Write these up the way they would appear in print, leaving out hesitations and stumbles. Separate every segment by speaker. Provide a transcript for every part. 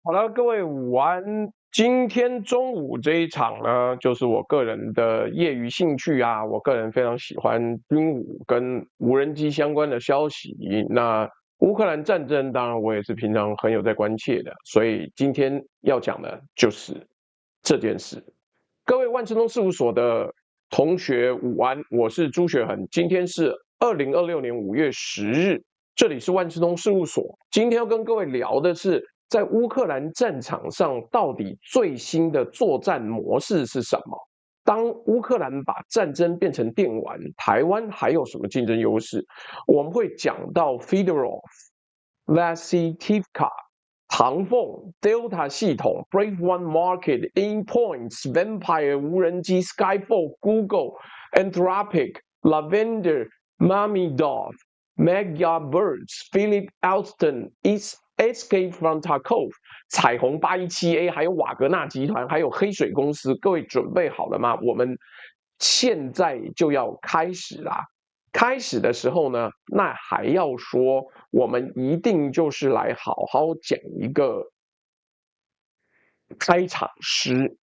Speaker 1: 好了，各位午安。今天中午这一场呢，就是我个人的业余兴趣啊。我个人非常喜欢军武跟无人机相关的消息。那乌克兰战争，当然我也是平常很有在关切的，所以今天要讲的就是这件事。各位万事通事务所的同学午安，我是朱学恒。今天是2026年5月10日，这里是万事通事务所。今天要跟各位聊的是，在乌克兰战场上到底最新的作战模式是什么？当乌克兰把战争变成电玩，台湾还有什么竞争优势？我们会讲到 Fedorov、Vasitivka、唐凤、Delta 系统、Brave One Market、Inpoints、Vampire 无人机、Skyfall、Google、Anthropic、Lavender、Mamidov、Mega Birds、Philip Alston、Escape from Tarkov、彩虹817A，还有瓦格纳集团，还有黑水公司，各位准备好了吗？我们现在就要开始啦！开始的时候呢，那还要说，我们一定就是来好好讲一个开场诗：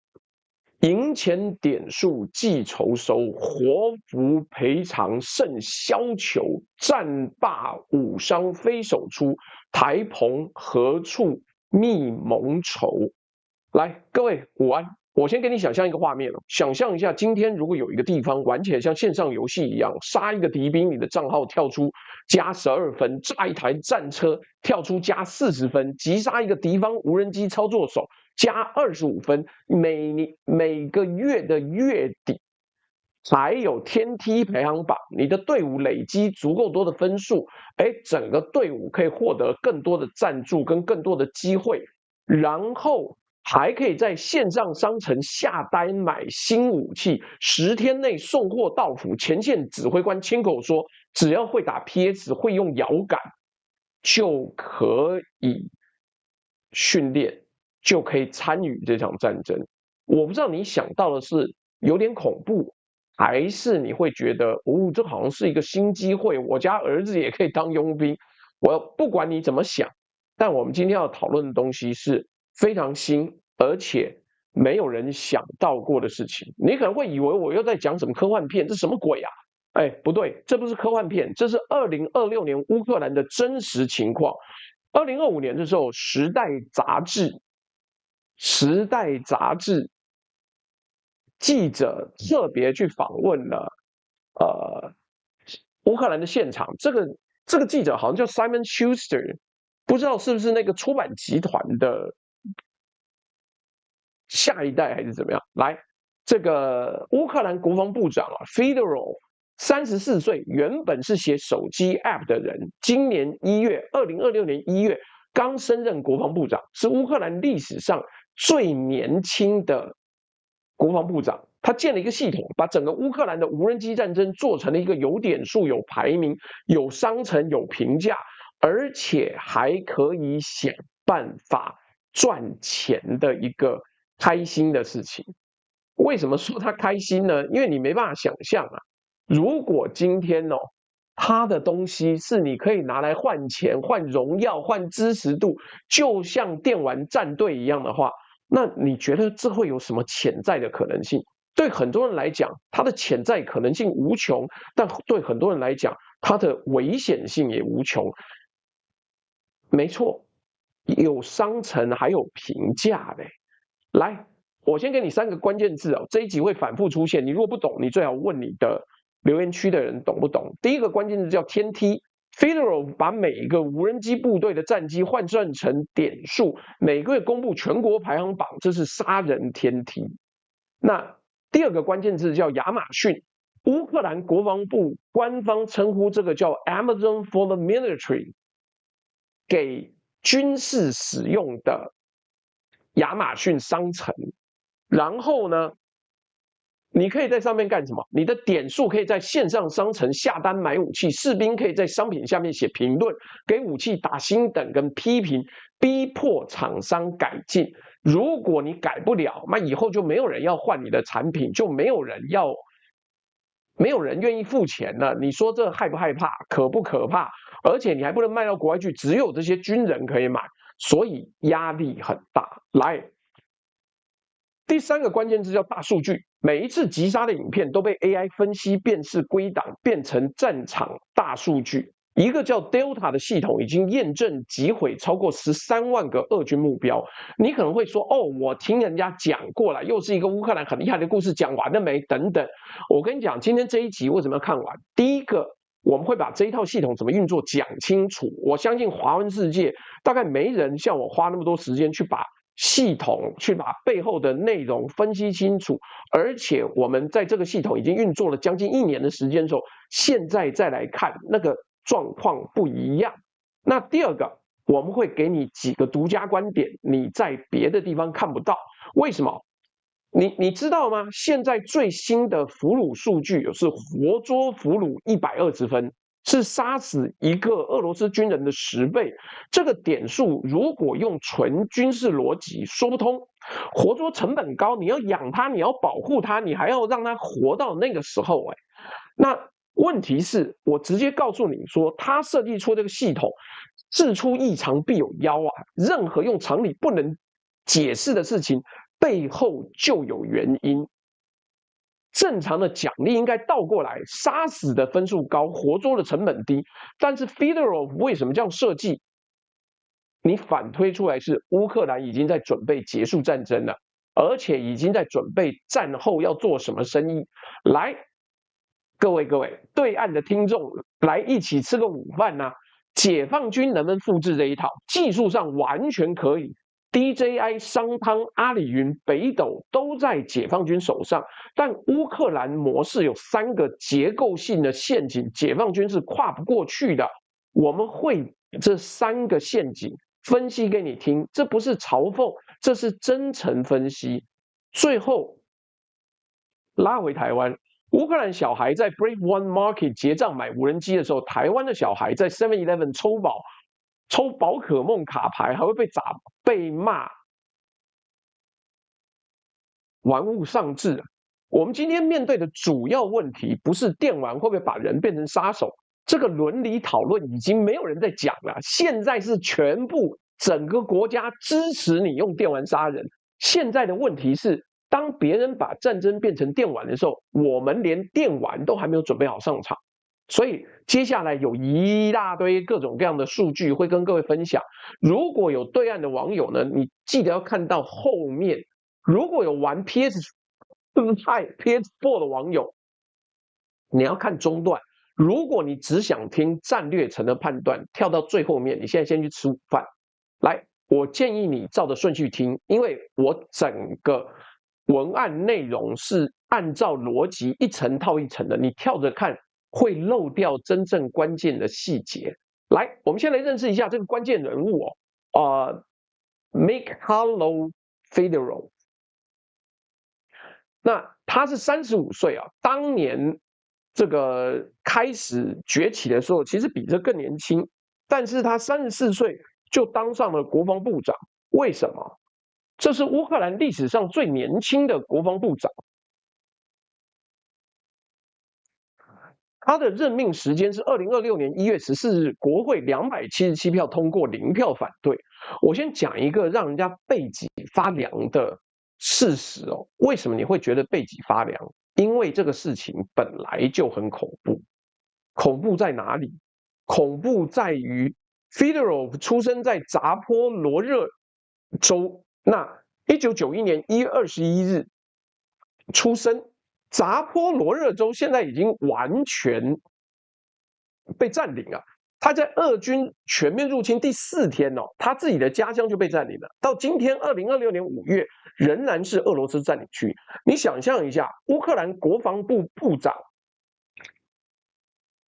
Speaker 1: 赢钱点数计筹收，活福赔偿甚消求。战罢武商非手出，台澎何处觅盟筹？来，各位午安。我先给你想象一个画面，想象一下，今天如果有一个地方玩起来像线上游戏一样，杀一个敌兵，你的账号跳出加12分；炸一台战车跳出加40分；击杀一个敌方无人机操作手加25分。每个月的月底还有天梯排行榜，你的队伍累积足够多的分数，整个队伍可以获得更多的赞助跟更多的机会，然后还可以在线上商城下单买新武器，10天内送货到府。前线指挥官亲口说，只要会打 PS 会用摇杆就可以训练，就可以参与这场战争。我不知道你想到的是有点恐怖，还是你会觉得这好像是一个新机会，我家儿子也可以当佣兵。我不管你怎么想，但我们今天要讨论的东西是非常新，而且没有人想到过的事情。你可能会以为我又在讲什么科幻片，这什么鬼啊？不对，这不是科幻片，这是2026年乌克兰的真实情况。2025年的时候，《时代》记者特别去访问了乌克兰的现场。这个记者好像叫 Simon Schuster， 不知道是不是那个出版集团的下一代还是怎么样。来，这个乌克兰国防部长Fedorov 34岁，原本是写手机 App 的人，今年2026年1月刚升任国防部长，是乌克兰历史上最年轻的国防部长。他建了一个系统，把整个乌克兰的无人机战争做成了一个有点数、有排名、有商城、有评价，而且还可以想办法赚钱的一个开心的事情。为什么说他开心呢？因为你没办法想象啊，如果今天他的东西是你可以拿来换钱、换荣耀、换支持度，就像电玩战队一样的话，那你觉得这会有什么潜在的可能性？对很多人来讲，它的潜在可能性无穷，但对很多人来讲，它的危险性也无穷。没错，有商城还有评价嘞。来，我先给你3个关键字这一集会反复出现，你如果不懂，你最好问你的留言区的人懂不懂。第一个关键字叫天梯。Fedorov 把每一个无人机部队的战机换算成点数，每个月公布全国排行榜，这是杀人天梯。那第二个关键字叫亚马逊。乌克兰国防部官方称呼这个叫 Amazon for the Military， 给军事使用的亚马逊商城。然后呢，你可以在上面干什么？你的点数可以在线上商城下单买武器，士兵可以在商品下面写评论，给武器打星等跟批评，逼迫厂商改进。如果你改不了，那以后就没有人要换你的产品，就没有人愿意付钱了。你说这害不害怕？可不可怕？而且你还不能卖到国外去，只有这些军人可以买。所以压力很大。来，第3个关键字叫大数据。每一次击杀的影片都被 AI 分析、辨识、归档，变成战场大数据。一个叫 Delta 的系统已经验证击毁超过13万个俄军目标。你可能会说，哦，我听人家讲过了，又是一个乌克兰很厉害的故事，讲完了没？等等。我跟你讲，今天这一集为什么要看完？第一个，我们会把这一套系统怎么运作讲清楚。我相信华文世界大概没人像我花那么多时间去把系统去把背后的内容分析清楚，而且我们在这个系统已经运作了将近1年的时间的时候，现在再来看那个状况不一样。那第2个，我们会给你几个独家观点，你在别的地方看不到。为什么？你知道吗？现在最新的俘虏数据是活捉俘虏120分。是杀死一个俄罗斯军人的10倍，这个点数如果用纯军事逻辑说不通。活捉成本高，你要养它，你要保护它，你还要让它活到那个时候。那问题是我直接告诉你说，他设计出这个系统，事出异常必有妖啊！任何用常理不能解释的事情，背后就有原因。正常的奖励应该倒过来，杀死的分数高，活捉的成本低。但是 Fedorov 为什么这样设计？你反推出来是乌克兰已经在准备结束战争了，而且已经在准备战后要做什么生意。来，各位对岸的听众，来一起吃个午饭啊！解放军能不能复制这一套？技术上完全可以。DJI、商汤、阿里云、北斗都在解放军手上，但乌克兰模式有3个结构性的陷阱，解放军是跨不过去的。我们会这3个陷阱分析给你听，这不是嘲讽，这是真诚分析。最后拉回台湾，乌克兰小孩在 Brave One Market 结账买无人机的时候，台湾的小孩在 7-Eleven 抽宝可梦卡牌，还会被骂玩物丧志。我们今天面对的主要问题不是电玩会不会把人变成杀手，这个伦理讨论已经没有人在讲了。现在是全部整个国家支持你用电玩杀人。现在的问题是，当别人把战争变成电玩的时候，我们连电玩都还没有准备好上场。所以接下来有一大堆各种各样的数据会跟各位分享。如果有对岸的网友呢，你记得要看到后面。如果有玩 PS4 的网友，你要看中段。如果你只想听战略层的判断，跳到最后面，你现在先去吃午饭。来，我建议你照着顺序听，因为我整个文案内容是按照逻辑一层套一层的，你跳着看会漏掉真正关键的细节。来，我们先来认识一下这个关键人物Mikhailo Fedorov。那他是35岁啊，当年这个开始崛起的时候，其实比这更年轻，但是他34岁就当上了国防部长。为什么？这是乌克兰历史上最年轻的国防部长。他的任命时间是2026年1月14日，国会277票通过，0票反对。我先讲一个让人家背脊发凉的事实哦。为什么你会觉得背脊发凉？因为这个事情本来就很恐怖。恐怖在哪里？恐怖在于 Fedorov 出生在扎波罗热州，那1991年1月21日出生。扎波罗热州现在已经完全被占领了。他在俄军全面入侵第4天他自己的家乡就被占领了。到今天2026年5月，仍然是俄罗斯占领区。你想象一下，乌克兰国防部部长，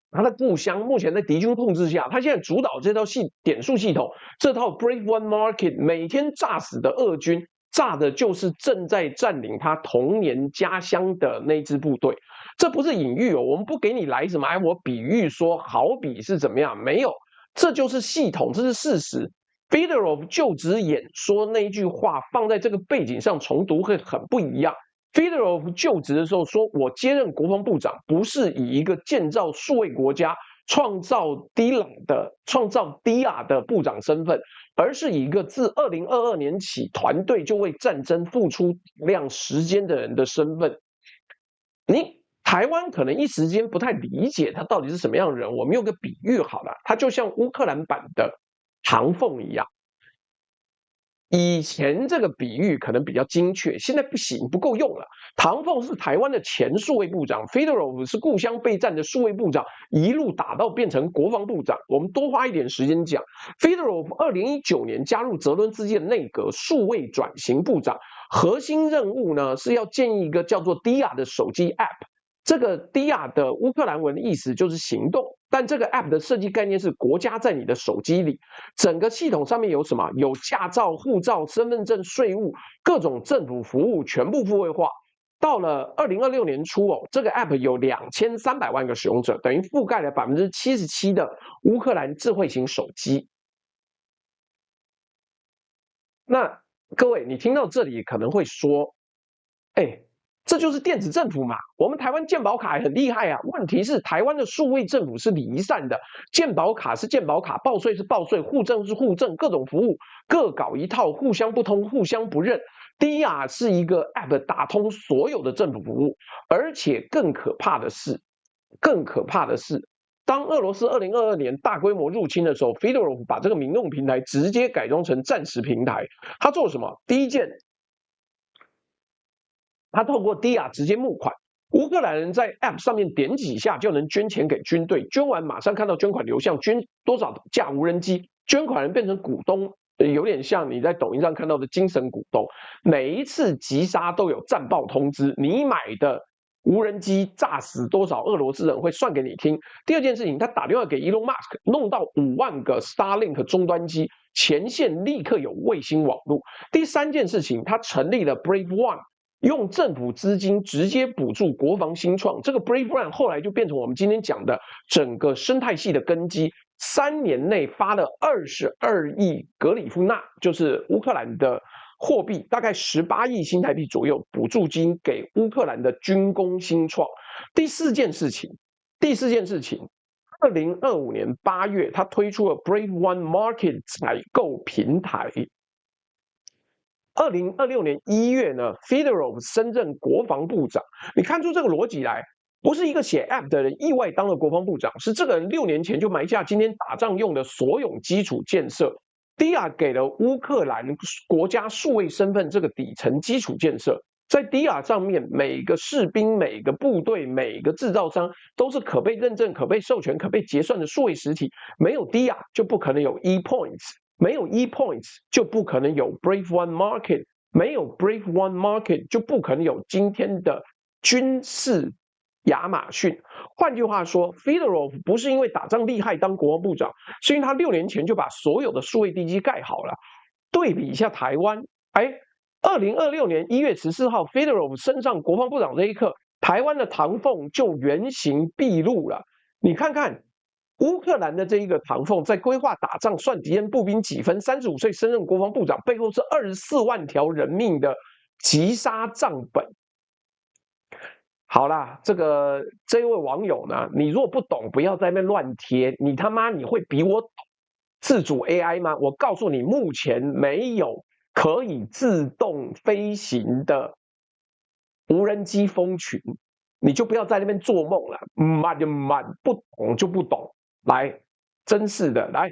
Speaker 1: 他的故乡目前在敌军控制下，他现在主导这套点数系统，这套 Brave One Market 每天炸死的俄军。炸的就是正在占领他童年家乡的那支部队。这不是隐喻我们不给你来什么我比喻说好比是怎么样，没有，这就是系统，这是事实。Fedorov 就职演说那一句话放在这个背景上重读会很不一样。Fedorov 就职的时候说，我接任国防部长不是以一个建造数位国家创造 DIA 的部长身份，而是以一个自2022年起团队就为战争付出量时间的人的身份。台湾可能一时间不太理解他到底是什么样的人。我们用个比喻好了，他就像乌克兰版的唐凤一样。以前这个比喻可能比较精确，现在不行，不够用了。唐凤是台湾的前数位部长 ，Fedorov 是故乡备战的数位部长，一路打到变成国防部长。我们多花一点时间讲 ，Fedorov 2019年加入泽伦斯基的内阁数位转型部长，核心任务呢是要建立一个叫做 DIA 的手机 App。这个 DIA 的乌克兰文的意思就是行动，但这个 App 的设计概念是国家在你的手机里，整个系统上面有什么？有驾照、护照、身份证、税务，各种政府服务全部数位化。到了2026年初这个 App 有2300万个使用者，等于覆盖了77%的乌克兰智慧型手机。那各位，你听到这里可能会说，这就是电子政府嘛，我们台湾健保卡也很厉害啊。问题是台湾的数位政府是离散的，健保卡是健保卡，报税是报税，户政是户政，各种服务各搞一套，互相不通，互相不认。DIA 是一个 App 打通所有的政府服务，而且更可怕的是，当俄罗斯2022年大规模入侵的时候 ，Fedorov 把这个民用平台直接改装成战时平台。他做什么？第一件，他透过 DIA 直接募款，乌克兰人在 App 上面点几下就能捐钱给军队，捐完马上看到捐款流向，捐多少架无人机，捐款人变成股东，有点像你在抖音上看到的精神股东。每一次击杀都有战报通知，你买的无人机炸死多少俄罗斯人会算给你听。第二件事情，他打电话给 Elon Musk， 弄到5万个 Starlink 终端机，前线立刻有卫星网络。第三件事情，他成立了 Brave One。用政府资金直接补助国防新创，这个 Brave One 后来就变成我们今天讲的整个生态系的根基。3年内发了22亿格里夫纳，就是乌克兰的货币，大概18亿新台币左右，补助金给乌克兰的军工新创。第四件事情，2025年8月，他推出了 Brave One Market 采购平台。2026年1月呢 ，Fedorov 升任国防部长。你看出这个逻辑来，不是一个写 App 的人意外当了国防部长，是这个人6年前就埋下今天打仗用的所有基础建设。DIA 给了乌克兰国家数位身份这个底层基础建设，在 DIA 上面，每个士兵、每个部队、每个制造商都是可被认证、可被授权、可被结算的数位实体。没有 DIA 就不可能有 ePoints。没有 ePoints 就不可能有 Brave One Market， 没有 Brave One Market 就不可能有今天的军事亚马逊。换句话说 ，Fedorov 不是因为打仗厉害当国防部长，是因为他6年前就把所有的数位地基盖好了。对比一下台湾，2026年1月14号 ，Fedorov 升上国防部长这一刻，台湾的唐凤就原形毕露了。你看看。乌克兰的这一个唐凤在规划打仗算敌人步兵几分，35岁升任国防部长，背后是24万条人命的击杀账本。好啦，这位网友呢，你如果不懂，不要在那边乱贴。你他妈你会比我懂自主 AI 吗？我告诉你，目前没有可以自动飞行的无人机蜂群，你就不要在那边做梦了。慢就慢，不懂就不懂。来，真是的，来，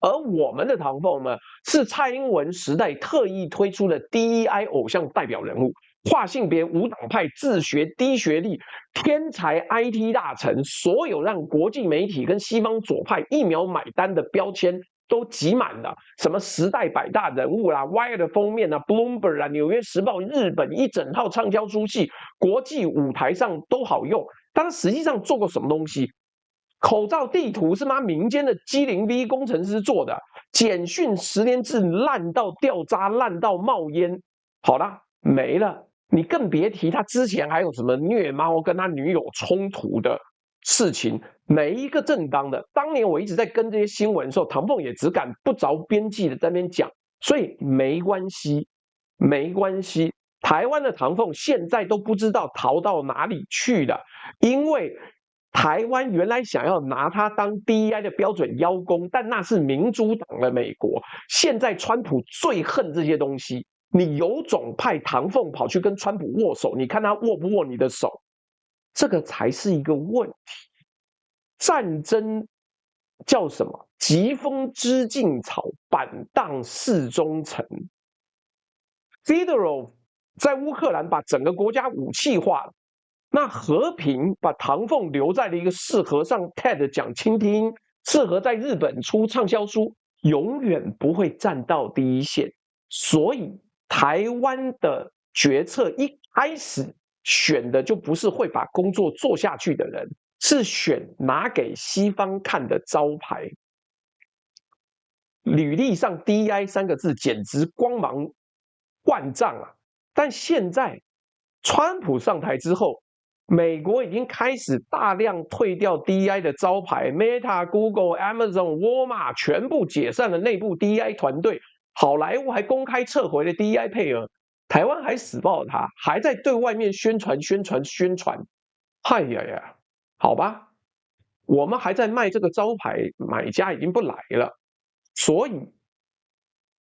Speaker 1: 而我们的唐凤呢，是蔡英文时代特意推出的 DEI 偶像代表人物，跨性别、无党派、自学、低学历、天才 IT 大臣，所有让国际媒体跟西方左派一秒买单的标签都挤满了，什么时代百大人物啦、Wire 的封面啊、Bloomberg 啊、纽约时报、日本一整套畅销书系，国际舞台上都好用。但实际上做过什么东西？口罩地图是民间的机灵 V 工程师做的，简讯10连制烂到掉渣，烂到冒烟。好啦，没了。你更别提他之前还有什么虐猫跟他女友冲突的事情，每一个正当的。当年我一直在跟这些新闻的时候，唐凤也只敢不着边际的在那边讲，所以没关系，没关系。台湾的唐凤现在都不知道逃到哪里去了，因为台湾原来想要拿它当 DEI 的标准邀功，但那是民主党的美国。现在川普最恨这些东西，你有种派唐凤跑去跟川普握手，你看他握不握你的手？这个才是一个问题。战争叫什么？疾风知劲草，板荡事中臣。Fedorov 在乌克兰把整个国家武器化了，那和平把唐凤留在了一个适合上 TED 讲倾听，适合在日本出畅销书，永远不会站到第一线。所以台湾的决策一开始选的就不是会把工作做下去的人，是选拿给西方看的招牌。履历上 DEI 3个字简直光芒万丈啊！但现在川普上台之后，美国已经开始大量退掉 DEI 的招牌 ，Meta、Google、Amazon、沃尔玛全部解散了内部 DEI 团队，好莱坞还公开撤回了 DEI 配额，台湾还死抱它，还在对外面宣传。哎呀呀，好吧，我们还在卖这个招牌，买家已经不来了，所以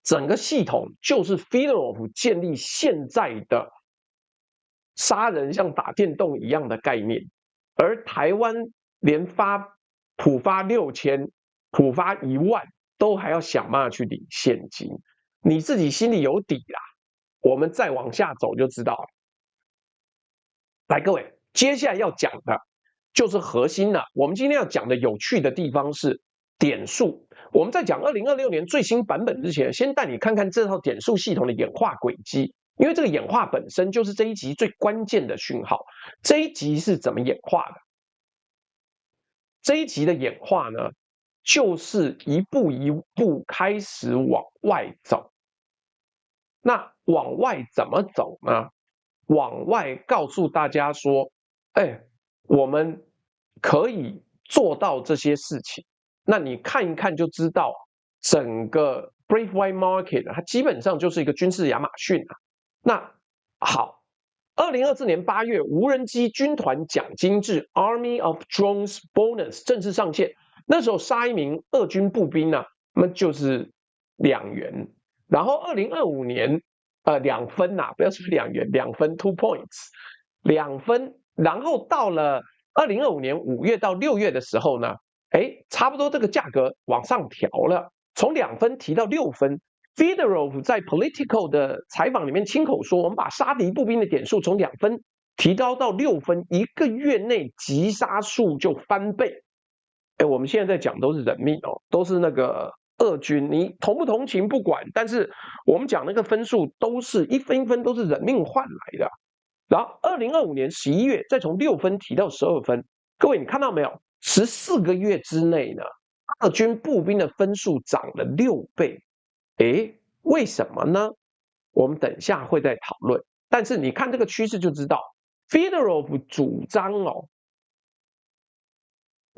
Speaker 1: 整个系统就是 Fedorov 建立现在的杀人像打电动一样的概念，而台湾连普发6000、普发1万，都还要想办法去领现金，你自己心里有底啦。我们再往下走就知道了。来，各位，接下来要讲的就是核心了。我们今天要讲的有趣的地方是点数。我们在讲2026年最新版本之前，先带你看看这套点数系统的演化轨迹。因为这个演化本身就是这一集最关键的讯号。这一集是怎么演化的？这一集的演化呢，就是一步一步开始往外走。那往外怎么走呢？往外告诉大家说，我们可以做到这些事情。那你看一看就知道，整个 Brave White Market 它基本上就是一个军事亚马逊啊。那好，2024年8月，无人机军团奖金制 Army of Drones Bonus 正式上线。那时候杀一名俄军步兵呢，那么就是2元。然后2025年2分呐，不要说2元，2分 2 points 2分。然后到了2025年5月到6月的时候呢，差不多这个价格往上调了，从2分提到6分。Fedorov 在 Politico 的采访里面亲口说，我们把杀敌步兵的点数从2分提高到6分，1个月内击杀数就翻倍。我们现在在讲都是人命哦，都是那个俄军，你同不同情不管，但是我们讲那个分数都是一分一分都是人命换来的。然后2025年11月再从6分提到12分，各位你看到没有？14个月之内呢，俄军步兵的分数涨了6倍。为什么呢？我们等一下会再讨论。但是你看这个趋势就知道 ，Fedorov 主张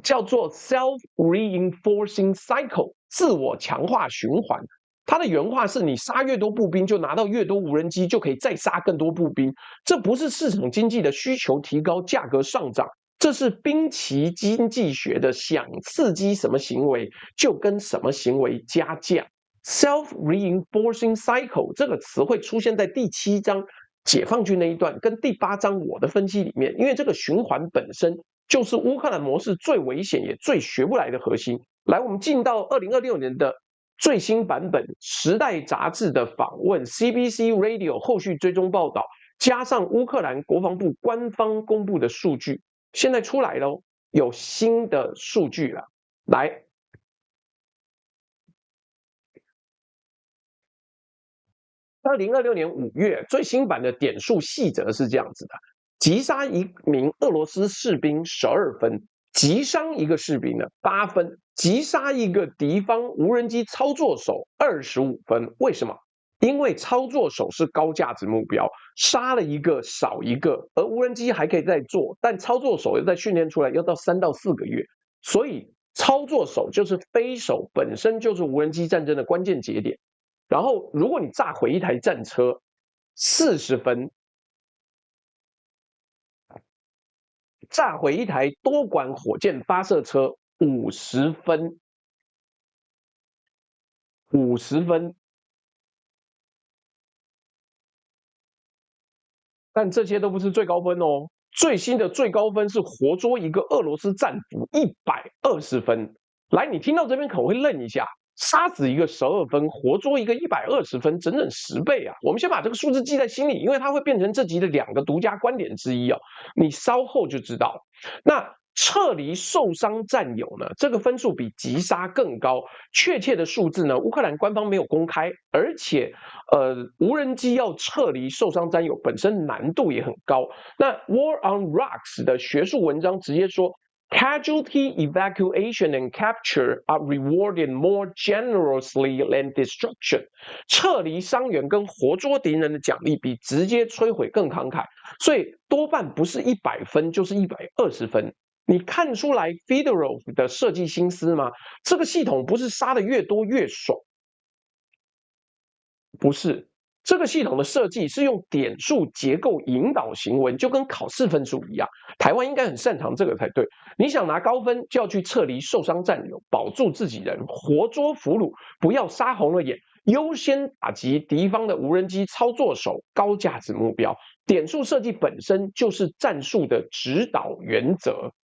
Speaker 1: 叫做 self-reinforcing cycle 自我强化循环。它的原话是：你杀越多步兵，就拿到越多无人机，就可以再杀更多步兵。这不是市场经济的需求提高，价格上涨，这是兵棋经济学的想刺激什么行为，就跟什么行为加价。Self-reinforcing cycle 这个词会出现在第7章解放军那一段，跟第8章我的分析里面，因为这个循环本身就是乌克兰模式最危险也最学不来的核心。来，我们进到2026年的最新版本，《时代》杂志的访问 ，CBC Radio 后续追踪报道，加上乌克兰国防部官方公布的数据，现在出来了，有新的数据了。来，2026年5月最新版的点数细则是这样子的：击杀一名俄罗斯士兵12分，击伤一个士兵呢8分，击杀一个敌方无人机操作手25分。为什么？因为操作手是高价值目标，杀了一个少一个，而无人机还可以再做，但操作手要再训练出来要到3到4个月，所以操作手就是飞手本身就是无人机战争的关键节点。然后，如果你炸毁一台战车， 40分，炸毁一台多管火箭发射车50分，50分。但这些都不是最高分哦，最新的最高分是活捉一个俄罗斯战俘120分。来，你听到这边可能会愣一下，杀死一个12分，活捉一个120分，整整10倍啊！我们先把这个数字记在心里，因为它会变成这集的2个独家观点之一哦。你稍后就知道。那撤离受伤战友呢？这个分数比击杀更高，确切的数字呢，乌克兰官方没有公开，而且无人机要撤离受伤战友本身难度也很高。那 War on Rocks 的学术文章直接说。Casualty evacuation and capture are rewarded more generously than destruction。撤离伤员跟活捉敌人的奖励比直接摧毁更慷慨，所以多半不是100分就是120分。你看出来 Fedorov 的设计心思吗？这个系统不是杀的越多越爽，不是。这个系统的设计是用点数结构引导行为，就跟考试分数一样。台湾应该很擅长这个才对。你想拿高分，就要去撤离受伤战友，保住自己人，活捉俘虏，不要杀红了眼，优先打击敌方的无人机操作手、高价值目标。点数设计本身就是战术的指导原则。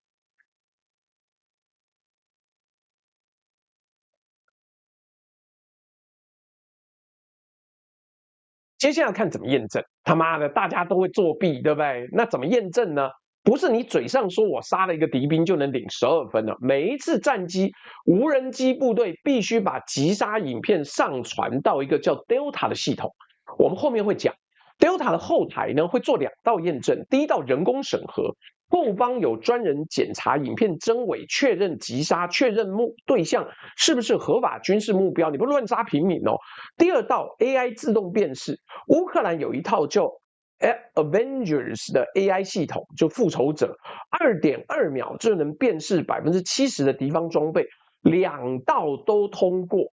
Speaker 1: 接下来看怎么验证。他妈的，大家都会作弊，对不对？那怎么验证呢？不是你嘴上说我杀了一个敌兵就能领12分了。每一次战机，无人机部队必须把击杀影片上传到一个叫 Delta 的系统。我们后面会讲 ，Delta 的后台呢会做2道验证，第一道人工审核。后方有专人检查影片真伪，确认击杀，确认对象是不是合法军事目标，你不乱杀平民哦。第2道 AI 自动辨识，乌克兰有一套叫 Avengers 的 AI 系统，就复仇者，2.2秒就能辨识70%的敌方装备，2道都通过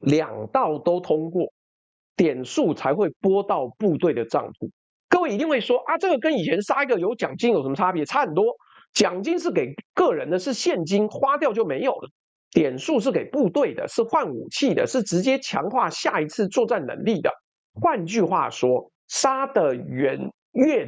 Speaker 1: ，2道都通过，点数才会拨到部队的账户。各位一定会说啊，这个跟以前杀一个有奖金有什么差别？差很多。奖金是给个人的，是现金，花掉就没有了。点数是给部队的，是换武器的，是直接强化下一次作战能力的。换句话说，杀的越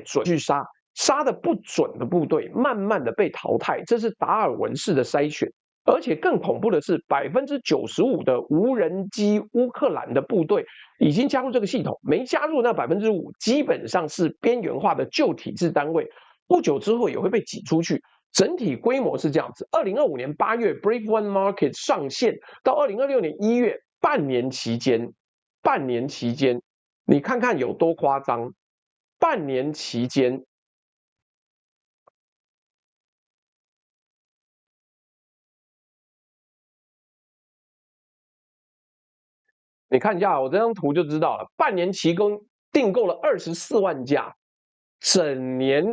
Speaker 1: 准去杀，杀的不准的部队慢慢的被淘汰，这是达尔文式的筛选。而且更恐怖的是，95%的无人机乌克兰的部队已经加入这个系统，没加入那5%基本上是边缘化的旧体制单位，不久之后也会被挤出去。整体规模是这样子：2025年8月 Brave One Market 上线，到2026年1月，半年期间，你看看有多夸张？半年期间。你看一下我这张图就知道了，半年期工订购了24万架，整年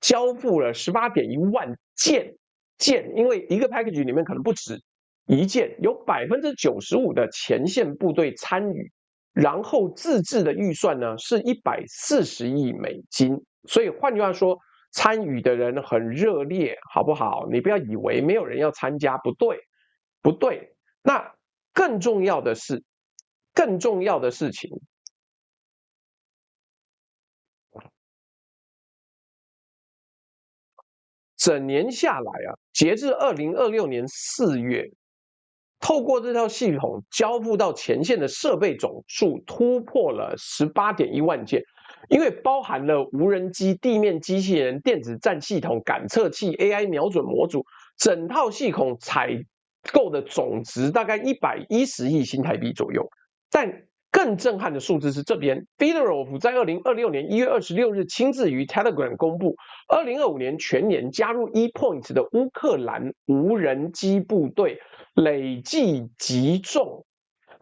Speaker 1: 交付了18.1万件，因为一个 package 里面可能不止一件，有95%的前线部队参与，然后自制的预算呢是140亿美金，所以换句话说，参与的人很热烈，好不好？你不要以为没有人要参加，不对，不对。那更重要的是。事情，整年下来啊，截至2026年4月，透过这套系统交付到前线的设备总数突破了18.1万件，因为包含了无人机、地面机器人、电子战系统、感测器、AI 瞄准模组，整套系统采购的总值大概110亿新台币左右，但更震撼的数字是这边 ，Fedorov 在2026年1月26日亲自于 Telegram 公布，2025年全年加入 E-Point 的乌克兰无人机部队累计击中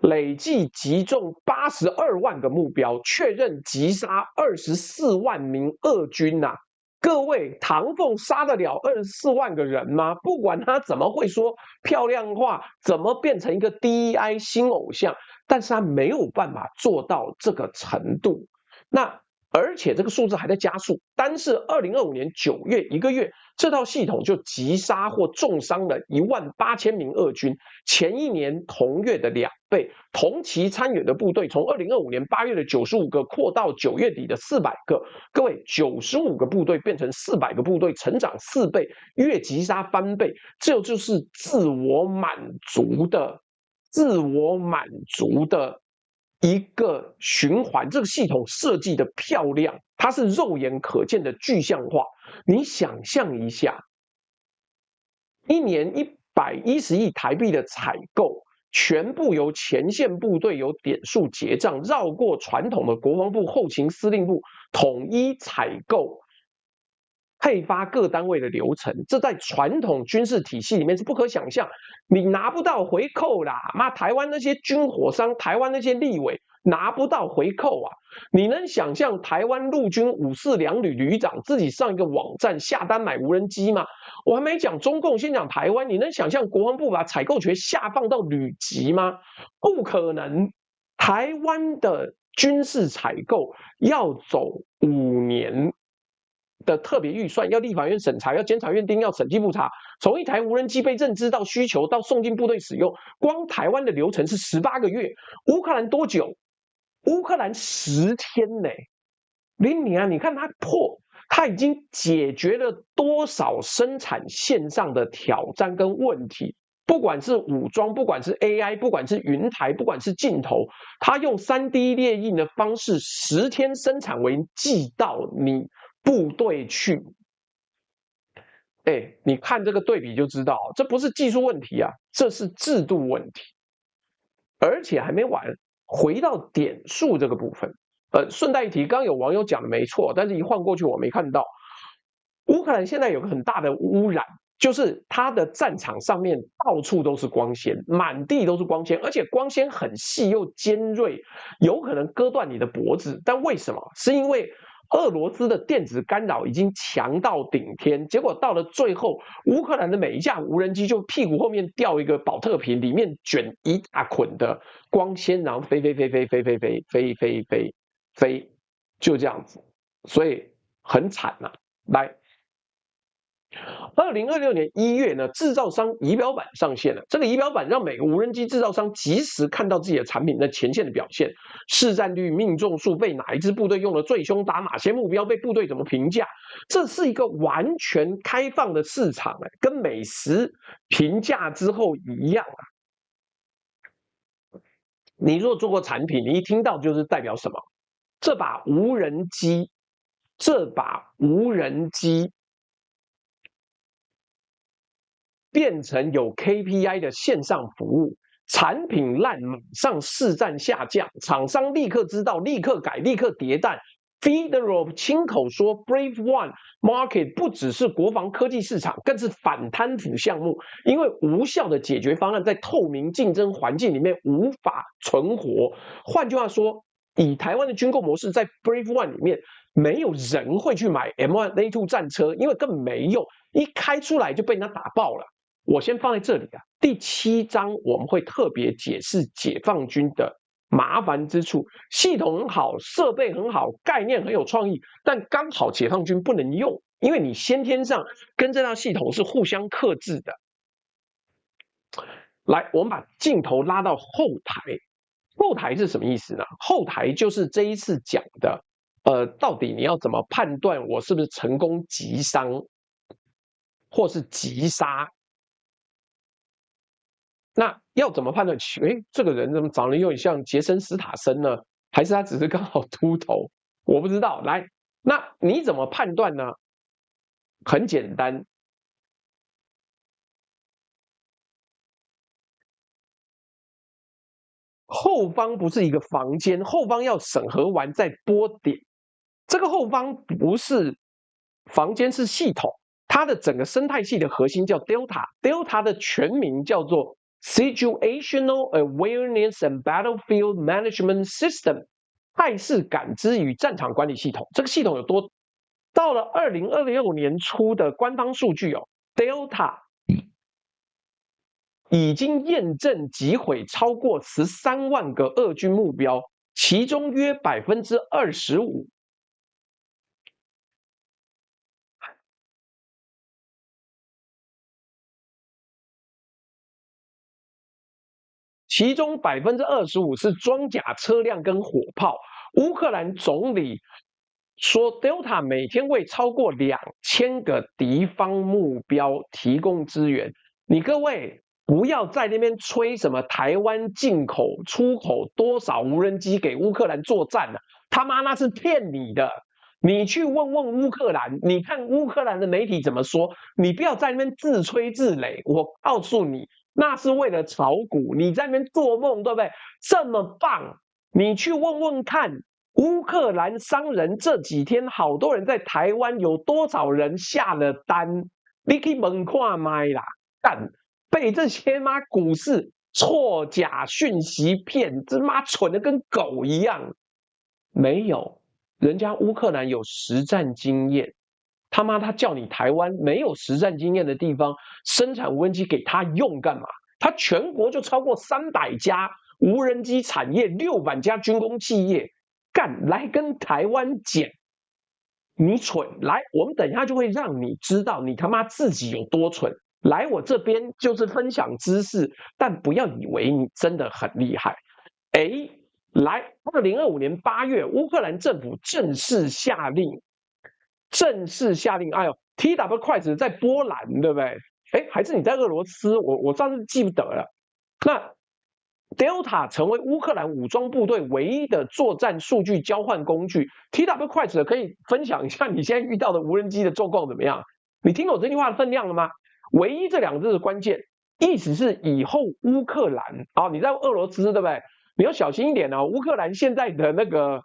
Speaker 1: 82万个目标，确认击杀24万名俄军呐、各位，唐凤杀得了24万个人吗？不管他怎么会说漂亮话，怎么变成一个 DEI 新偶像，但是他没有办法做到这个程度。那而且这个数字还在加速，单是2025年9月1个月，这套系统就击杀或重伤了18000名俄军，前一年同月的2倍。同期参演的部队从2025年8月的95个扩到9月底的400个。各位，95个部队变成400个部队，成长4倍，月击杀翻倍，这就是自我满足的一个循环。这个系统设计的漂亮，它是肉眼可见的具象化。你想象一下，一年110亿台币的采购，全部由前线部队由点数结账，绕过传统的国防部后勤司令部统一采购配发各单位的流程，这在传统军事体系里面是不可想象。你拿不到回扣啦，台湾那些军火商，台湾那些立委拿不到回扣啊！你能想象台湾陆军542旅旅长自己上一个网站下单买无人机吗？我还没讲中共，先讲台湾。你能想象国防部把采购权下放到旅级吗？不可能！台湾的军事采购要走5年的特别预算，要立法院审查，要监察院定，要审计部查。从一台无人机被认知到需求，到送进部队使用，光台湾的流程是18个月。乌克兰多久？乌克兰10天呢？你看它已经解决了多少生产线上的挑战跟问题？不管是武装，不管是 AI， 不管是云台，不管是镜头，它用3D 列印的方式，10天生产完寄到你部队去。你看这个对比就知道，这不是技术问题啊，这是制度问题。而且还没完，回到点数这个部分，顺带一提，刚有网友讲的没错，但是一晃过去我没看到。乌克兰现在有个很大的污染，就是它的战场上面到处都是光纤，满地都是光纤，而且光纤很细又尖锐，有可能割断你的脖子。但为什么？是因为俄罗斯的电子干扰已经强到顶天，结果到了最后，乌克兰的每一架无人机就屁股后面掉一个保特瓶，里面卷一大捆的光纤，然后飞，就这样子，所以很惨啊。来，2026年1月呢，制造商仪表板上线了。这个仪表板让每个无人机制造商及时看到自己的产品在前线的表现、市占率、命中数，被哪一支部队用的最凶，打哪些目标，被部队怎么评价。这是一个完全开放的市场，跟美食评价之后一样啊。你若做过产品，你一听到就是代表什么？这把无人机变成有 KPI 的线上服务，产品烂马上市占下降，厂商立刻知道，立刻改，立刻迭代。Fedorov 亲口说 ，Brave One Market 不只是国防科技市场，更是反贪腐项目。因为无效的解决方案在透明竞争环境里面无法存活。换句话说，以台湾的军购模式，在 Brave One 里面，没有人会去买 M1A2 战车，因为根本没用，一开出来就被人家打爆了。我先放在这里啊。第7章我们会特别解释解放军的麻烦之处，系统很好，设备很好，概念很有创意，但刚好解放军不能用，因为你先天上跟这套系统是互相克制的。来，我们把镜头拉到后台。后台是什么意思呢？后台就是这一次讲的，到底你要怎么判断我是不是成功击伤，或是击杀？那要怎么判断？这个人怎么长得有点像杰森·斯塔森呢？还是他只是刚好秃头？我不知道。来，那你怎么判断呢？很简单，后方不是一个房间，后方要审核完再拨点。这个后方不是房间，是系统。它的整个生态系的核心叫 Delta，Delta 的全名叫做 Situational Awareness and Battlefield Management System， 态势感知与战场管理系统。这个系统有多？到了2026年初的官方数据Delta 已经验证击毁超过13万个俄军目标，其中约25%。其中25%是装甲车辆跟火炮。乌克兰总理说 ，Delta 每天为超过2000个敌方目标提供支援。你各位不要在那边吹什么台湾进口、出口多少无人机给乌克兰作战了，他妈那是骗你的。你去问问乌克兰，你看乌克兰的媒体怎么说？你不要在那边自吹自擂。我告诉你，那是为了炒股，你在那边做梦，对不对？这么棒，你去问问看，乌克兰商人这几天好多人在台湾，有多少人下了单？你可以问看麦啦，干被这些妈股市错假讯息骗，这妈蠢的跟狗一样。没有，人家乌克兰有实战经验。他妈，他叫你台湾没有实战经验的地方生产无人机给他用干嘛？他全国就超过300家无人机产业，600家军工企业，干来跟台湾捡，你蠢！来，我们等一下就会让你知道你他妈自己有多蠢。来我这边就是分享知识，但不要以为你真的很厉害。哎，来，2025年8月，乌克兰政府正式下令，哎呦 ，TW Quest 在波兰，对不对？哎，还是你在俄罗斯？我上次记不得了。那 Delta 成为乌克兰武装部队唯一的作战数据交换工具。TW Quest 可以分享一下你现在遇到的无人机的状况怎么样？你听懂这句话的分量了吗？唯一这2个字的关键，意思是以后乌克兰啊，你在俄罗斯对不对？你要小心一点哦。乌克兰现在的那个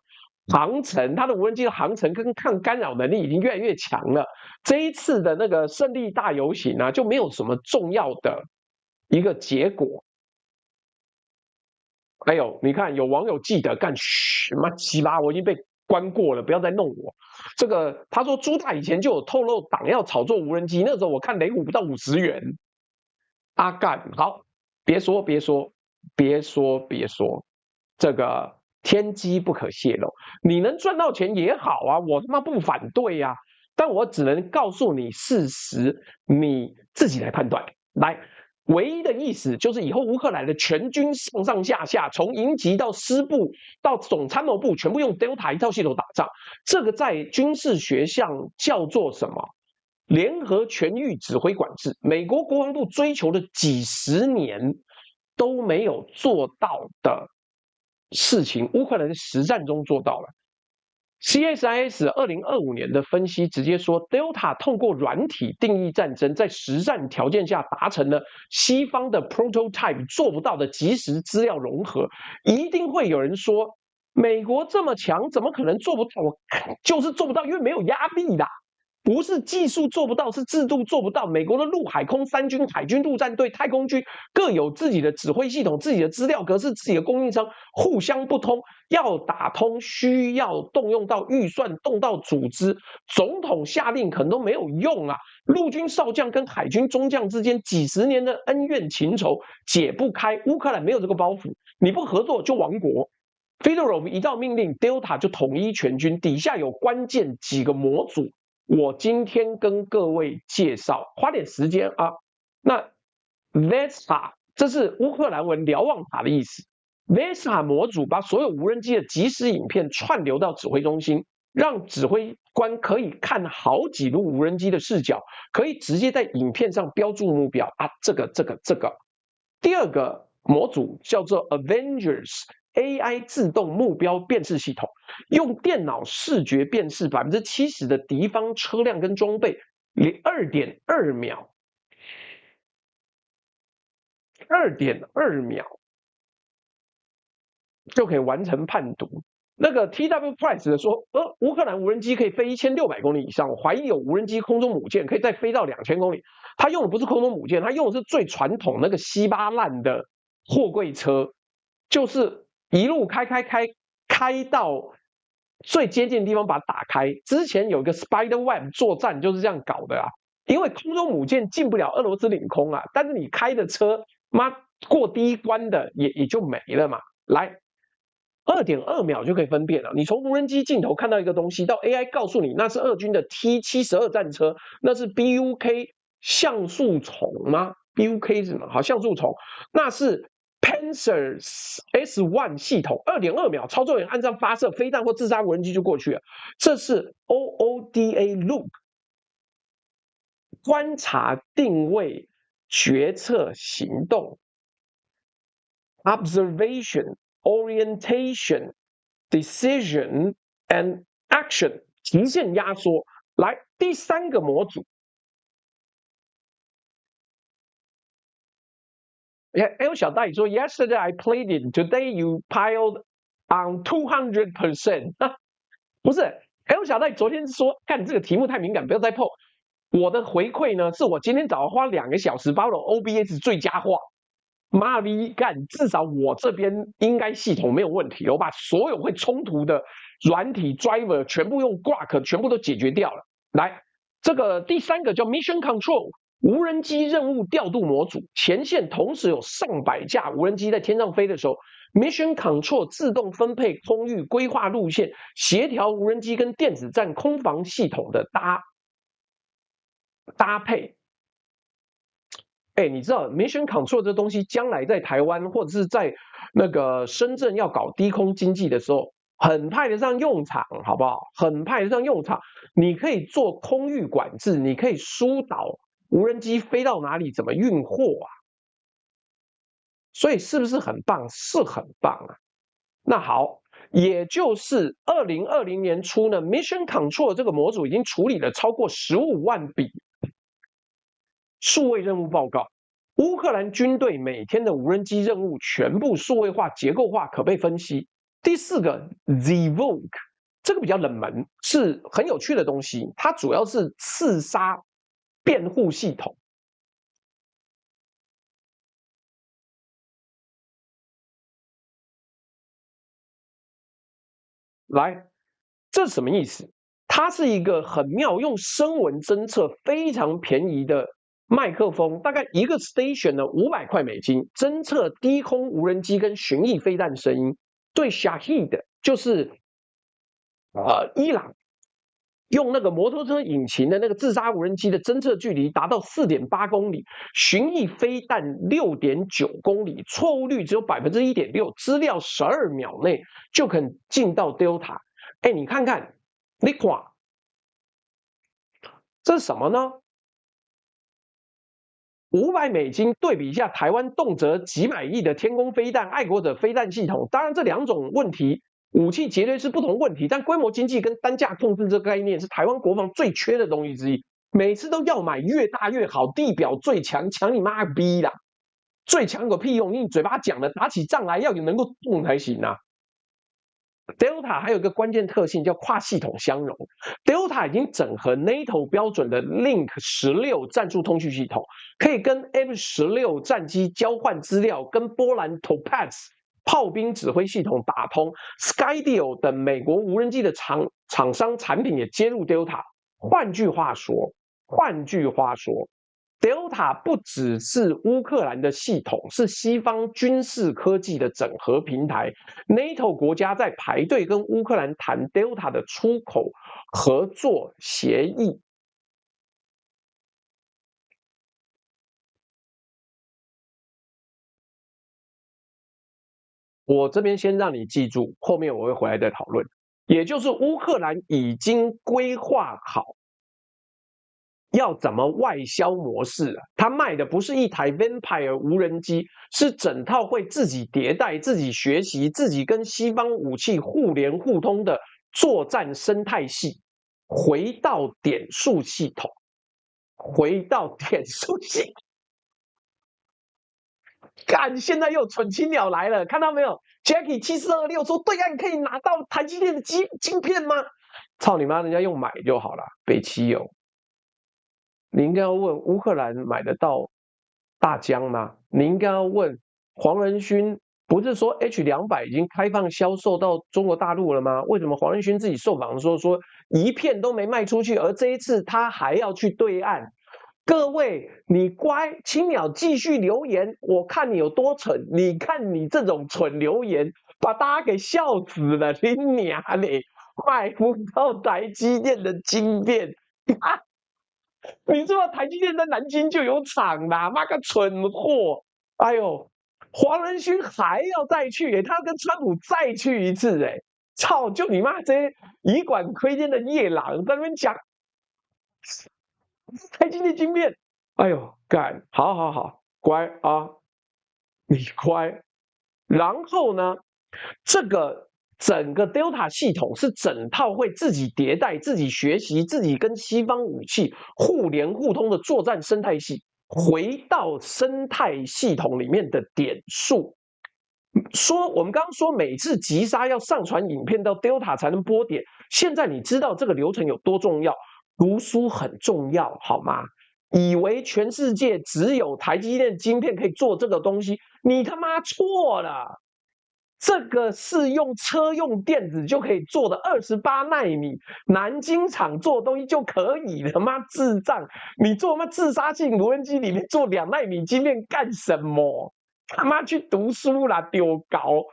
Speaker 1: 航程，它的无人机的航程跟抗干扰能力已经越来越强了。这一次的那个胜利大游行啊，就没有什么重要的一个结果。哎呦，你看有网友记得干嘘妈鸡巴，我已经被关过了，不要再弄我。这个他说朱大以前就有透露党要炒作无人机，那时候我看雷虎不到50元。阿干好，别说，这个天机不可泄露。你能赚到钱也好啊，我他妈不反对呀、啊，但我只能告诉你事实，你自己来判断。来。唯一的意思就是以后乌克兰的全军上上下下，从营级到师部到总参谋部，全部用 Delta 一套系统打仗。这个在军事学上叫做什么？联合全域指挥管制。美国国防部追求了几十年都没有做到的事情，乌克兰在实战中做到了。CSIS 2025年的分析直接说 ，Delta 透过软体定义战争，在实战条件下达成了西方的 prototype 做不到的即时资料融合。一定会有人说，美国这么强，怎么可能做不到？我就是做不到，因为没有压力啦。不是技术做不到，是制度做不到。美国的陆海空三军、海军陆战队、太空军各有自己的指挥系统、自己的资料格式、自己的供应商，互相不通。要打通，需要动用到预算，动到组织。总统下令可能都没有用啊。陆军少将跟海军中将之间几十年的恩怨情仇解不开。乌克兰没有这个包袱，你不合作就亡国。Fedorov 一道命令 ，Delta 就统一全军，底下有关键几个模组。我今天跟各位介绍，花点时间啊。那 Vesta 这是乌克兰文瞭望塔的意思。Vesta 模组把所有无人机的即时影片串流到指挥中心，让指挥官可以看好几路无人机的视角，可以直接在影片上标注目标啊。这个。第二个模组叫做 Avengers。AI 自动目标辨识系统用电脑视觉辨识70%的敌方车辆跟装备，2.2秒就可以完成判读。那个 TW Price 说，乌克兰无人机可以飞1600公里以上，怀疑有无人机空中母舰可以再飞到2000公里。他用的不是空中母舰，他用的是最传统那个稀巴烂的货柜车，就是一路开到最接近的地方把它打开。之前有个 Spiderweb 作战就是这样搞的啊，因为空中母舰进不了俄罗斯领空啊，但是你开的车妈过第一关的也就没了嘛。来2.2秒就可以分辨了。你从无人机镜头看到一个东西，到 AI 告诉你那是俄军的 T-72战车，那是 BUK 像素虫吗 ？BUK 是什么？好，像素虫，那是 Panzer S1 系统，2.2秒，操作员按照发射飞弹或自杀无人机就过去了。这是 OODA Look， 观察、定位、决策、行动 ，Observation。Orientation, decision and action 极限压缩。来，第三个模组。L 小大爷说 ，Yesterday I played it, today you piled on 200%。不是 ，L 小大爷昨天说，看这个题目太敏感，不要再碰。我的回馈呢，是我今天早上花2个小时把我的 OBS 最佳化。妈逼干！至少我这边应该系统没有问题，我把所有会冲突的软体 driver 全部用 Grok 全部都解决掉了。来，这个第三个叫 Mission Control 无人机任务调度模组，前线同时有上百架无人机在天上飞的时候 ，Mission Control 自动分配空域、规划路线、协调无人机跟电子战空防系统的搭配。你知道 Mission Control 这东西将来在台湾或者是在那个深圳要搞低空经济的时候，很派得上用场，好不好？很派得上用场。你可以做空域管制，你可以疏导无人机飞到哪里，怎么运货啊？所以是不是很棒？是很棒啊。那好，也就是2020年初呢 ，Mission Control 这个模组已经处理了超过15万笔数位任务报告，乌克兰军队每天的无人机任务全部数位化、结构化，可被分析。第四个 Zvoke 这个比较冷门，是很有趣的东西，它主要是刺杀辩护系统。来，这是什么意思？它是一个很妙，用声纹侦测非常便宜的麦克风，大概一个 station 呢500块美金，侦测低空无人机跟巡弋飞弹声音。对 Shahid 就是伊朗用那个摩托车引擎的那个自杀无人机的侦测距离达到4.8公里，巡弋飞弹6.9公里，错误率只有1.6%，资料12秒内就肯进到 Delta。你看看，你看，这是什么呢？500美金对比一下台湾动辄几百亿的天宫飞弹、爱国者飞弹系统，当然这两种问题武器绝对是不同问题，但规模经济跟单价控制这个概念是台湾国防最缺的东西之一。每次都要买越大越好，地表最强，强你妈逼啦！最强有个屁用？你嘴巴讲的，打起仗来要能够动才行啊。Delta 还有一个关键特性叫跨系统相容 ，Delta 已经整合 NATO 标准的 Link 16战术通讯系统，可以跟 F16战机交换资料，跟波兰 Topaz 炮兵指挥系统打通 ，Skydio 等美国无人机的厂商产品也接入 Delta。换句话说 ，Delta 不只是乌克兰的系统，是西方军事科技的整合平台。NATO 国家在排队跟乌克兰谈 Delta 的出口合作协议。我这边先让你记住，后面我会回来再讨论。也就是乌克兰已经规划好要怎么外销模式了。他卖的不是一台 Vampire 无人机，是整套会自己迭代、自己学习、自己跟西方武器互联互通的作战生态系。回到点数系统，干，现在又蠢青鸟来了，看到没有 ？Jackie 7426说，对岸可以拿到台积电的晶片吗？操你妈，人家用买就好了，北汽油。你应该要问乌克兰买得到大疆吗？你应该要问黄仁勋，不是说 H200已经开放销售到中国大陆了吗？为什么黄仁勋自己受访的时候说一片都没卖出去，而这一次他还要去对岸各位，你乖，青鸟继续留言，我看你有多蠢。你看你这种蠢留言，把大家给笑死了，你娘嘞！买不到台积电的晶片，你知道台积电在南京就有厂啦，妈个蠢货！哎呦，黄仁勋还要再去他要跟川普再去一次操！就你妈这些以管窥天的夜郎在那边讲台积电晶片，哎呦，干，好，乖啊，你乖。然后呢，这个整个 Delta 系统是整套会自己迭代、自己学习、自己跟西方武器互联互通的作战生态系。回到生态系统里面的点数，说我们刚刚说每次击杀要上传影片到 Delta 才能播点，现在你知道这个流程有多重要？读书很重要，好吗？以为全世界只有台积电晶片可以做这个东西，你他妈错了！这个是用车用电子就可以做的28奈米，南京厂做的东西就可以了吗？智障！你做他妈自杀性无人机里面做2奈米晶片干什么？他妈去读书啦，丢高！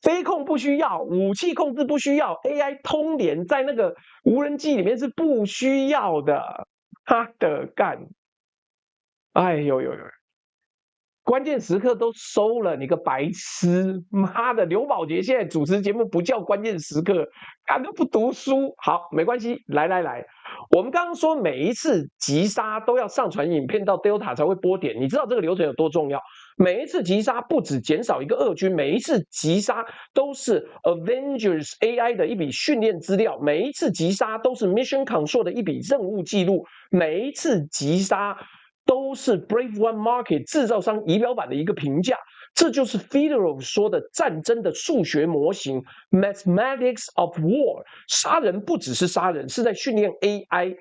Speaker 1: 飞控不需要，武器控制不需要 ，AI 通联在那个无人机里面是不需要的。他的干！哎呦呦呦！关键时刻都收了，你个白痴！妈的，刘宝杰现在主持节目不叫关键时刻，干都不读书。好，没关系，来，我们刚刚说每一次击杀都要上传影片到 Delta 才会播点，你知道这个流程有多重要？每一次击杀不止减少一个俄军，每一次击杀都是 Avengers AI 的一笔训练资料，每一次击杀都是 Mission Control 的一笔任务记录，每一次击杀都是 Brave One Market 制造商仪表板的一个评价，这就是 Fedorov 说的战争的数学模型 Mathematics of War。杀人不只是杀人，是在训练 AI。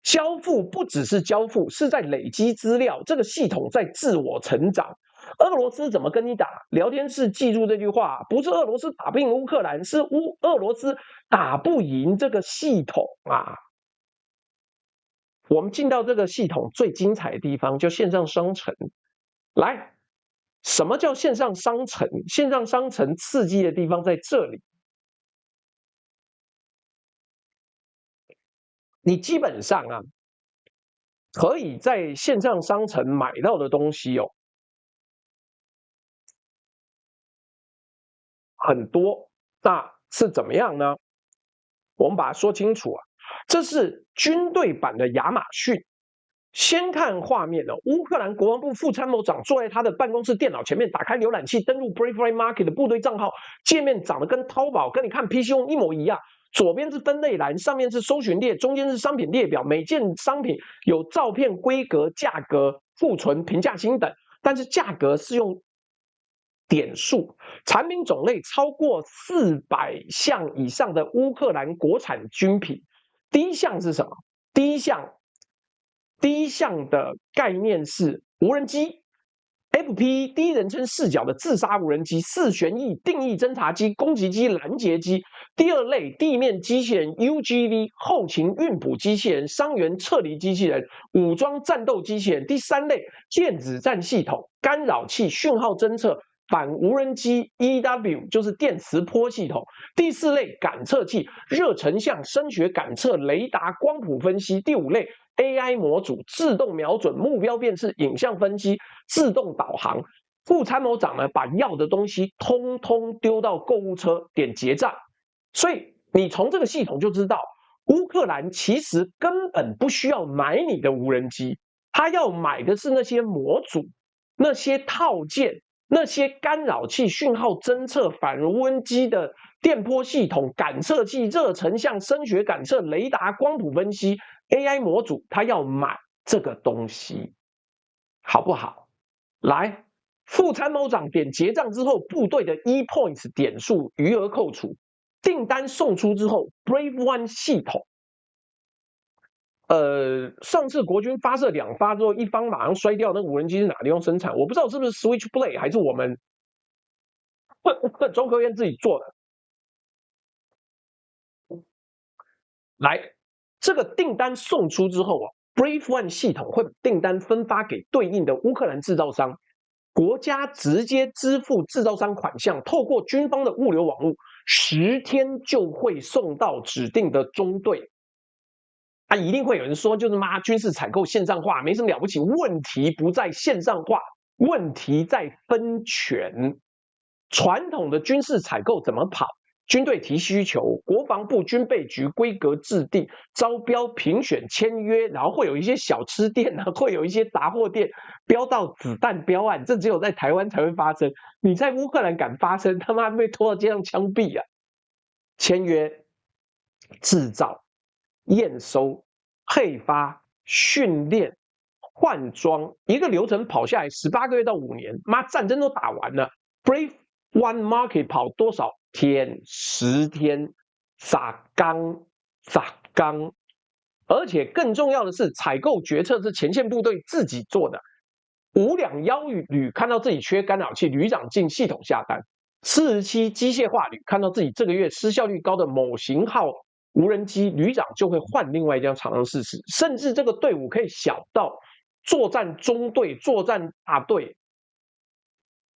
Speaker 1: 交付不只是交付，是在累积资料，这个系统在自我成长。俄罗斯怎么跟你打？聊天室记住这句话，不是俄罗斯打不赢乌克兰，是俄罗斯打不赢这个系统啊。我们进到这个系统最精彩的地方，就线上商城。来，什么叫线上商城？线上商城刺激的地方在这里。你基本上啊，可以在线上商城买到的东西哦，很多。那是怎么样呢？我们把它说清楚啊。这是军队版的亚马逊。先看画面的，乌克兰国防部副参谋长坐在他的办公室电脑前面，打开浏览器，登录 Brave One Market 的部队账号，界面长得跟淘宝、跟你看 PC 用一模一样。左边是分类栏，上面是搜寻列，中间是商品列表，每件商品有照片、规格、价格、库存、评价新等，但是价格是用点数，产品种类超过400项以上的乌克兰国产军品。第一项是什么？第一项的概念是无人机 ，FP 第一人称视角的自杀无人机、4旋翼定义侦察机、攻击机、拦截机。第二类地面机器人 UGV 后勤运补机器人、伤员撤离机器人、武装战斗机器人。第三类电子战系统、干扰器、讯号侦测。反无人机 EW 就是电磁波系统。第四类感测器，热成像、声学感测、雷达、光谱分析。第五类 AI 模组，自动瞄准、目标辨识、影像分析、自动导航。副参谋长呢，把要的东西通通丢到购物车，点结账。所以你从这个系统就知道，乌克兰其实根本不需要买你的无人机，他要买的是那些模组、那些套件。那些干扰器、讯号侦测、反无人机的电波系统、感测器、热成像、声学感测、雷达、光谱分析、AI 模组，他要买这个东西，好不好？来，副参谋长点结账之后，部队的 E-Points 点数余额扣除，订单送出之后 ，Brave One 系统。上次国军发射2发之后，一方马上摔掉，那个无人机是哪个地方生产？我不知道是不是 Switchblade 还是我们中科院自己做的。来，这个订单送出之后啊 Brave One 系统会把订单分发给对应的乌克兰制造商，国家直接支付制造商款项，透过军方的物流网络，10天就会送到指定的中队。啊，一定会有人说，就是妈军事采购线上化没什么了不起，问题不在线上化，问题在分权。传统的军事采购怎么跑？军队提需求，国防部军备局规格制定，招标评选签约，然后会有一些小吃店呢，会有一些杂货店标到子弹标案，这只有在台湾才会发生。你在乌克兰敢发生，他妈被拖到街上枪毙啊！签约、制造、验收、配发、训练、换装，一个流程跑下来18个月到5年，妈战争都打完了。Brave One Market 跑多少天？10天，撒缸，而且更重要的是，采购决策是前线部队自己做的。5两幺旅看到自己缺干扰器，旅长进系统下单。47机械化旅看到自己这个月失效率高的某型号无人机，旅长就会换另外一家厂商试试，甚至这个队伍可以小到作战中队、作战大队。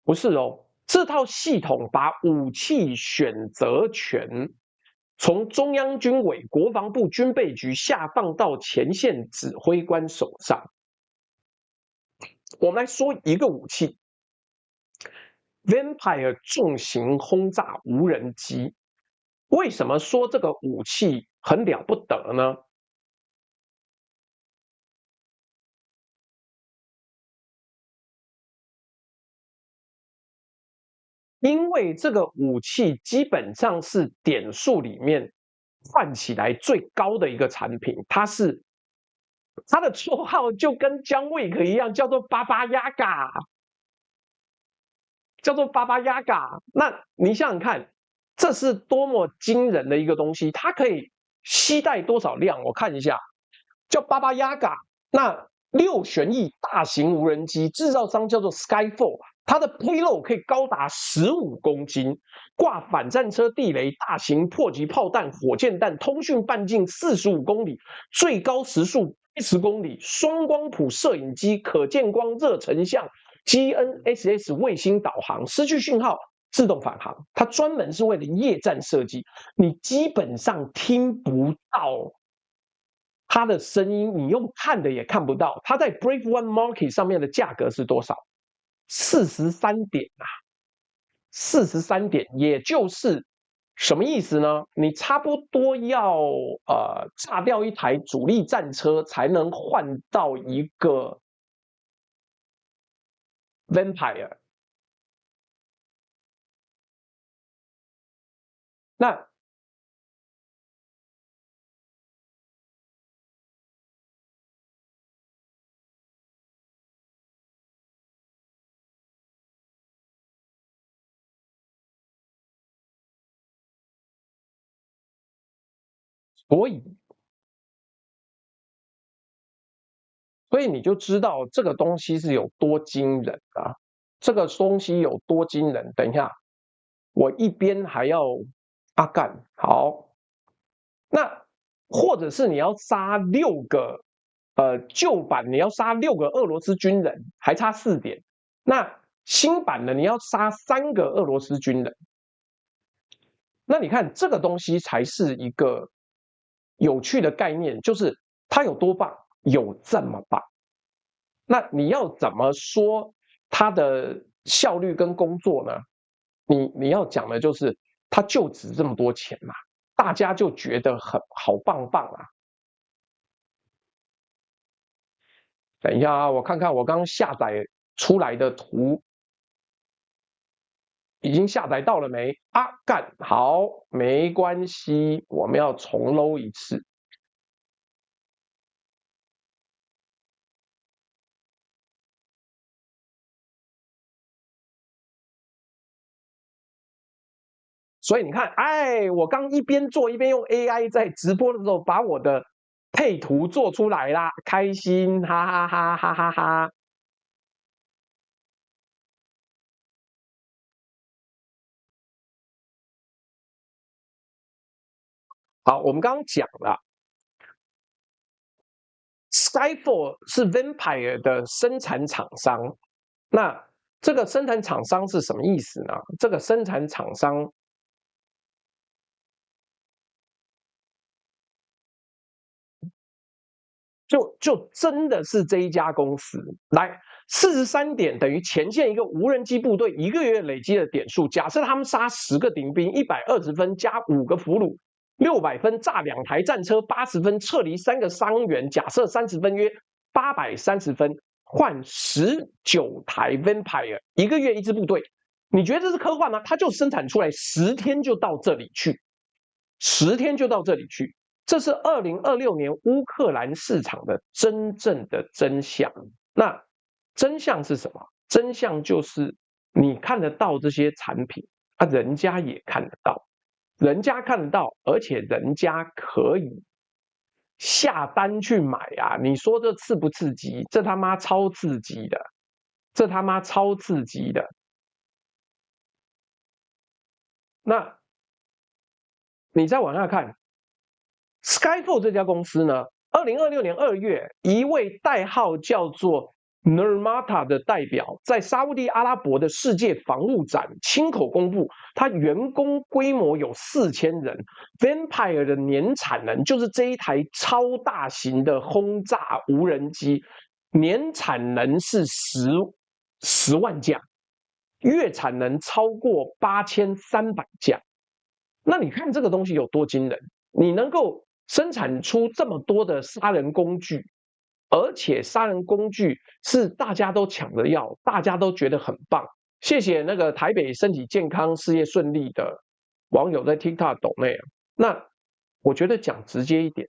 Speaker 1: 不是哦，这套系统把武器选择权从中央军委、国防部军备局下放到前线指挥官手上。我们来说一个武器 ，Vampire 重型轰炸无人机。为什么说这个武器很了不得呢？因为这个武器基本上是点数里面换起来最高的一个产品，它的绰号就跟姜维克一样，叫做巴巴亚嘎，叫做巴巴亚嘎。那你想想看，这是多么惊人的一个东西，它可以携带多少量？我看一下，叫巴巴亚嘎。那6旋翼大型无人机制造商叫做 Skyfall， 它的 payload 可以高达15公斤，挂反战车地雷、大型迫击炮弹、火箭弹，通讯半径45公里，最高时速80公里，双光谱摄影机、可见光热成像、GNSS 卫星导航，失去讯号自动返航。它专门是为了夜战设计，你基本上听不到它的声音，你用看的也看不到。它在 Brave One Market 上面的价格是多少？43点啊，43点，也就是什么意思呢？你差不多要炸掉一台主力战车才能换到一个 Vampire。那所以，所以你就知道这个东西是有多惊人啊！这个东西有多惊人？等一下，我一边还要干好，那或者是你要杀6个旧版，你要杀6个俄罗斯军人，还差4点。那新版的你要杀3个俄罗斯军人，那你看这个东西才是一个有趣的概念，就是它有多棒，有这么棒。那你要怎么说它的效率跟工作呢？你要讲的就是它就值这么多钱嘛，大家就觉得很好棒棒啊。等一下啊，我看看我刚下载出来的图，已经下载到了没？干好，没关系，我们要重 load 一次。所以你看，我刚一边做一边用 AI 在直播的时候把我的配图做出来啦，开心，哈哈哈哈哈哈。好，我们刚刚讲了， Skyfall 是 Vampire 的生产厂商，那这个生产厂商是什么意思呢？这个生产厂商就真的是这一家公司。来，43点等于前线一个无人机部队1个月累积的点数。假设他们杀10个敌兵，120分加5个俘虏，600分炸2台战车，80分撤离3个伤员。假设30分约830分，换19台 Vampire， 1个月一支部队。你觉得这是科幻吗？它就生产出来10天就到这里去，10天就到这里去。这是2026年乌克兰市场的真正的真相。那真相是什么？真相就是你看得到这些产品啊，人家也看得到，人家看得到，而且人家可以下单去买啊！你说这刺不刺激？这他妈超刺激的，这他妈超刺激的。那你再往下看。Skyfall 这家公司呢，2026年2月，一位代号叫做 Nurmata 的代表在沙烏地阿拉伯的世界防务展亲口公布，他员工规模有4000人 ，Vampire 的年产能就是这一台超大型的轰炸无人机，年产能是10万架，月产能超过8300架。那你看这个东西有多惊人？你能够生产出这么多的杀人工具，而且杀人工具是大家都抢着要，大家都觉得很棒。谢谢那个台北身体健康、事业顺利的网友在 TikTok 抖内。那我觉得讲直接一点，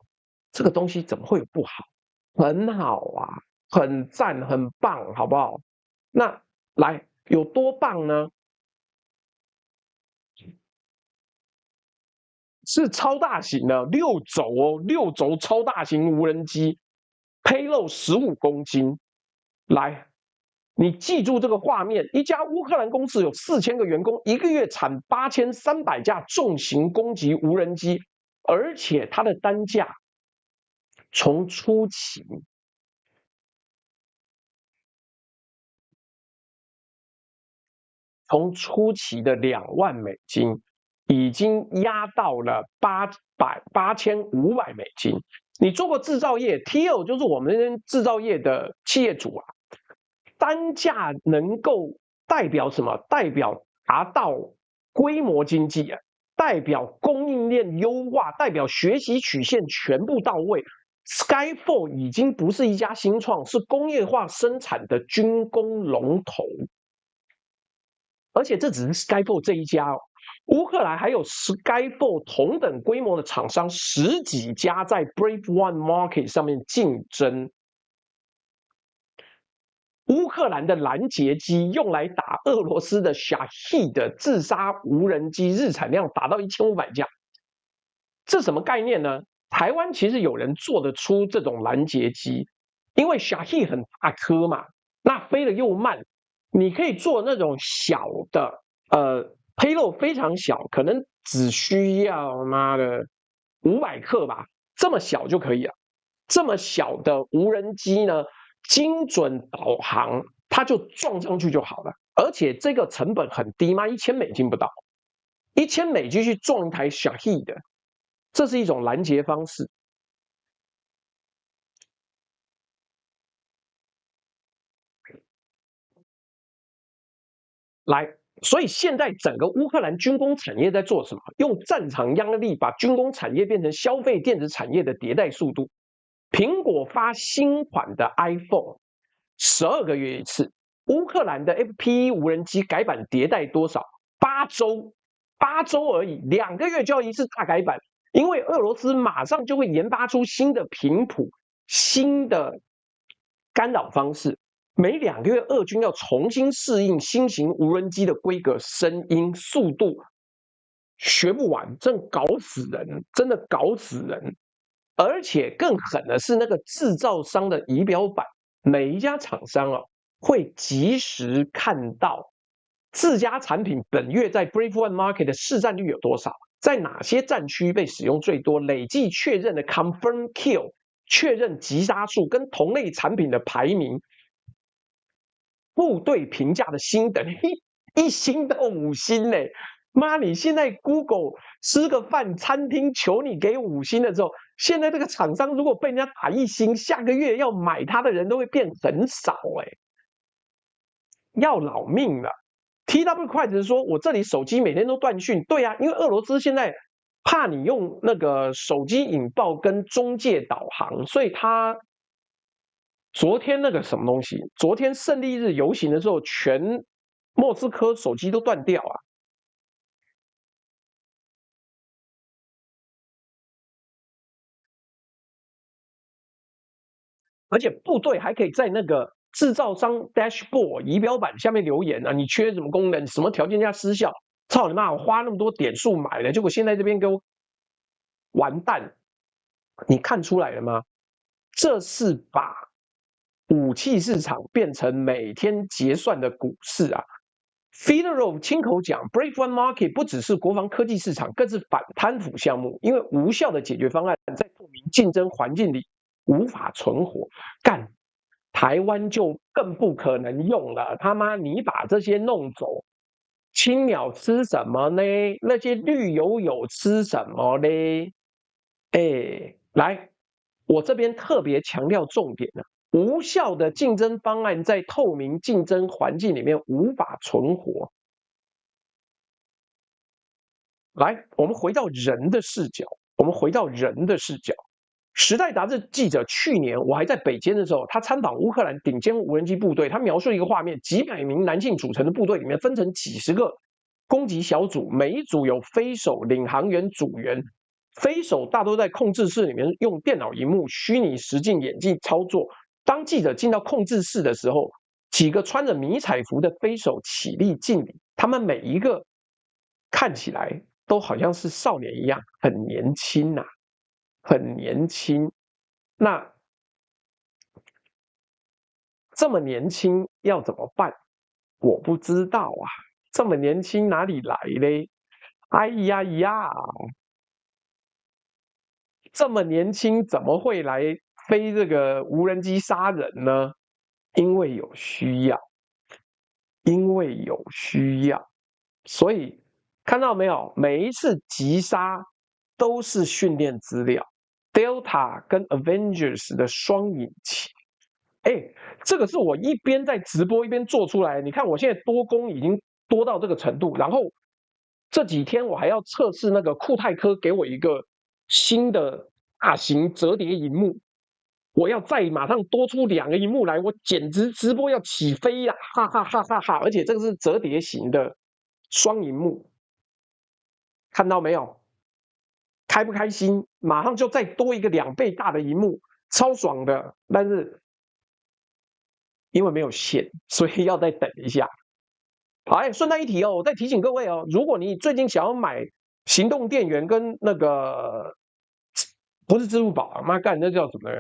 Speaker 1: 这个东西怎么会有不好？很好啊，很赞，很棒，好不好？那来有多棒呢？是超大型的6轴哦，6轴超大型无人机，payload 15公斤。来，你记住这个画面：一家乌克兰公司有4000个员工，1个月产8300架重型攻击无人机，而且它的单价从初期的2万美金。已经压到了8500美金。你做过制造业 ，TL 就是我们制造业的企业主啊，单价能够代表什么？代表达到规模经济啊，代表供应链优化，代表学习曲线全部到位。Skyfall 已经不是一家新创，是工业化生产的军工龙头。而且这只是 Skyfall 这一家哦。乌克兰还有 Skyfall 同等规模的厂商10几家在 Brave One Market 上面竞争。乌克兰的拦截机用来打俄罗斯的 Shahed 的自杀无人机，日产量达到1500架。这什么概念呢？台湾其实有人做得出这种拦截机，因为 Shahed 很大颗嘛，那飞得又慢，你可以做那种小的payload 非常小，可能只需要妈的500克吧，这么小就可以了。这么小的无人机呢，精准导航，它就撞上去就好了。而且这个成本很低嘛，1000美金不到，1000美金去撞一台 Shahed 的，这是一种拦截方式。来，所以现在整个乌克兰军工产业在做什么？用战场压力把军工产业变成消费电子产业的迭代速度。苹果发新款的 iPhone， 12个月一次。乌克兰的 FP1 无人机改版迭代多少？8周，8周而已，2个月就要一次大改版。因为俄罗斯马上就会研发出新的频谱、新的干扰方式。每2个月，俄军要重新适应新型无人机的规格、声音、速度，学不完，真搞死人，真的搞死人。而且更狠的是，那个制造商的仪表板，每一家厂商哦，会及时看到自家产品本月在 Brave One Market 的市占率有多少，在哪些战区被使用最多，累计确认的 Confirm Kill 确认急杀数跟同类产品的排名，部队评价的星等，一星到5星嘞！妈，你现在 Google 吃个饭，餐厅求你给5星的时候，现在这个厂商如果被人家打1星，下个月要买它的人都会变很少要老命了。TW 筷子说，我这里手机每天都断讯，对啊，因为俄罗斯现在怕你用那个手机引爆跟中介导航，所以他昨天那个什么东西，昨天胜利日游行的时候，全莫斯科手机都断掉啊。而且部队还可以在那个制造商 dashboard 仪表板下面留言啊，你缺什么功能，什么条件下失效？操你妈！我花那么多点数买了，结果现在这边给我完蛋！你看出来了吗？这是把武器市场变成每天结算的股市啊！Fedorov 亲口讲 ，Brave One Market 不只是国防科技市场，更是反贪腐项目，因为无效的解决方案在透明竞争环境里无法存活。干，台湾就更不可能用了。他妈，你把这些弄走，青鸟吃什么呢？那些绿油油吃什么呢？来，我这边特别强调重点了。无效的竞争方案在透明竞争环境里面无法存活。来，我们回到人的视角，时代杂志记者去年我还在北监的时候，他参访乌克兰顶尖无人机部队，他描述一个画面：几百名男性组成的部队里面分成几十个攻击小组，每一组有飞手、领航员、组员。飞手大多在控制室里面用电脑荧幕、虚拟实境眼镜操作。当记者进到控制室的时候，几个穿着迷彩服的飞手起立敬礼，他们每一个看起来都好像是少年一样，很年轻啊，很年轻。那这么年轻要怎么办？我不知道啊，这么年轻哪里来嘞？哎呀呀，这么年轻怎么会来飞这个无人机杀人呢？因为有需要，所以看到没有？每一次击杀都是训练资料 ，Delta 跟 Avengers 的双引擎。这个是我一边在直播一边做出来。你看我现在多工已经多到这个程度，然后这几天我还要测试那个库泰科给我一个新的大型折叠荧幕，我要再马上多出2个荧幕来，我简直直播要起飞呀！哈哈哈哈哈！而且这个是折叠型的双荧幕，看到没有？开不开心？马上就再多一个2倍大的荧幕，超爽的。但是因为没有线，所以要再等一下。好，顺带一提哦，我再提醒各位哦，如果你最近想要买行动电源跟那个不是支付宝啊，妈干那叫什么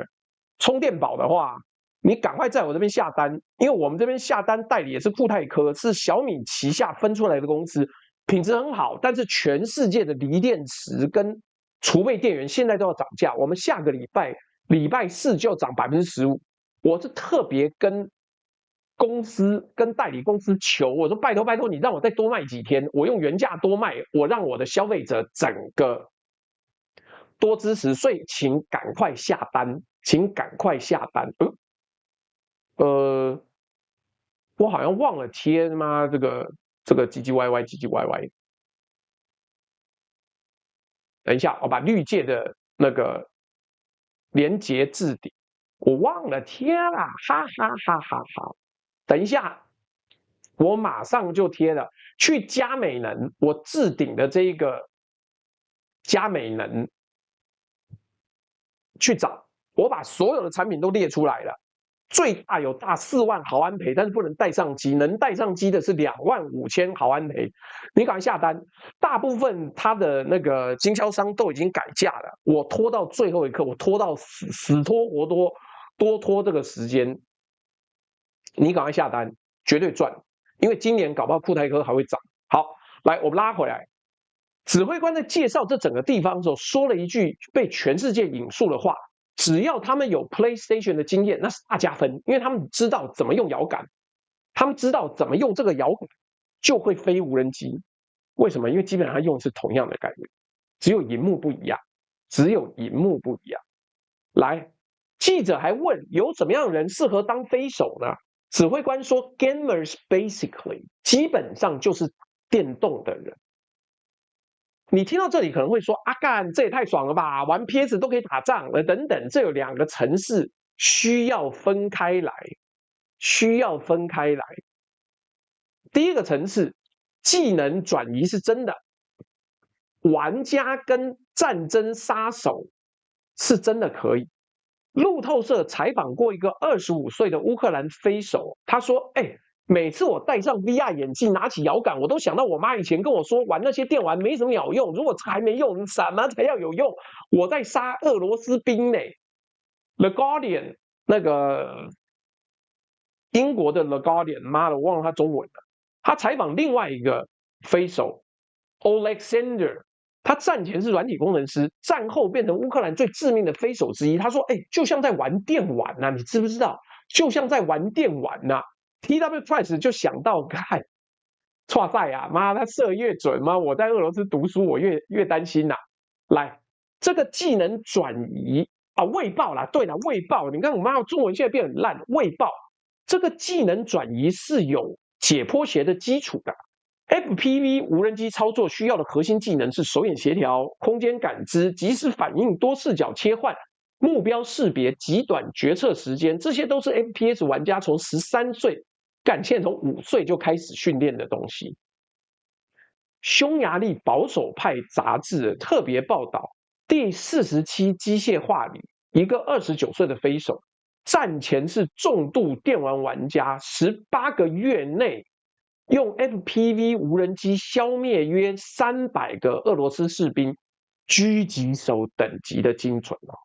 Speaker 1: 充电宝的话，你赶快在我这边下单，因为我们这边下单代理也是库泰科，是小米旗下分出来的公司，品质很好，但是全世界的锂电池跟储备电源现在都要涨价，我们下个礼拜4就要涨15%，我是特别跟公司跟代理公司求，我说拜托你让我再多卖几天，我用原价多卖，我让我的消费者整个多支持，所以请赶快下单，我好像忘了贴吗？这个唧唧歪，等一下，我把绿界的那个连结置顶，我忘了贴了，哈哈哈哈哈！等一下，我马上就贴了。去佳美能，我置顶的这一个佳美能去找，我把所有的产品都列出来了。最大有大4万毫安培，但是不能带上机，能带上机的是25000毫安培。你赶快下单，大部分它的那个经销商都已经改价了，我拖到最后一刻，我拖到死拖活拖，多拖这个时间。你赶快下单，绝对赚，因为今年搞不好库泰科还会涨。好，来我们拉回来，指挥官在介绍这整个地方的时候，说了一句被全世界引述的话。只要他们有 PlayStation 的经验，那是大加分，因为他们知道怎么用摇杆，他们知道怎么用这个摇杆就会飞无人机。为什么？因为基本上用的是同样的概念，只有荧幕不一样，只有荧幕不一样。来，记者还问有怎么样的人适合当飞手呢？指挥官说 ，gamers basically 基本上就是电动的人。你听到这里可能会说：“啊干，这也太爽了吧！玩 PS 都可以打仗了，等等。”这有2个层次需要分开来，需要分开来。第一个层次，技能转移是真的，玩家跟战争杀手是真的可以。路透社采访过一个25岁的乌克兰飞手，他说：“每次我戴上 VR 眼镜，拿起摇杆，我都想到我妈以前跟我说，玩那些电玩没什么鸟用。如果还没用，什么才要有用？我在杀俄罗斯兵呢。” The Guardian 那个英国的 The Guardian， 妈的，我忘了他中文了。他采访另外一个飞手 Alexander， 他战前是软体工程师，战后变成乌克兰最致命的飞手之一。他说：“就像在玩电玩啊，你知不知道？就像在玩电玩啊。” TW Price 就想到，看，哇塞啊，妈，他射越准吗？我在俄罗斯读书，我越担心呐。来，这个技能转移啊，卫报啦，对啦，卫报，你看我妈中文现在变很烂，卫报，这个技能转移是有解剖学的基础的。FPV 无人机操作需要的核心技能是手眼协调、空间感知、即时反应、多视角切换、目标识别、极短决策时间，这些都是 FPS 玩家从13岁。现在从5岁就开始训练的东西。匈牙利保守派杂志特别报道，第47机械化里，一个29岁的飞手，战前是重度电玩玩家，18个月内用 FPV 无人机消灭约300个俄罗斯士兵，狙击手等级的精准哦。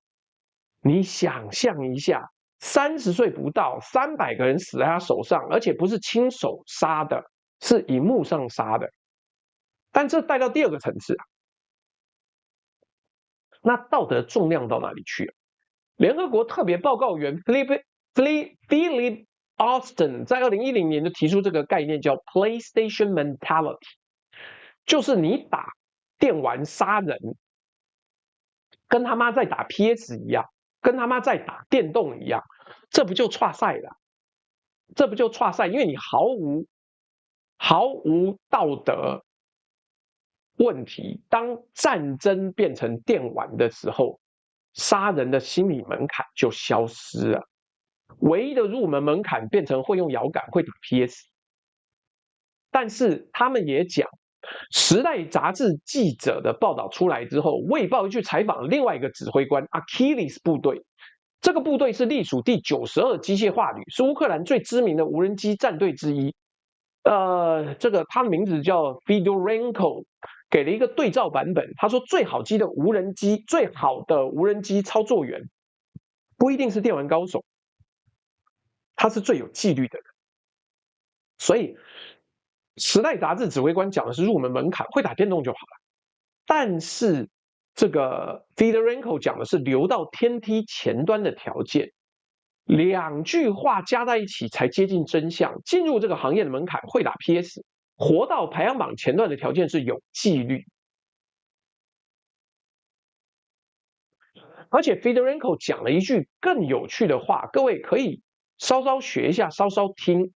Speaker 1: 你想象一下。30岁不到，300个人死在他手上，而且不是亲手杀的，是荧幕上杀的。但这带到第2个层次啊，那道德重量到哪里去了？联合国特别报告员 Philip Austin 在2010年就提出这个概念，叫 PlayStation Mentality， 就是你打电玩杀人，跟他妈在打 PS 一样。跟他妈在打电动一样，这不就挫赛了？这不就挫赛？因为你毫无道德问题。当战争变成电玩的时候，杀人的心理门槛就消失了，唯一的入门门槛变成会用摇杆、会打 PS。但是他们也讲，《时代》杂志记者的报道出来之后，《卫报》去采访另外一个指挥官 Achilles 部队。这个部队是隶属第92机械化旅，是乌克兰最知名的无人机战队之一。这个他的名字叫 Fedorenko， 给了一个对照版本。他说，最好的无人机操作员不一定是电玩高手，他是最有纪律的人。所以，《时代》杂志指挥官讲的是入门门槛，会打电动就好了。但是这个 Fedorenko 讲的是留到天梯前端的条件，2句话加在一起才接近真相。进入这个行业的门槛，会打 PS， 活到排行榜前段的条件是有纪律。而且 Fedorenko 讲了一句更有趣的话，各位可以稍稍学一下，稍稍听。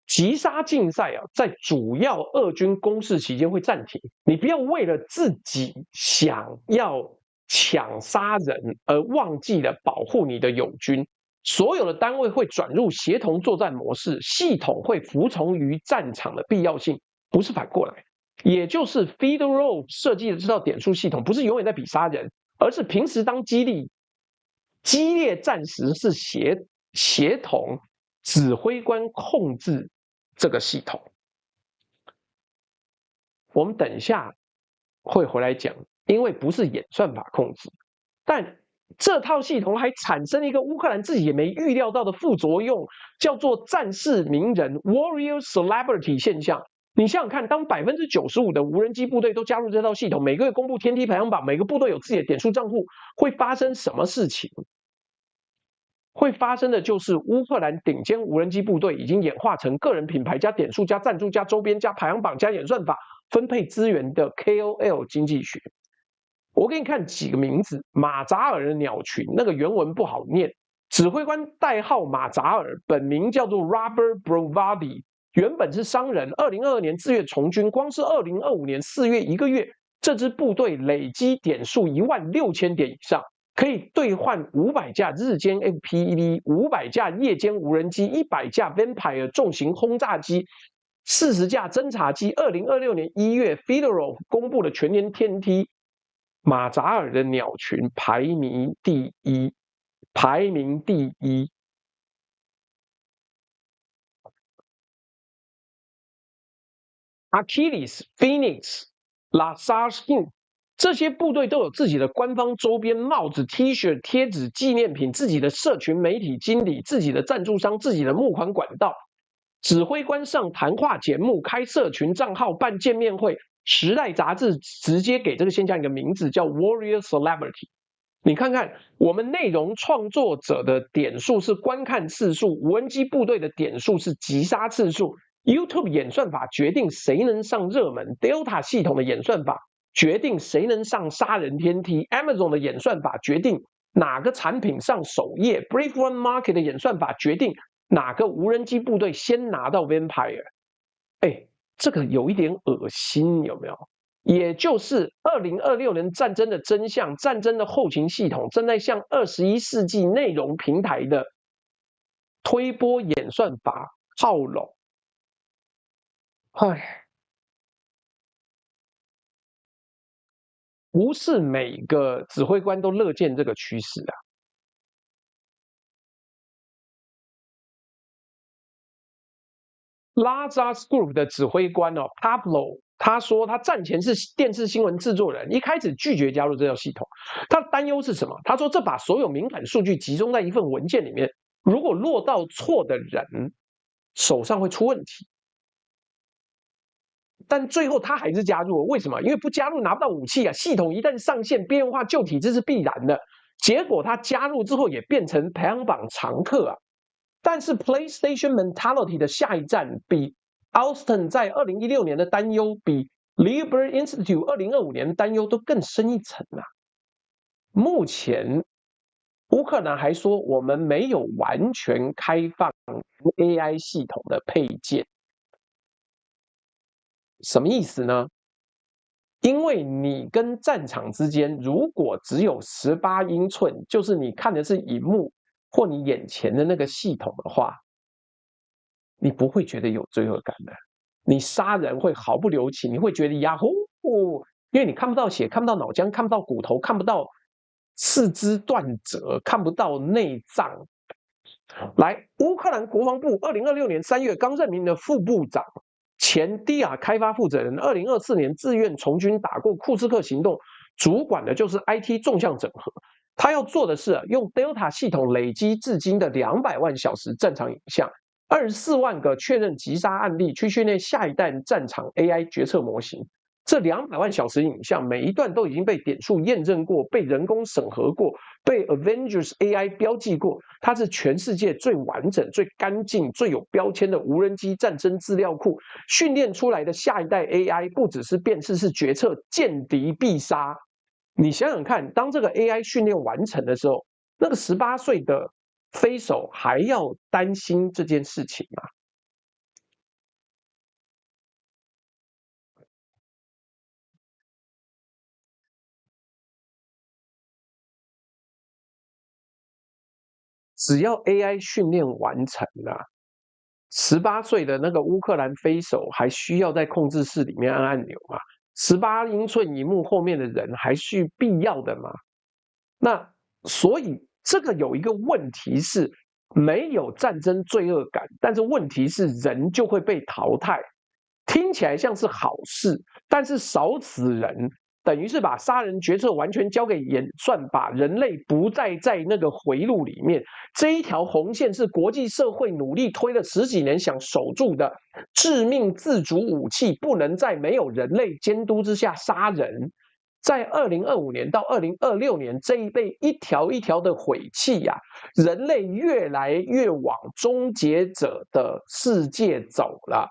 Speaker 1: 击杀竞赛啊，在主要俄军攻势期间会暂停。你不要为了自己想要抢杀人而忘记了保护你的友军。所有的单位会转入协同作战模式，系统会服从于战场的必要性，不是反过来。也就是 Fedorov 设计的这套点数系统，不是永远在比杀人，而是平时当激烈战时是协同指挥官控制这个系统。我们等一下会回来讲，因为不是演算法控制，但这套系统还产生一个乌克兰自己也没预料到的副作用，叫做战士名人 （Warrior Celebrity） 现象。你想想看，当95%的无人机部队都加入这套系统，每个月公布天梯排行榜，每个部队有自己的点数账户，会发生什么事情？会发生的就是乌克兰顶尖无人机部队已经演化成个人品牌加点数加赞助加周边加排行榜加演算法分配资源的 KOL 经济学。我给你看几个名字：马扎尔的鸟群，那个原文不好念，指挥官代号马扎尔，本名叫做 Robert Brovadi， 原本是商人，2022年自愿从军，光是2025年4月1个月，这支部队累积点数16000点以上。可以兑换500架日间 FPV、500架夜间无人机、100架 Vampire 重型轰炸机、40架侦察机。2026年1月 ，Fedorov 公布了全年天梯，马扎尔的鸟群排名第一，排名第一。Achilles、Phoenix、Lasarkin。这些部队都有自己的官方周边、帽子、T 恤、贴纸、纪念品，自己的社群媒体经理、自己的赞助商、自己的募款管道。指挥官上谈话节目、开社群账号、办见面会。时代杂志直接给这个现象一个名字，叫 Warrior Celebrity。你看看，我们内容创作者的点数是观看次数，无人机部队的点数是击杀次数。YouTube 演算法决定谁能上热门 ，Delta 系统的演算法决定谁能上杀人天梯， Amazon 的演算法决定哪个产品上首页， Brave One Market 的演算法决定哪个无人机部队先拿到 Vampire。这个有一点恶心，有没有？也就是2026年战争的真相，战争的后勤系统正在向21世纪内容平台的推波演算法靠拢。不是每个指挥官都乐见这个趋势啊。Lazarus Group 的指挥官Pablo， 他说他战前是电视新闻制作人，一开始拒绝加入这套系统。他的担忧是什么？他说这把所有敏感数据集中在一份文件里面，如果落到错的人手上会出问题。但最后他还是加入了，为什么？因为不加入拿不到武器啊！系统一旦上线，边缘化旧体制是必然的。结果他加入之后也变成排行榜常客啊。但是 PlayStation Mentality 的下一站比 Austin 在2016年的担忧，比 Liber Institute 2025年的担忧都更深一层啊。目前乌克兰还说我们没有完全开放 AI 系统的配件。什么意思呢？因为你跟战场之间如果只有18英寸，就是你看的是萤幕或你眼前的那个系统的话，你不会觉得有罪恶感的。你杀人会毫不留情，你会觉得呀呼，因为你看不到血，看不到脑浆，看不到骨头，看不到四肢断折，看不到内脏。来，乌克兰国防部2026年3月刚任命的副部长，前 DIA 开发负责人，2024年自愿从军打过库斯克行动，主管的就是 IT 纵向整合。他要做的是用 Delta 系统累积至今的200万小时战场影像，24万个确认击杀案例，去训练下一代战场 AI 决策模型。这200万小时影像，每一段都已经被点数验证过，被人工审核过，被 Avengers AI 标记过。它是全世界最完整、最干净、最有标签的无人机战争资料库。训练出来的下一代 AI 不只是辨识，是决策，见敌必杀。你想想看，当这个 AI 训练完成的时候，那个18岁的飞手还要担心这件事情吗？只要 AI 训练完成了，18岁的那个乌克兰飞手还需要在控制室里面按按钮吗？18英寸萤幕后面的人还是必要的吗？那所以这个有一个问题是，没有战争罪恶感，但是问题是人就会被淘汰。听起来像是好事，但是少死人等于是把杀人决策完全交给演算，把人类不再在那个回路里面。这一条红线是国际社会努力推了10几年想守住的致命自主武器，不能在没有人类监督之下杀人。在2025年到2026年这一被一条一条的毁弃呀，人类越来越往终结者的世界走了。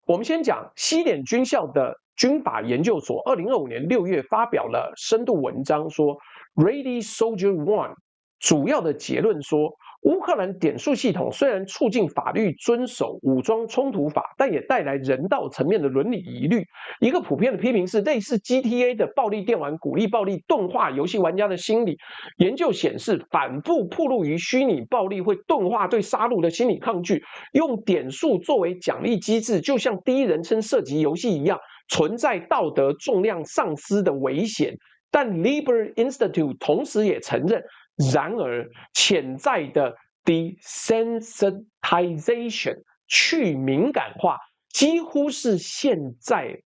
Speaker 1: 我们先讲西点军校的军法研究所，2025年6月发表了深度文章，说 Ready Soldier One 主要的结论说，乌克兰点数系统虽然促进法律遵守武装冲突法，但也带来人道层面的伦理疑虑。一个普遍的批评是，类似 GTA 的暴力电玩鼓励暴力，钝化游戏玩家的心理。研究显示，反复暴露于虚拟暴力会钝化对杀戮的心理抗拒。用点数作为奖励机制，就像第一人称射击游戏一样，存在道德重量丧失的危险。但 Liber Institute 同时也承认，然而潜在的 desensitization 去敏感化几乎是现在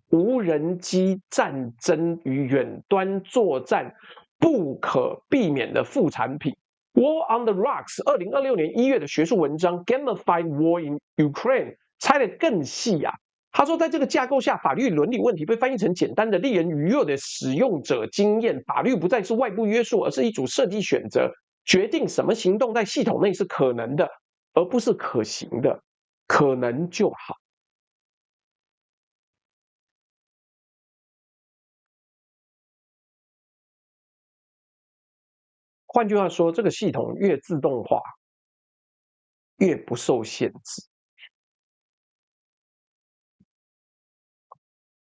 Speaker 1: 无人机战争与远端作战不可避免的副产品。War on the Rocks 2026年1月的学术文章 Gamified War in Ukraine 拆得更细啊。他说，在这个架构下，法律伦理问题被翻译成简单的、令人愉悦的使用者经验。法律不再是外部约束，而是一组设计选择，决定什么行动在系统内是可能的，而不是可行的。可能就好。换句话说，这个系统越自动化，越不受限制。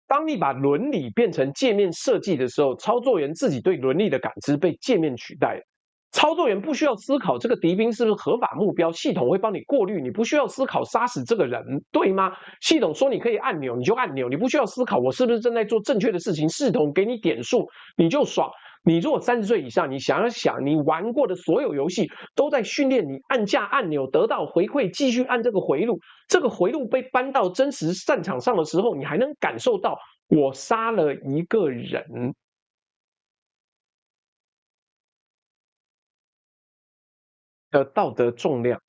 Speaker 1: 当你把伦理变成界面设计的时候，操作员自己对伦理的感知被界面取代了。操作员不需要思考这个敌兵是不是合法目标，系统会帮你过滤。你不需要思考杀死这个人，对吗？系统说你可以按钮，你就按钮，你不需要思考我是不是正在做正确的事情。系统给你点数，你就爽。你如果30岁以上，你想想，你玩过的所有游戏都在训练你按下按钮得到回馈，继续按这个回路。这个回路被搬到真实战场上的时候，你还能感受到我杀了一个人的道德重量。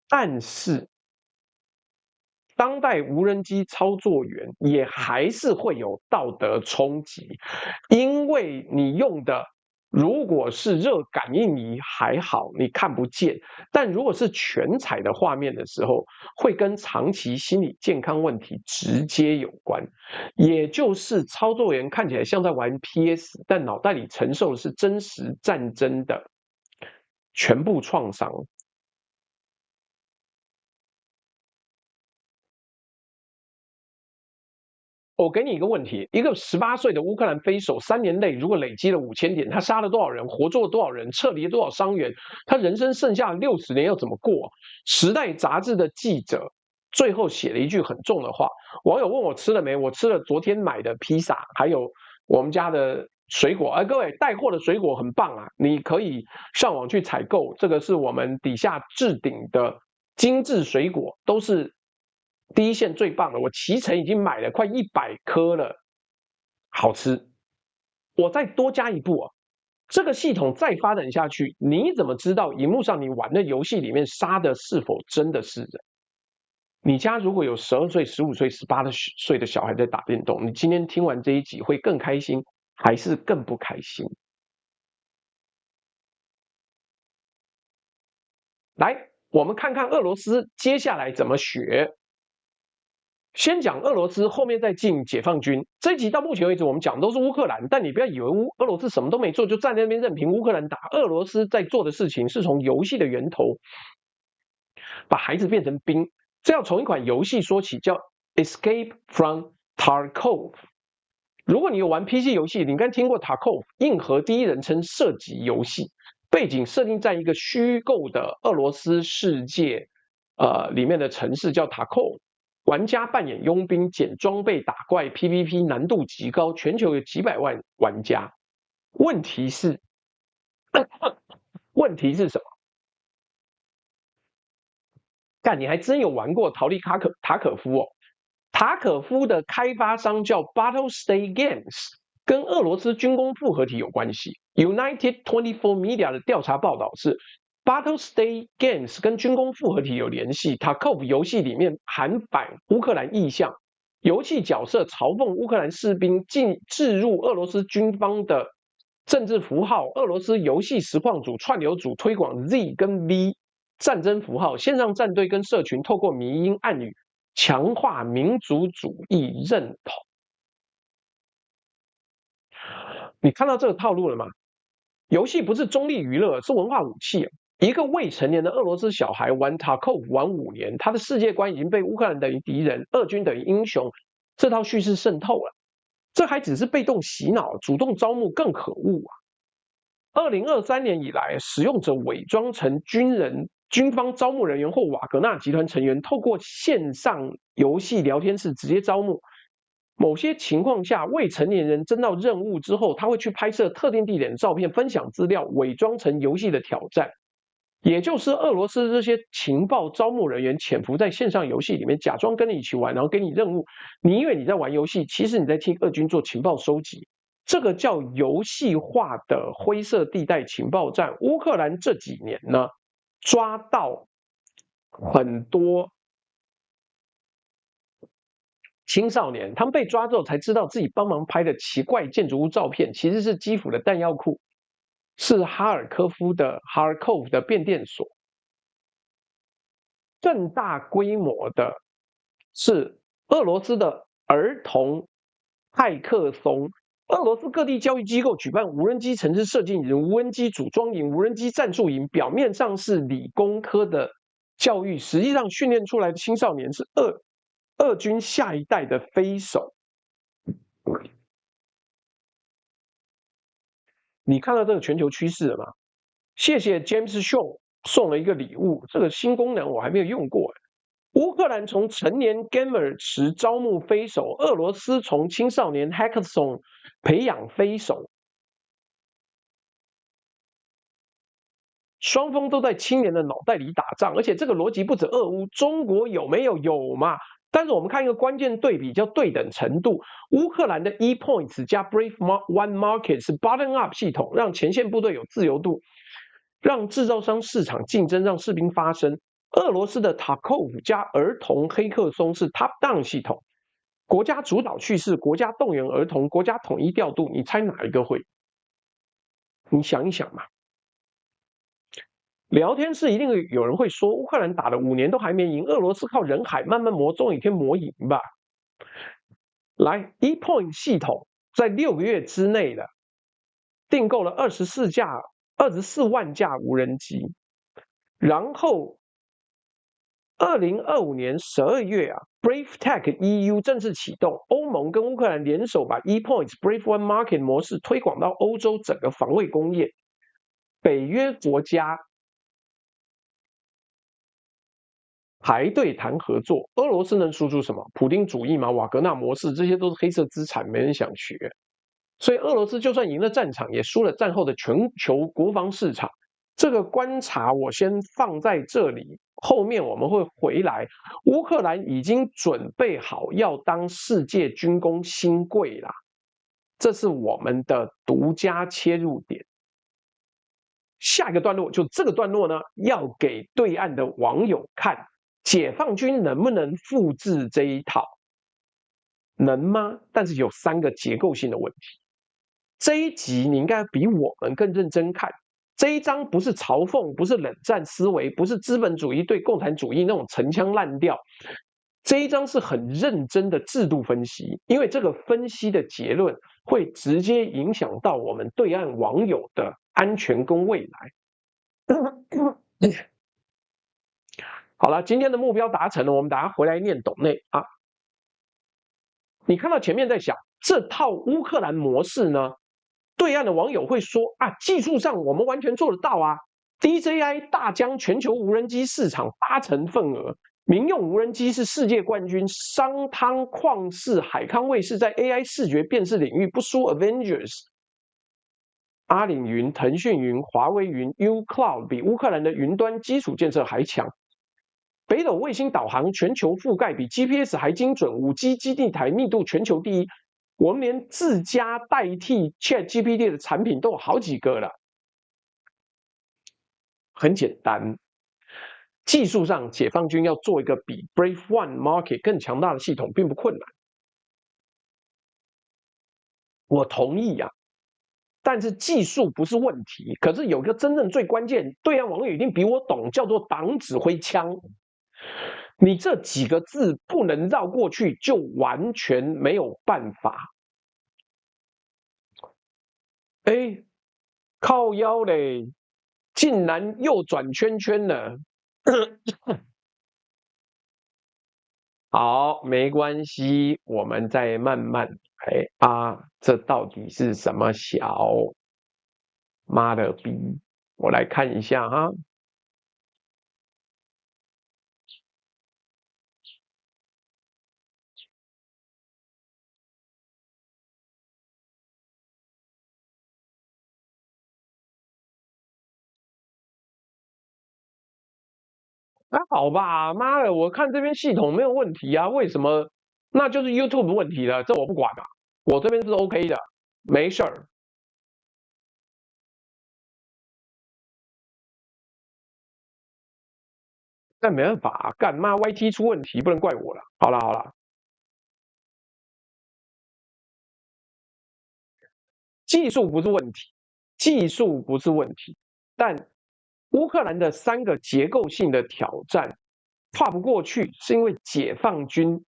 Speaker 1: 但是当代无人机操作员也还是会有道德冲击，因为你用的如果是热感应仪还好，你看不见，但如果是全彩的画面的时候，会跟长期心理健康问题直接有关。也就是操作员看起来像在玩 PS， 但脑袋里承受的是真实战争的全部创伤。我给你一个问题：一个18岁的乌克兰飞手，3年内如果累积了5000点，他杀了多少人，活捉了多少人，撤离了多少伤员？他人生剩下60年要怎么过？时代杂志的记者最后写了一句很重的话。网友问我吃了没？我吃了昨天买的披萨，还有我们家的水果。各位带货的水果很棒啊，你可以上网去采购。这个是我们底下置顶的精致水果，都是第一线最棒的，我脐橙已经买了快100颗了，好吃。我再多加一步这个系统再发展下去，你怎么知道荧幕上你玩的游戏里面杀的是否真的是人？你家如果有12岁、15岁、18岁的小孩在打电动，你今天听完这一集会更开心，还是更不开心？来，我们看看俄罗斯接下来怎么学。先讲俄罗斯，后面再进解放军。这一集到目前为止，我们讲都是乌克兰，但你不要以为俄罗斯什么都没做，就站在那边任凭乌克兰打。俄罗斯在做的事情是从游戏的源头把孩子变成兵，这要从一款游戏说起，叫 Escape from Tarkov。如果你有玩 PC 游戏，你应该听过 Tarkov 硬核第一人称射击游戏，背景设定在一个虚构的俄罗斯世界，里面的城市叫 Tarkov。玩家扮演佣兵，捡装备打怪 ，PVP 难度极高，全球有几百万玩家。问题是，问题是什么？但你还真有玩过逃离塔可夫哦？塔可夫的开发商叫 Battlestate Games， 跟俄罗斯军工复合体有关系。United 24 Media 的调查报道是 Battlestate Games 跟军工复合体有联系。Tarkov 游戏里面韩版乌克兰意象，游戏角色嘲讽乌克兰士兵置入俄罗斯军方的政治符号，俄罗斯游戏实况组、串流组推广 Z 跟 V 战争符号，线上战队跟社群透过迷因暗语强化民族主义认同。你看到这个套路了吗？游戏不是中立娱乐，是文化武器。一个未成年的俄罗斯小孩玩 Tarkov 玩5年，他的世界观已经被乌克兰等于敌人，俄军等于英雄这套叙事渗透了。这还只是被动洗脑，主动招募更可恶啊！2023年以来，使用者伪装成军方招募人员或瓦格纳集团成员，透过线上游戏聊天室直接招募。某些情况下，未成年人征到任务之后，他会去拍摄特定地点的照片，分享资料，伪装成游戏的挑战。也就是俄罗斯这些情报招募人员潜伏在线上游戏里面，假装跟你一起玩，然后给你任务。你以为你在玩游戏，其实你在替俄军做情报收集。这个叫游戏化的灰色地带情报战。乌克兰这几年呢，抓到很多青少年，他们被抓之后才知道自己帮忙拍的奇怪建筑物照片，其实是基辅的弹药库，是哈尔科夫的 Kharkov 的变电所。更大规模的是俄罗斯的儿童骇客松。俄罗斯各地教育机构举办无人机城市设计营、无人机组装营、无人机战术营，表面上是理工科的教育，实际上训练出来的青少年是俄军下一代的飞手。你看到这个全球趋势了吗？谢谢 James Shaw 送了一个礼物，这个新功能我还没有用过。乌克兰从成年 gamer 池招募飞手，俄罗斯从青少年 hackathon 培养飞手，双方都在青年的脑袋里打仗，而且这个逻辑不止俄乌，中国有没有？有嘛？但是我们看一个关键对比，叫对等程度。乌克兰的 E-Points 加 Brave One Market 是 bottom up 系统，让前线部队有自由度，让制造商市场竞争，让士兵发声。俄罗斯的 Tarkov 加儿童黑客松是 top down 系统，国家主导叙事，国家动员儿童，国家统一调度，你猜哪一个会？你想一想嘛。聊天室一定有人会说，乌克兰打了5年都还没赢，俄罗斯靠人海慢慢磨，总有一天磨赢吧。来 ，E-Point 系统在6个月之内的订购了24万架无人机，然后2025年12月啊 ，Brave Tech EU 正式启动，欧盟跟乌克兰联手把 E-Points Brave One Market 模式推广到欧洲整个防卫工业。北约国家排队谈合作，俄罗斯能输出什么？普丁主义吗？瓦格纳模式，这些都是黑色资产，没人想学。所以俄罗斯就算赢了战场，也输了战后的全球国防市场。这个观察我先放在这里，后面我们会回来。乌克兰已经准备好要当世界军工新贵啦，这是我们的独家切入点。下一个段落就这个段落呢，要给对岸的网友看，解放军能不能复制这一套？能吗？但是有3个结构性的问题。这一集你应该比我们更认真看。这一章不是嘲讽，不是冷战思维，不是资本主义对共产主义那种陈腔滥调。这一章是很认真的制度分析，因为这个分析的结论会直接影响到我们对岸网友的安全跟未来。好了，今天的目标达成了，我们大家回来念斗内啊。你看到前面在想这套乌克兰模式呢？对岸的网友会说啊，技术上我们完全做得到啊 ，DJI 大疆全球无人机市场80%份额，民用无人机是世界冠军，商汤旷视海康卫视在 AI 视觉辨识领域不输 Avengers。阿里云、腾讯云、华为云、uCloud 比乌克兰的云端基础建设还强。北斗卫星导航全球覆盖比 GPS 还精准，5G 基地台密度全球第一。我们连自家代替 ChatGPT 的产品都有好几个了。很简单，技术上解放军要做一个比 Brave One Market 更强大的系统，并不困难。我同意啊，但是技术不是问题。可是有一个真正最关键，对岸网友一定比我懂，叫做党指挥枪。你这几个字不能绕过去，就完全没有办法。哎，靠腰嘞，竟然又转圈圈了。好，没关系，我们再慢慢来啊。这到底是什么小？妈的逼！我来看一下哈。还好吧，妈的，我看这边系统没有问题啊，为什么？那就是 YouTube 问题了，这我不管了，我这边是 OK 的，没事儿。但没办法，干妈 YT 出问题，不能怪我了。好了好了，技术不是问题，技术不是问题，但乌克兰的3个结构性的挑战跨不过去，是因为解放军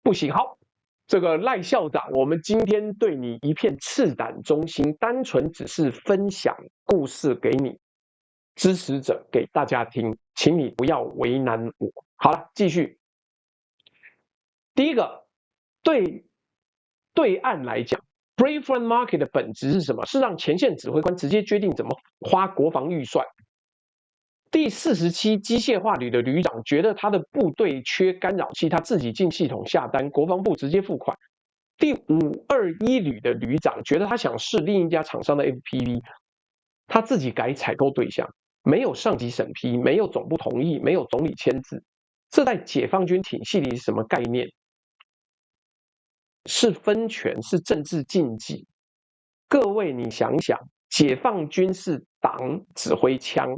Speaker 1: 不行。好，这个赖校长，我们今天对你一片赤胆忠心，单纯只是分享故事给你支持者给大家听，请你不要为难我。好了，继续。第一个，对岸来讲，Brave One Market 的本质是什么？是让前线指挥官直接决定怎么花国防预算。第47机械化旅的旅长觉得他的部队缺干扰器，他自己进系统下单，国防部直接付款。第521旅的旅长觉得他想试另一家厂商的 FPV， 他自己改采购对象，没有上级审批，没有总部同意，没有总理签字。这在解放军体系里是什么概念？是分权，是政治禁忌。各位，你想想，解放军是党指挥枪。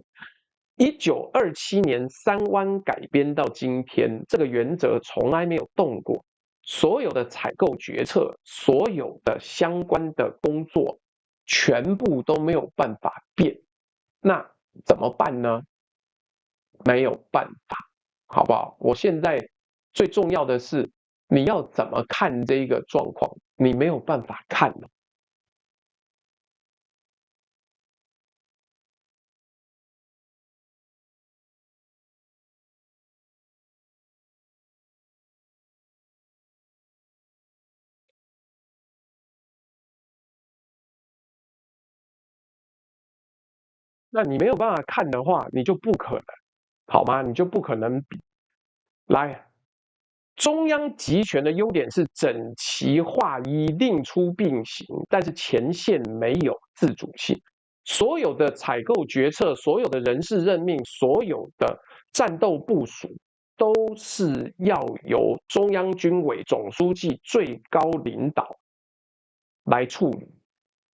Speaker 1: 1927年3湾改编到今天，这个原则从来没有动过。所有的采购决策，所有的相关的工作，全部都没有办法变。那怎么办呢？没有办法，好不好？我现在最重要的是，你要怎么看这个状况？你没有办法看了。那你没有办法看的话，你就不可能，好吗？你就不可能比。来，中央集权的优点是整齐划一、令出并行，但是前线没有自主性。所有的采购决策、所有的人事任命、所有的战斗部署，都是要由中央军委总书记最高领导来处理。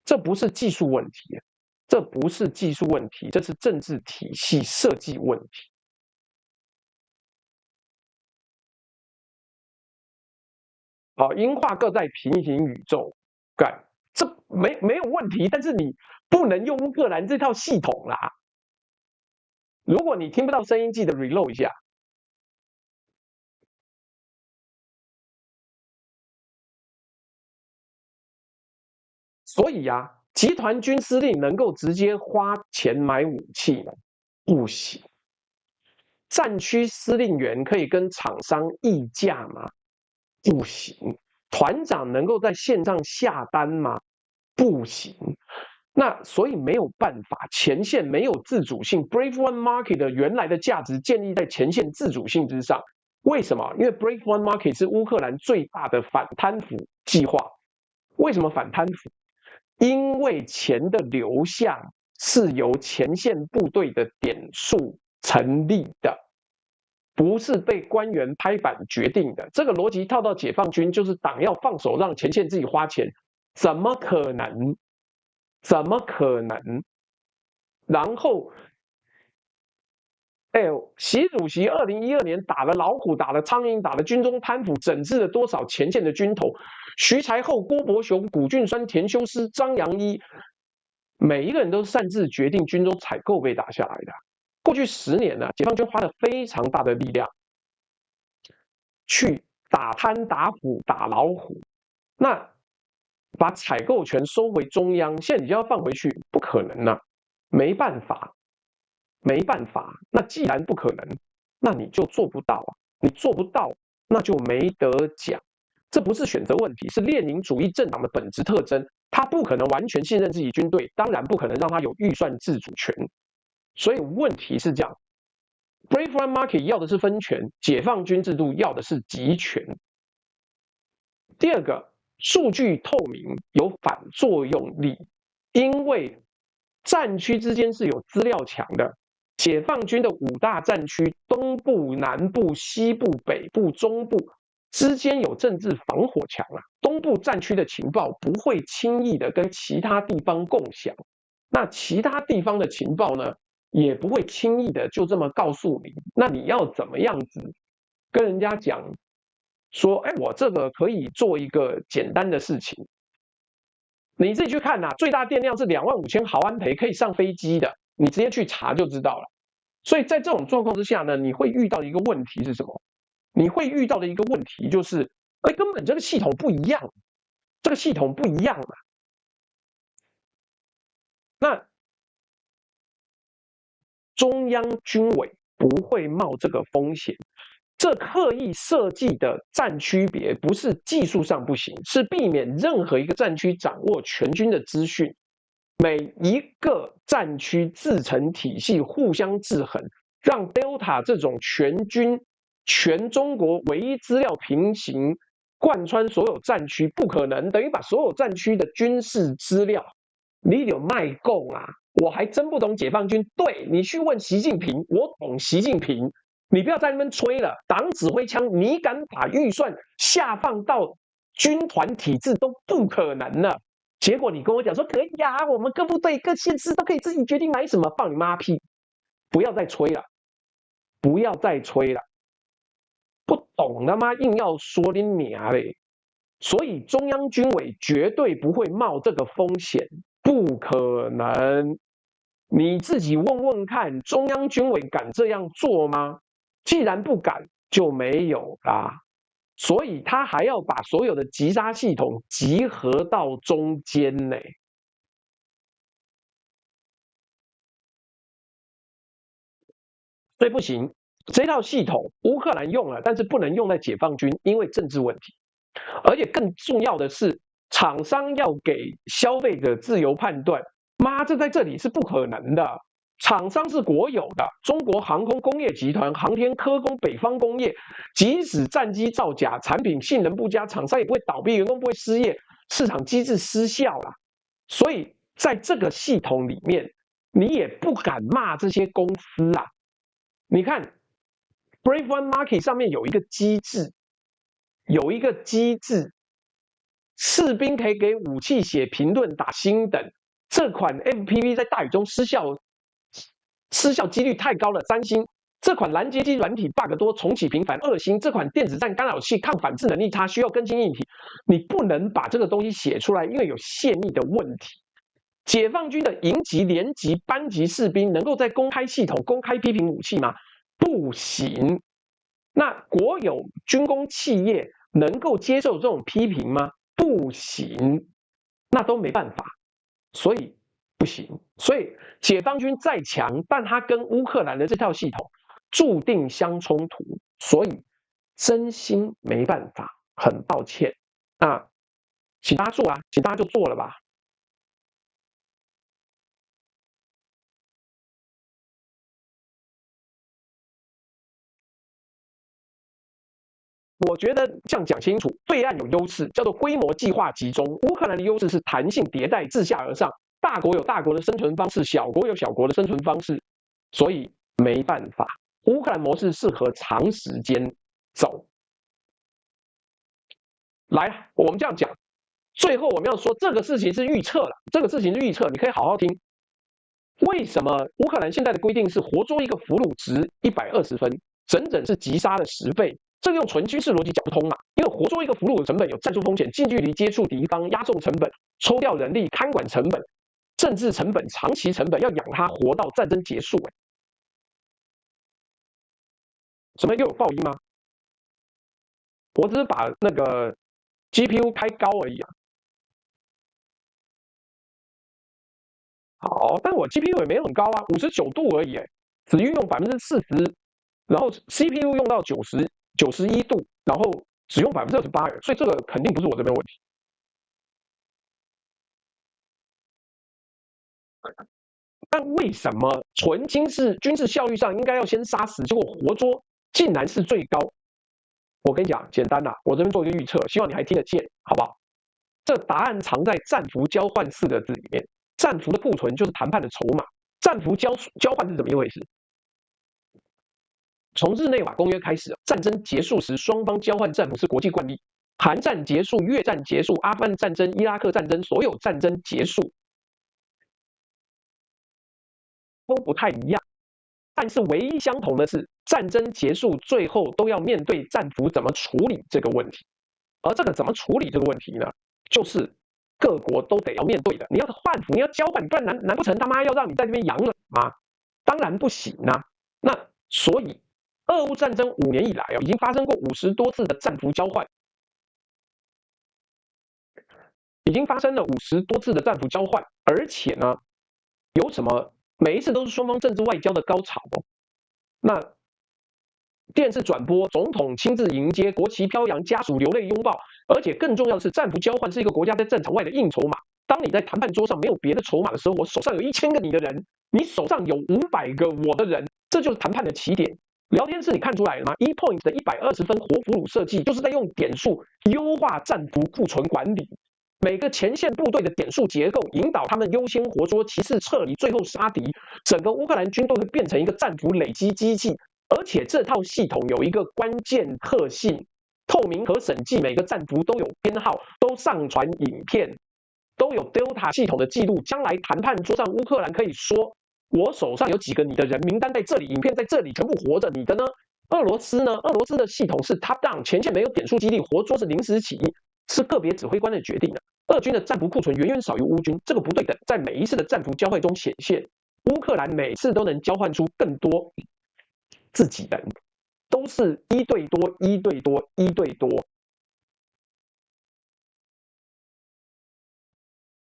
Speaker 1: 这不是技术问题，这不是技术问题，这是政治体系设计问题。好，英化各在平行宇宙，干这没有问题，但是你不能用乌克兰这套系统啦。如果你听不到声音，记得 reload 一下。所以啊，集团军司令能够直接花钱买武器吗？不行。战区司令员可以跟厂商议价吗？不行。团长能够在线上下单吗？不行。那所以没有办法，前线没有自主性。Brave One Market 的原来的价值建立在前线自主性之上。为什么？因为 Brave One Market 是乌克兰最大的反贪腐计划。为什么反贪腐？因为钱的流向是由前线部队的点数成立的。不是被官员拍板决定的。这个逻辑套到解放军，就是党要放手让前线自己花钱，怎么可能？怎么可能？然后，习主席2012年打了老虎，打了苍蝇，打了军中贪腐，整治了多少前线的军头？徐才厚、郭伯雄、古俊酸、田修斯、张阳一，每一个人都擅自决定军中采购被打下来的。过去10年呢，解放军花了非常大的力量去打贪、打腐、打老虎，那把采购权收回中央，现在你就要放回去，不可能啊，没办法。没办法，那既然不可能，那你就做不到啊！你做不到，那就没得讲。这不是选择问题，是列宁主义政党的本质特征。他不可能完全信任自己军队，当然不可能让他有预算自主权。所以问题是这样 ：Brave One Market 要的是分权，解放军制度要的是集权。第二个，数据透明有反作用力，因为战区之间是有资料墙的。解放军的5大战区，东部、南部、西部、北部、中部之间有政治防火墙啊。东部战区的情报不会轻易的跟其他地方共享，那其他地方的情报呢，也不会轻易的就这么告诉你。那你要怎么样子跟人家讲说，我这个可以做一个简单的事情？你自己去看最大电量是25000毫安培，可以上飞机的。你直接去查就知道了。所以在这种状况之下呢，你会遇到一个问题是什么？你会遇到的一个问题就是，根本这个系统不一样，这个系统不一样嘛。那中央军委不会冒这个风险，这刻意设计的战区别不是技术上不行，是避免任何一个战区掌握全军的资讯。每一个战区自成体系，互相制衡，让 Delta 这种全中国唯一资料平行贯穿所有战区，不可能，等于把所有战区的军事资料你有卖够啊！我还真不懂解放军，对，你去问习近平，我懂习近平，你不要在那边吹了，党指挥枪，你敢把预算下放到军团体制都不可能了。结果你跟我讲说可以呀，我们各部队、各县市都可以自己决定买什么，放你妈屁！不要再吹了，不要再吹了，不懂他妈硬要说你娘嘞！所以中央军委绝对不会冒这个风险，不可能。你自己问问看，中央军委敢这样做吗？既然不敢，就没有啦。所以他还要把所有的击杀系统集合到中间呢，所以不行。这套系统乌克兰用了，但是不能用在解放军，因为政治问题。而且更重要的是，厂商要给消费者自由判断，妈，这在这里是不可能的。厂商是国有的，中国航空工业集团、航天科工、北方工业，即使战机造假、产品性能不佳，厂商也不会倒闭，员工不会失业，市场机制失效了。所以在这个系统里面，你也不敢骂这些公司啊。你看 ，Brave One Market 上面有一个机制，士兵可以给武器写评论、打星等。这款 FPV 在大雨中失效几率太高了，3星。这款拦截机软体 bug 多，重启频繁，2星。这款电子战干扰器抗反制能力差，需要更新硬体。你不能把这个东西写出来，因为有泄密的问题。解放军的营级、连级、班级士兵能够在公开系统公开批评武器吗？不行。那国有军工企业能够接受这种批评吗？不行。那都没办法，所以不行。所以解放军再强，但他跟乌克兰的这套系统注定相冲突，所以真心没办法，很抱歉。那请大家做啊，请大家就做了吧。我觉得这样讲清楚，对岸有优势，叫做规模计划集中；乌克兰的优势是弹性迭代，自下而上。大国有大国的生存方式，小国有小国的生存方式，所以没办法。乌克兰模式适合长时间走。来，我们这样讲，最后我们要说这个事情是预测了，这个事情是预测，你可以好好听。为什么乌克兰现在的规定是活捉一个俘虏值120分，整整是击杀了10倍？这个用纯军事逻辑讲不通嘛？因为活捉一个俘虏的成本有战术风险、近距离接触敌方、押送成本、抽调人力、看管成本、政治成本、长期成本，要养他活到战争结束。什么又有爆音吗？我只是把那个 GPU 开高而已啊。好，但我 GPU 也没很高啊，59度而已，只运用40%，然后 CPU 用到91度，然后只用28%，所以这个肯定不是我这边问题。但为什么纯军事效率上应该要先杀死，结果活捉竟然是最高？我跟你讲，简单啦，我这边做一个预测，希望你还听得见，好不好？这答案藏在战俘交换4个字里面。战俘的库存就是谈判的筹码，战俘交换是怎么一回事？从日内瓦公约开始，战争结束时双方交换战俘是国际惯例。韩战结束、越战结束、阿富汗战争、伊拉克战争，所有战争结束都不太一样，但是唯一相同的是，战争结束最后都要面对战俘怎么处理这个问题。而这个怎么处理这个问题呢？就是各国都得要面对的。你要换俘，你要交换，不然难不成他妈要让你在这边养老吗？当然不行啊。那所以，俄乌战争5年以来已经发生过50多次的战俘交换，已经发生了50多次的战俘交换，而且呢，有什么每一次都是双方政治外交的高潮哦。那电视转播，总统亲自迎接，国旗飘扬，家属流泪拥抱，而且更重要的是，战俘交换是一个国家在战场外的硬筹码。当你在谈判桌上没有别的筹码的时候，我手上有1000个你的人，你手上有500个我的人，这就是谈判的起点。聊天室你看出来了吗？ePoint 的120分活俘虏设计，就是在用点数优化战俘库存管理。每个前线部队的点数结构，引导他们优先活捉，其次撤离，最后杀敌。整个乌克兰军队会变成一个战俘累积机器，而且这套系统有一个关键特性：透明和审计，每个战俘都有编号，都上传影片，都有 Delta 系统的记录。将来谈判桌上，乌克兰可以说：“我手上有几个你的人名单在这里，影片在这里，全部活着。你的呢？”俄罗斯呢？俄罗斯的系统是 top down，前线没有点数激励，活捉是临时起意，是个别指挥官的决定的。俄军的战俘库存远远少于乌军，这个不对等在每一次的战俘交换中显现。乌克兰每次都能交换出更多自己人，都是1对多、1对多、1对多。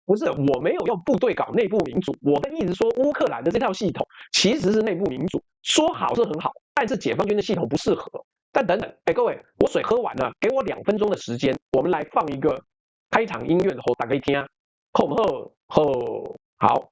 Speaker 1: 不是，我没有用部队搞内部民主，我的意思说，乌克兰的这套系统其实是内部民主，说好是很好，但是解放军的系统不适合。但等等，各位，我水喝完了，给我2分钟的时间，我们来放一个开场音乐，后大家听，好不好？好。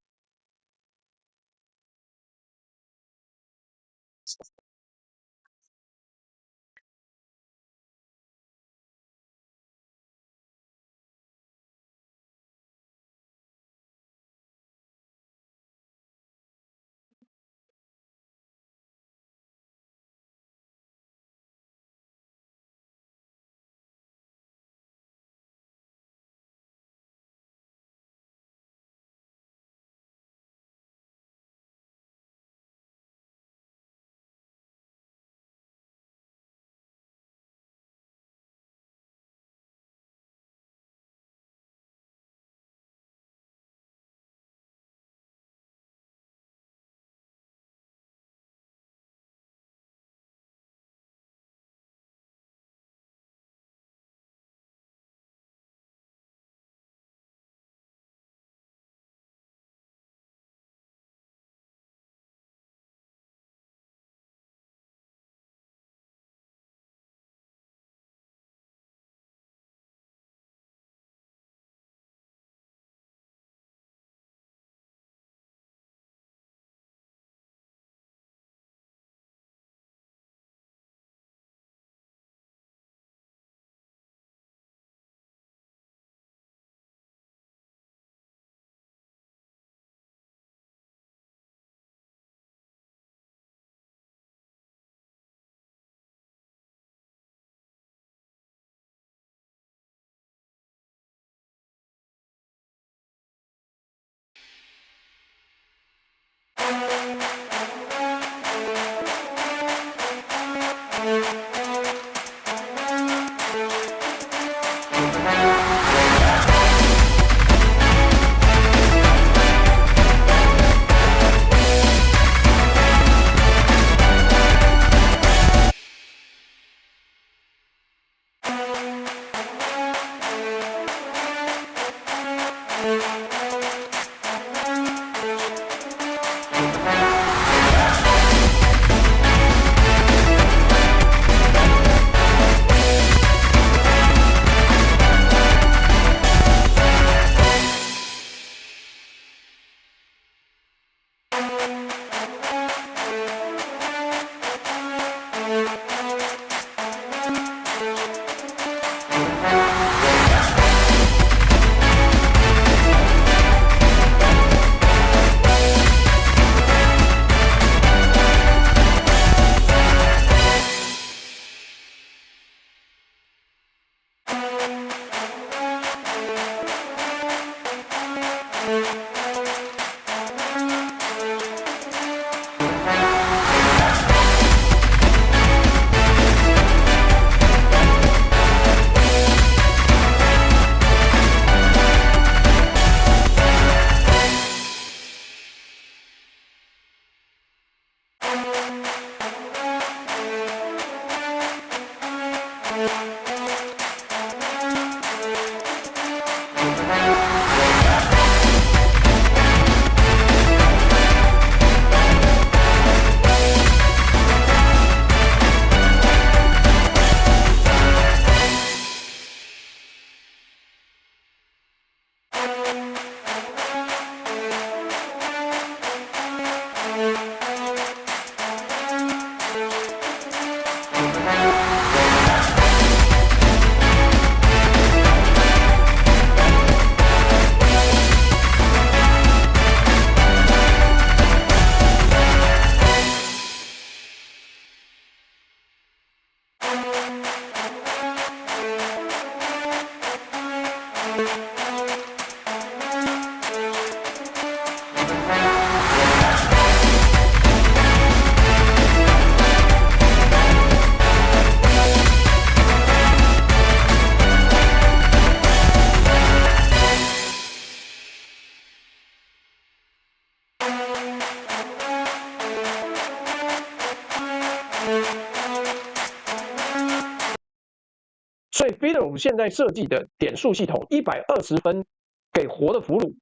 Speaker 1: 所以 Fedorov 现在设计的点数系统120分给活的俘虏，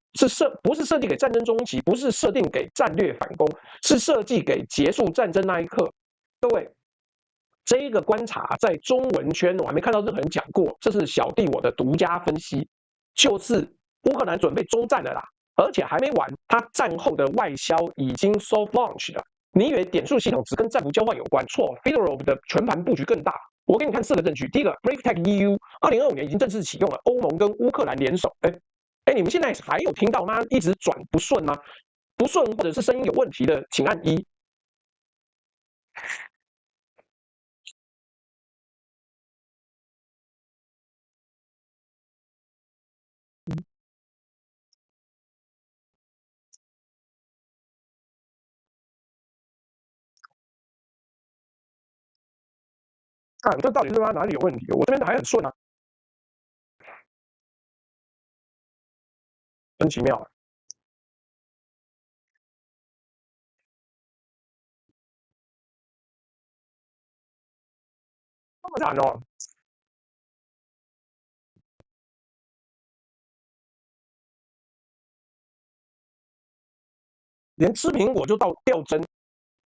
Speaker 1: 不是设计给战争中期，不是设定给战略反攻，是设计给结束战争那一刻。各位，这一个观察在中文圈我还没看到任何人讲过，这是小弟我的独家分析，就是乌克兰准备终战了啦，而且还没完，他战后的外销已经 soft launch 了。你以为点数系统只跟战俘交换有关？错 ，Fedorov 的全盘布局更大。我给你看4个证据。第一个 ，BraveTech EU 2025年已经正式启用了，欧盟跟乌克兰联手。你们现在还有听到吗？一直转不顺吗？不顺或者是声音有问题的，请按1。看这到底是他哪里有问题？我这边的还很顺啊，真奇妙。这么惨哦，连吃苹果就到掉帧，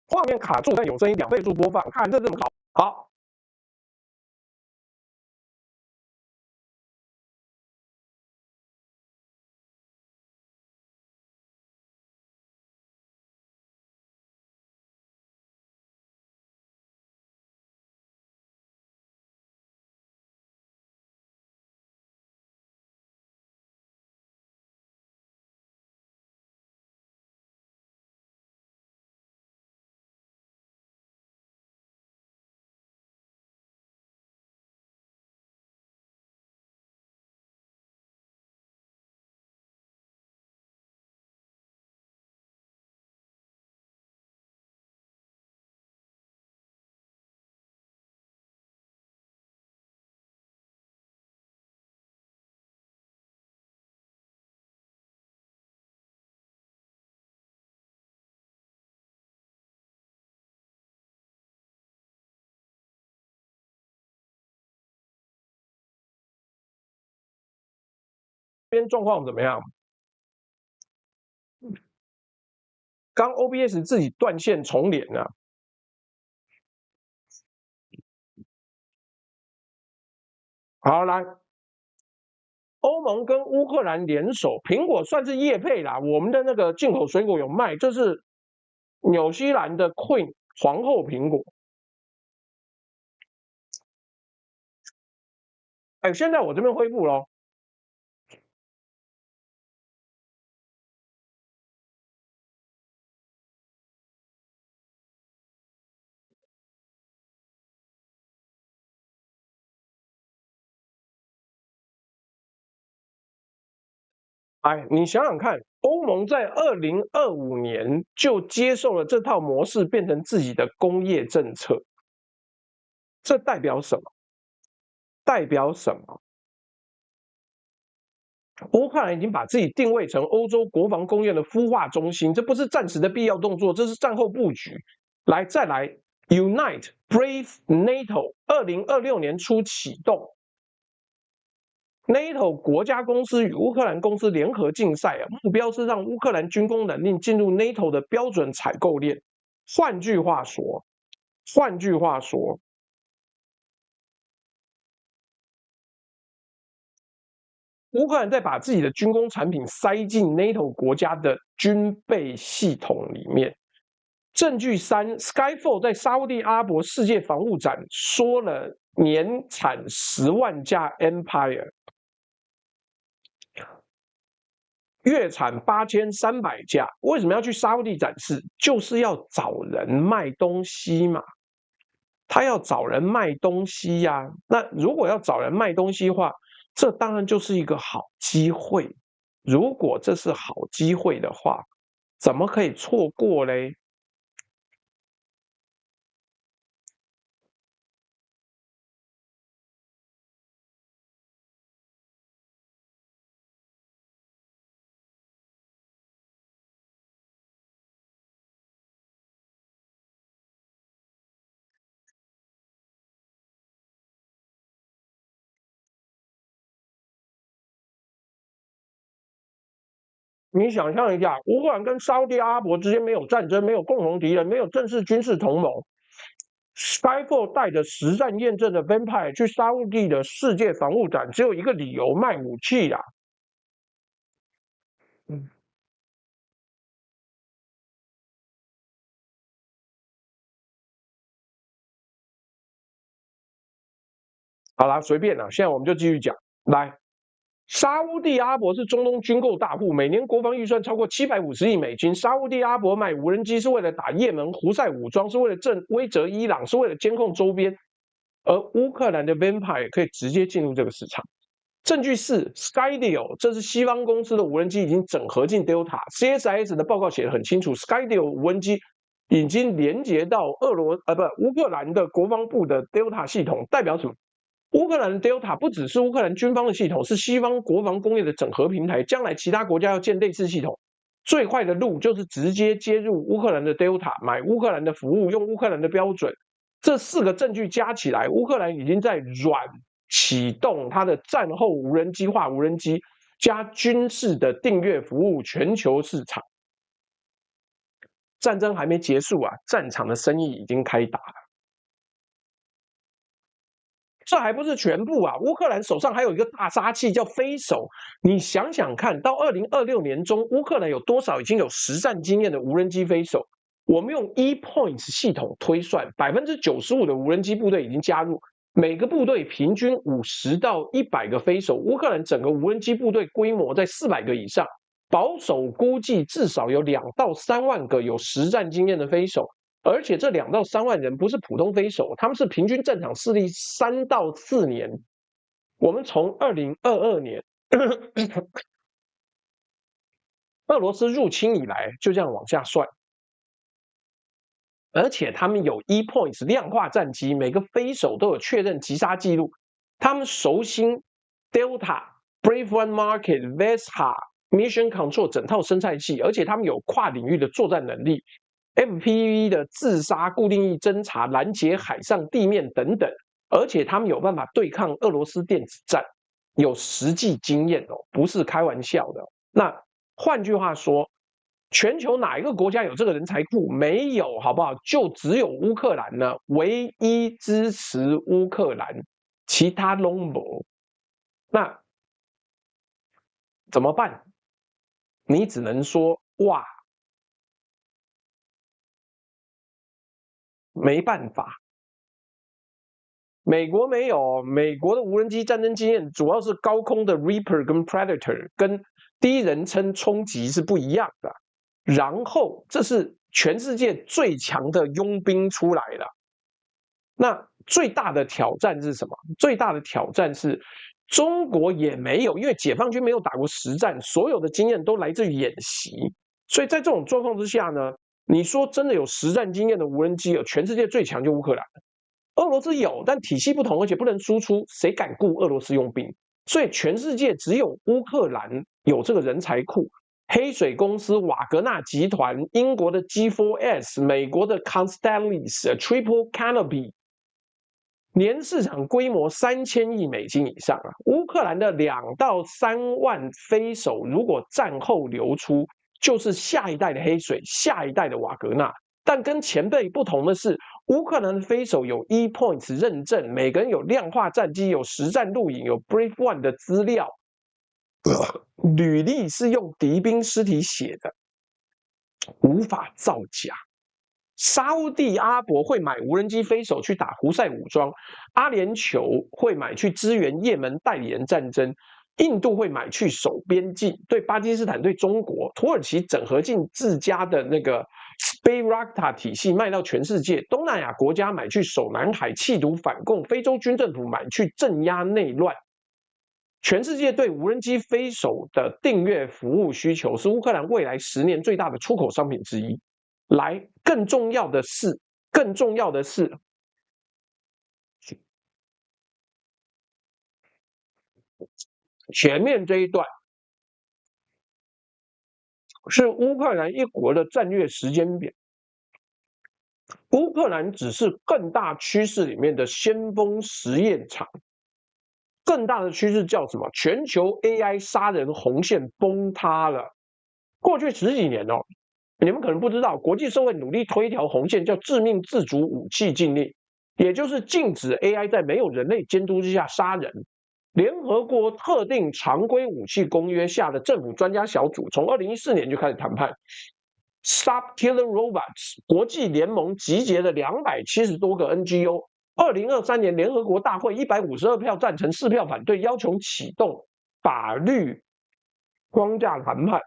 Speaker 1: 画面卡住但有声音，2倍速播放，看这怎么搞？好，这边状况怎么样？刚 OBS 自己断线重连啊。好，来，欧盟跟乌克兰联手，苹果算是业配啦。我们的那个进口水果有卖，这是纽西兰的 Queen 皇后苹果。现在我这边恢复咯。你想想看，欧盟在2025年就接受了这套模式，变成自己的工业政策，这代表什么？代表什么？乌克兰已经把自己定位成欧洲国防工业的孵化中心，这不是暂时的必要动作，这是战后布局。再来 ，Unite Brave NATO， 2026年初启动。NATO 国家公司与乌克兰公司联合竞赛目标是让乌克兰军工能力进入 NATO 的标准采购链。换句话说，乌克兰在把自己的军工产品塞进 NATO 国家的军备系统里面。证据3 ，Skyfall 在沙地阿拉伯世界防务展说了年产10万架 Empire， 月产8300架。为什么要去沙地展示？就是要找人卖东西嘛。他要找人卖东西呀。那如果要找人卖东西的话，这当然就是一个好机会。如果这是好机会的话，怎么可以错过嘞？你想象一下，乌克兰跟沙烏地阿拉伯之间没有战争，没有共同敌人，没有正式军事同盟。Skyfall 带着实战验证的 Vampire 去沙烏地的世界防务展，只有一个理由：卖武器啊。好啦，随便啦，现在我们就继续讲。来，沙烏地阿拉伯是中东军购大户，每年国防预算超过750亿美金。沙烏地阿拉伯买无人机是为了打也门胡塞武装，是为了威慑伊朗，是为了监控周边。而乌克兰的 Vampire 可以直接进入这个市场。证据是 Skydio， 这是西方公司的无人机已经整合进 Delta。CSIS 的报告写得很清楚 ，Skydio 无人机已经连接到乌克兰的国防部的 Delta 系统，代表什么？乌克兰的 Delta 不只是乌克兰军方的系统，是西方国防工业的整合平台。将来其他国家要建类似系统，最快的路就是直接接入乌克兰的 Delta， 买乌克兰的服务，用乌克兰的标准。这4个证据加起来，乌克兰已经在软启动它的战后无人机化无人机加军事的订阅服务全球市场。战争还没结束啊，战场的生意已经开打了。这还不是全部啊！乌克兰手上还有一个大杀器叫飞手。你想想看，到2026年中，乌克兰有多少已经有实战经验的无人机飞手？我们用 ePoints 系统推算，95%的无人机部队已经加入，每个部队平均50到100个飞手。乌克兰整个无人机部队规模在400个以上，保守估计至少有2到3万个有实战经验的飞手。而且这2到3万人不是普通飞手，他们是平均战场势力3到4年。我们从2022年俄罗斯入侵以来就这样往下算，而且他们有 ePoints 量化战机，每个飞手都有确认击杀记录。他们熟悉 Delta、Brave One Market、Vesha、Mission Control 整套生态系，而且他们有跨领域的作战能力。FPV 的自杀、固定翼侦察、拦截海上、地面等等，而且他们有办法对抗俄罗斯电子战，有实际经验哦，不是开玩笑的。那换句话说，全球哪一个国家有这个人才库？没有，好不好？就只有乌克兰呢，唯一支持乌克兰，其他都没。那怎么办？你只能说哇。没办法，美国没有，美国的无人机战争经验主要是高空的 Reaper 跟 Predator， 跟第一人称冲击是不一样的。然后这是全世界最强的佣兵出来了。那最大的挑战是什么？最大的挑战是中国也没有，因为解放军没有打过实战，所有的经验都来自于演习。所以在这种状况之下呢，你说真的有实战经验的无人机，全世界最强就乌克兰。俄罗斯有，但体系不同，而且不能输出，谁敢雇俄罗斯佣兵？所以全世界只有乌克兰有这个人才库。黑水公司、瓦格纳集团、英国的 G4S、美国的 Constellium、Triple Canopy， 年市场规模3000亿美金以上啊！乌克兰的2到3万飞手，如果战后流出，就是下一代的黑水，下一代的瓦格纳。但跟前辈不同的是，乌克兰的飞手有 ePoints 认证，每个人有量化战机，有实战录影，有 Brave One 的资料，履历是用敌兵尸体写的，无法造假。沙烏地阿拉伯会买无人机飞手去打胡塞武装，阿联酋会买去支援也门代理人战争，印度会买去守边境，对巴基斯坦、对中国，土耳其整合进自家的那个 Bayraktar 体系卖到全世界，东南亚国家买去守南海，企图反共，非洲军政府买去镇压内乱。全世界对无人机飞手的订阅服务需求是乌克兰未来10年最大的出口商品之一。来，更重要的是，前面这一段是乌克兰一国的战略时间表。乌克兰只是更大趋势里面的先锋实验场。更大的趋势叫什么？全球 AI 杀人红线崩塌了。过去10几年哦，你们可能不知道，国际社会努力推一条红线，叫致命自主武器禁令，也就是禁止 AI 在没有人类监督之下杀人。联合国特定常规武器公约下的政府专家小组，从2014年就开始谈判。Stop Killer Robots 国际联盟集结了270多个 NGO。2023年联合国大会152票赞成，4票反对，要求启动法律框架谈判。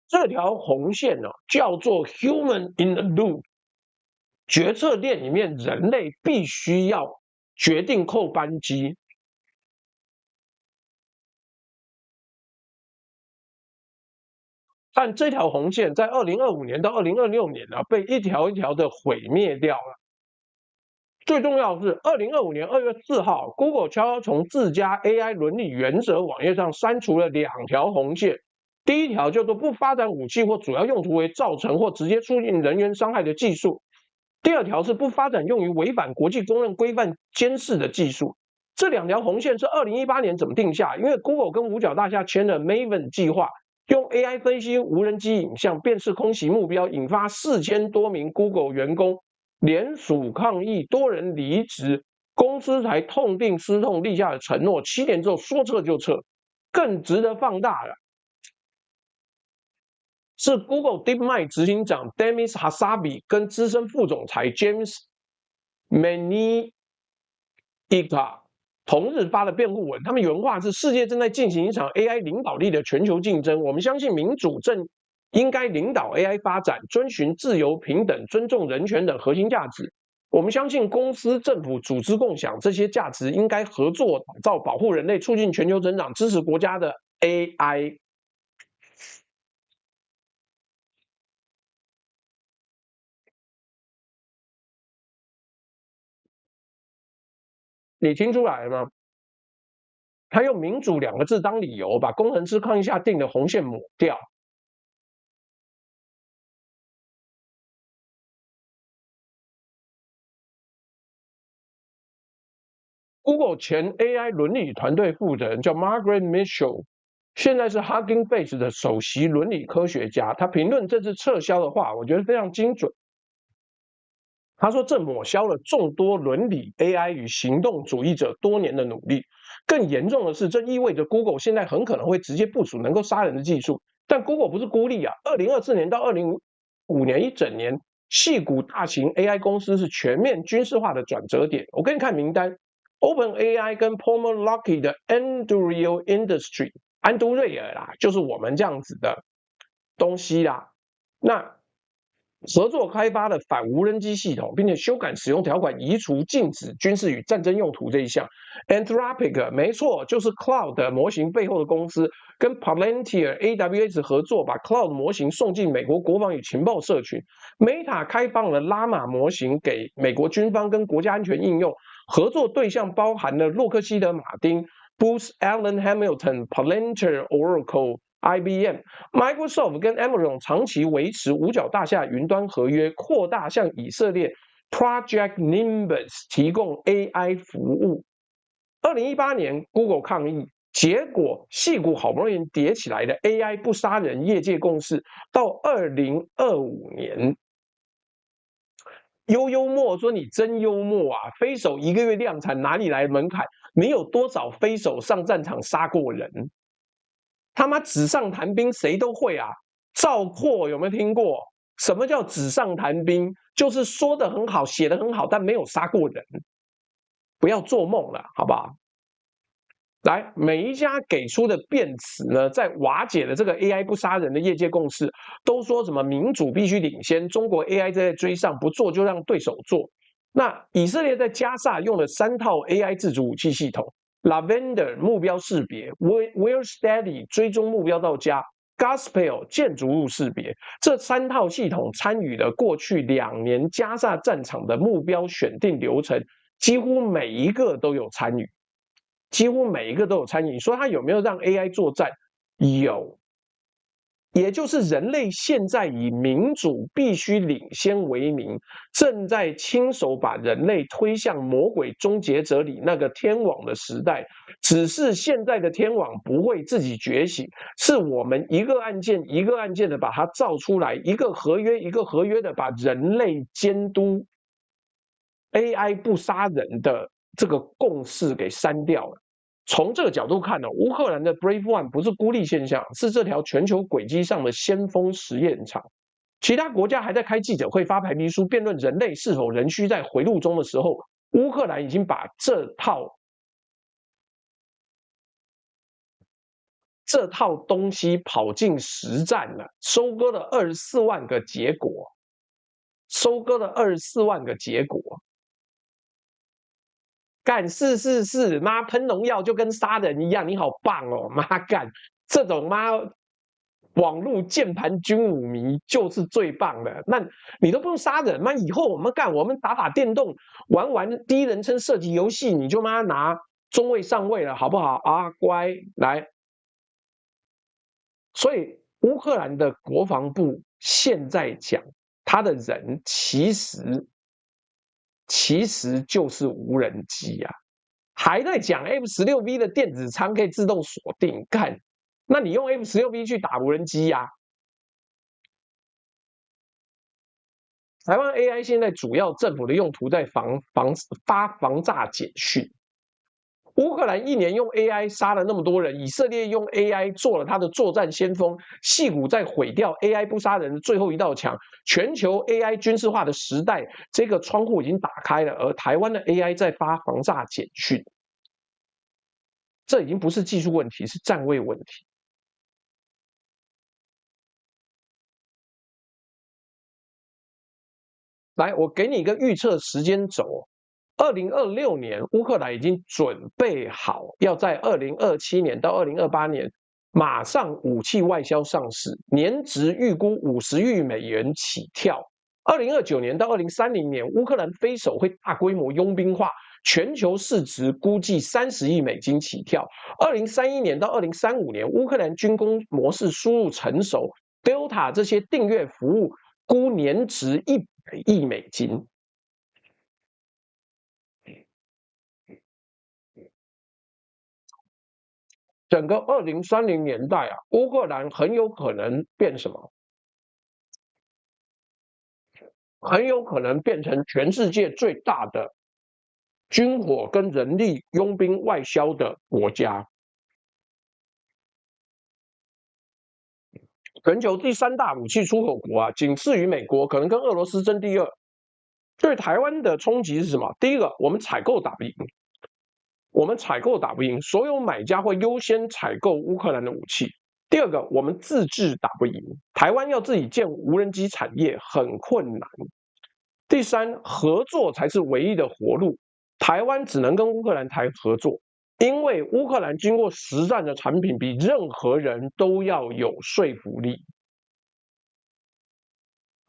Speaker 1: 这条红线呢，叫做 Human in the Loop。决策链里面，人类必须要决定扣扳机。但这条红线在2025年到2026年呢，被一条一条的毁灭掉了。最重要的是，2025年2月4号 ，Google 悄悄从自家 AI 伦理原则网页上删除了2条红线。第一条叫做不发展武器或主要用途为造成或直接促进人员伤害的技术。第2条是不发展用于违反国际公认规范监视的技术。这2条红线是2018年怎么定下？因为 Google 跟五角大厦签了 Maven 计划，用 AI 分析无人机影像，辨识空袭目标，引发4000多名 Google 员工联署抗议，多人离职，公司才痛定思痛立下的承诺，7年之后说撤就撤。更值得放大了，是 Google DeepMind 执行长 Demis Hassabis 跟资深副总裁 James Manieka 同日发的辩护文。他们原话是：世界正在进行一场 AI 领导力的全球竞争，我们相信民主正应该领导 AI 发展，遵循自由、平等、尊重人权等核心价值。我们相信公司、政府、组织共享这些价值，应该合作打造保护人类、促进全球增长、支持国家的 AI。你听出来了吗？他用民主2个字当理由，把工程师抗议下定的红线抹掉。Google 前 AI 伦理团队负责人叫 Margaret Mitchell， 现在是 Hugging Face 的首席伦理科学家。他评论这次撤销的话，我觉得非常精准。他说，这抹消了众多伦理 AI 与行动主义者多年的努力。更严重的是，这意味着 Google 现在很可能会直接部署能够杀人的技术。但 Google 不是孤立啊，2024年到2025年一整年，矽谷大型 AI 公司是全面军事化的转折点。我给你看名单 ，OpenAI 跟 Palmer Luckey 的 Anduril Industry， 安都瑞尔啦，就是我们这样子的东西啦。那合作开发的反无人机系统，并且修改使用条款，移除禁止军事与战争用途这一项。Anthropic 没错，就是 Cloud 模型背后的公司，跟 Palantir AWS 合作，把 Cloud 模型送进美国国防与情报社群。Meta 开放了 Llama 模型给美国军方跟国家安全应用，合作对象包含了洛克希德马丁、Booz Allen Hamilton、Palantir、Oracle、IBM、Microsoft 跟 Amazon 长期维持五角大厦云端合约，扩大向以色列 Project Nimbus 提供 AI 服务。2018年 Google 抗议，结果矽谷好不容易叠起来的 AI 不杀人业界共识，到2025年幽默说你真幽默啊！飞手1个月量产哪里来的门槛？你有多少飞手上战场杀过人？他妈纸上谈兵谁都会啊！赵括有没有听过？什么叫纸上谈兵？就是说得很好，写得很好，但没有杀过人。不要做梦了，好不好？来，每一家给出的辩词呢，在瓦解了这个 AI 不杀人的业界共识，都说什么民主必须领先，中国 AI 在追上，不做就让对手做。那以色列在加萨用了3套 AI 自主武器系统 ，Lavender 目标识别 ，Where Steady 追踪目标到家 ，Gospel 建筑物识别，这3套系统参与了过去2年加萨战场的目标选定流程，几乎每一个都有参与。几乎每一个都有参与。你说他有没有让 AI 作战？有，也就是人类现在以民主必须领先为名，正在亲手把人类推向魔鬼终结者里那个天网的时代。只是现在的天网不会自己觉醒，是我们一个案件一个案件的把它造出来，一个合约一个合约的把人类监督 AI 不杀人的这个共识给删掉了。从这个角度看呢，乌克兰的 Brave One 不是孤立现象，是这条全球轨迹上的先锋实验场。其他国家还在开记者会、发白皮书辩论人类是否仍需在回路中的时候，乌克兰已经把这套东西跑进实战了，收割了24万个结果，收割了24万个结果。干是，妈喷农药就跟杀人一样，你好棒哦，妈干这种妈网络键盘军武迷就是最棒的。那你都不用杀人，妈以后我们打电动，玩第一人称射击游戏，你就妈拿中尉上尉了，好不好啊？乖，来。所以乌克兰的国防部现在讲，他的人其实就是无人机啊，还在讲 F16V 的电子仓可以自动锁定，干，那你用 F16V 去打无人机啊？台湾 AI 现在主要政府的用途在发防诈简讯。乌克兰一年用 AI 杀了那么多人，以色列用 AI 做了他的作战先锋，矽谷在毁掉 AI 不杀人的最后一道墙。全球 AI 军事化的时代，这个窗户已经打开了，而台湾的 AI 在发防诈简讯，这已经不是技术问题，是站位问题。来，我给你一个预测时间轴。2026年，乌克兰已经准备好要在2027年到2028年马上武器外销上市，年值预估50亿美元起跳。2029年到2030年，乌克兰飞手会大规模佣兵化，全球市值估计30亿美金起跳。2031年到2035年，乌克兰军工模式输入成熟 ，Delta 这些订阅服务估年值100亿美金。整个2030年代啊，乌克兰很有可能变什么？很有可能变成全世界最大的军火跟人力佣兵外销的国家，全球第3大武器出口国啊，仅次于美国，可能跟俄罗斯争第2。对台湾的冲击是什么？第一个，我们采购打不赢。所有买家会优先采购乌克兰的武器。第二个，我们自制打不赢，台湾要自己建无人机产业很困难。第三，合作才是唯一的活路，台湾只能跟乌克兰谈合作，因为乌克兰经过实战的产品比任何人都要有说服力。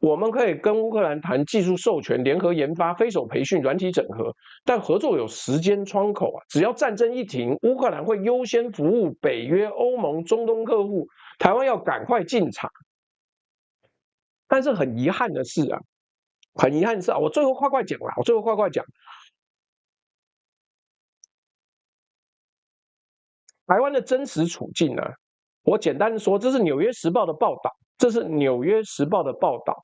Speaker 1: 我们可以跟乌克兰谈技术授权、联合研发、飞手培训、软体整合，但合作有时间窗口啊！只要战争一停，乌克兰会优先服务北约、欧盟、中东客户，台湾要赶快进场。但是很遗憾的是啊，我最后快讲了，台湾的真实处境呢，我简单的说，这是《纽约时报》的报道。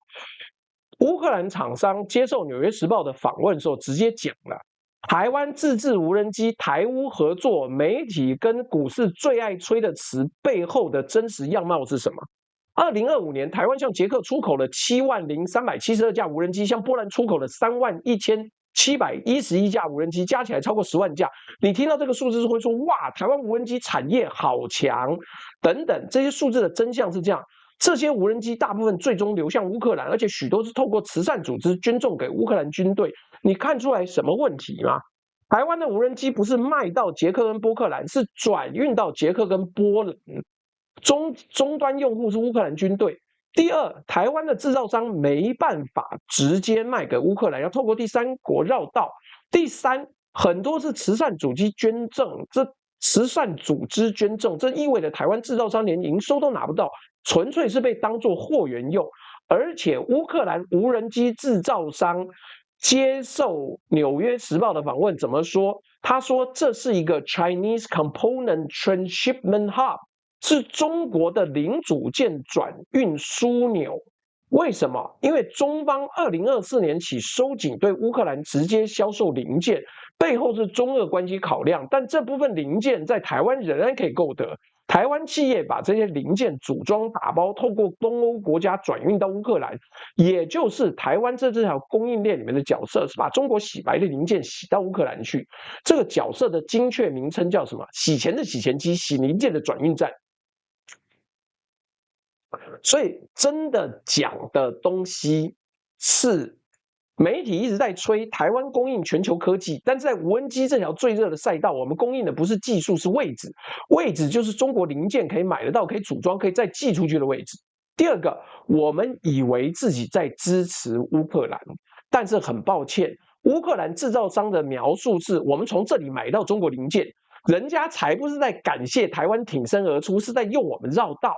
Speaker 1: 乌克兰厂商接受《纽约时报》的访问的时候，直接讲了台湾自制无人机、台乌合作，媒体跟股市最爱吹的词背后的真实样貌是什么？2025年，台湾向捷克出口了70372架无人机，向波兰出口了31711架无人机，加起来超过10万架。你听到这个数字是会说，哇，台湾无人机产业好强，等等，这些数字的真相是这样。这些无人机大部分最终流向乌克兰，而且许多是透过慈善组织捐赠给乌克兰军队。你看出来什么问题吗？台湾的无人机不是卖到捷克跟波克兰，是转运到捷克跟波兰，终端用户是乌克兰军队。第二，台湾的制造商没办法直接卖给乌克兰，要透过第三国绕道。第三，很多是慈善组织捐赠，这慈善组织捐赠，这意味着台湾制造商连营收都拿不到，纯粹是被当作货源用。而且乌克兰无人机制造商接受《纽约时报》的访问，怎么说？他说这是一个 Chinese Component Transshipment Hub， 是中国的零组件转运枢纽。为什么？因为中方2024年起收紧对乌克兰直接销售零件，背后是中俄关系考量，但这部分零件在台湾仍然可以购得。台湾企业把这些零件组装打包，透过东欧国家转运到乌克兰，也就是台湾这条供应链里面的角色，是把中国洗白的零件洗到乌克兰去。这个角色的精确名称叫什么？洗钱的洗钱机，洗零件的转运站。所以真的讲的东西是媒体一直在吹台湾供应全球科技，但是在无人机这条最热的赛道，我们供应的不是技术，是位置。位置就是中国零件可以买得到、可以组装、可以再寄出去的位置。第二个，我们以为自己在支持乌克兰，但是很抱歉，乌克兰制造商的描述是我们从这里买到中国零件，人家才不是在感谢台湾挺身而出，是在用我们绕道。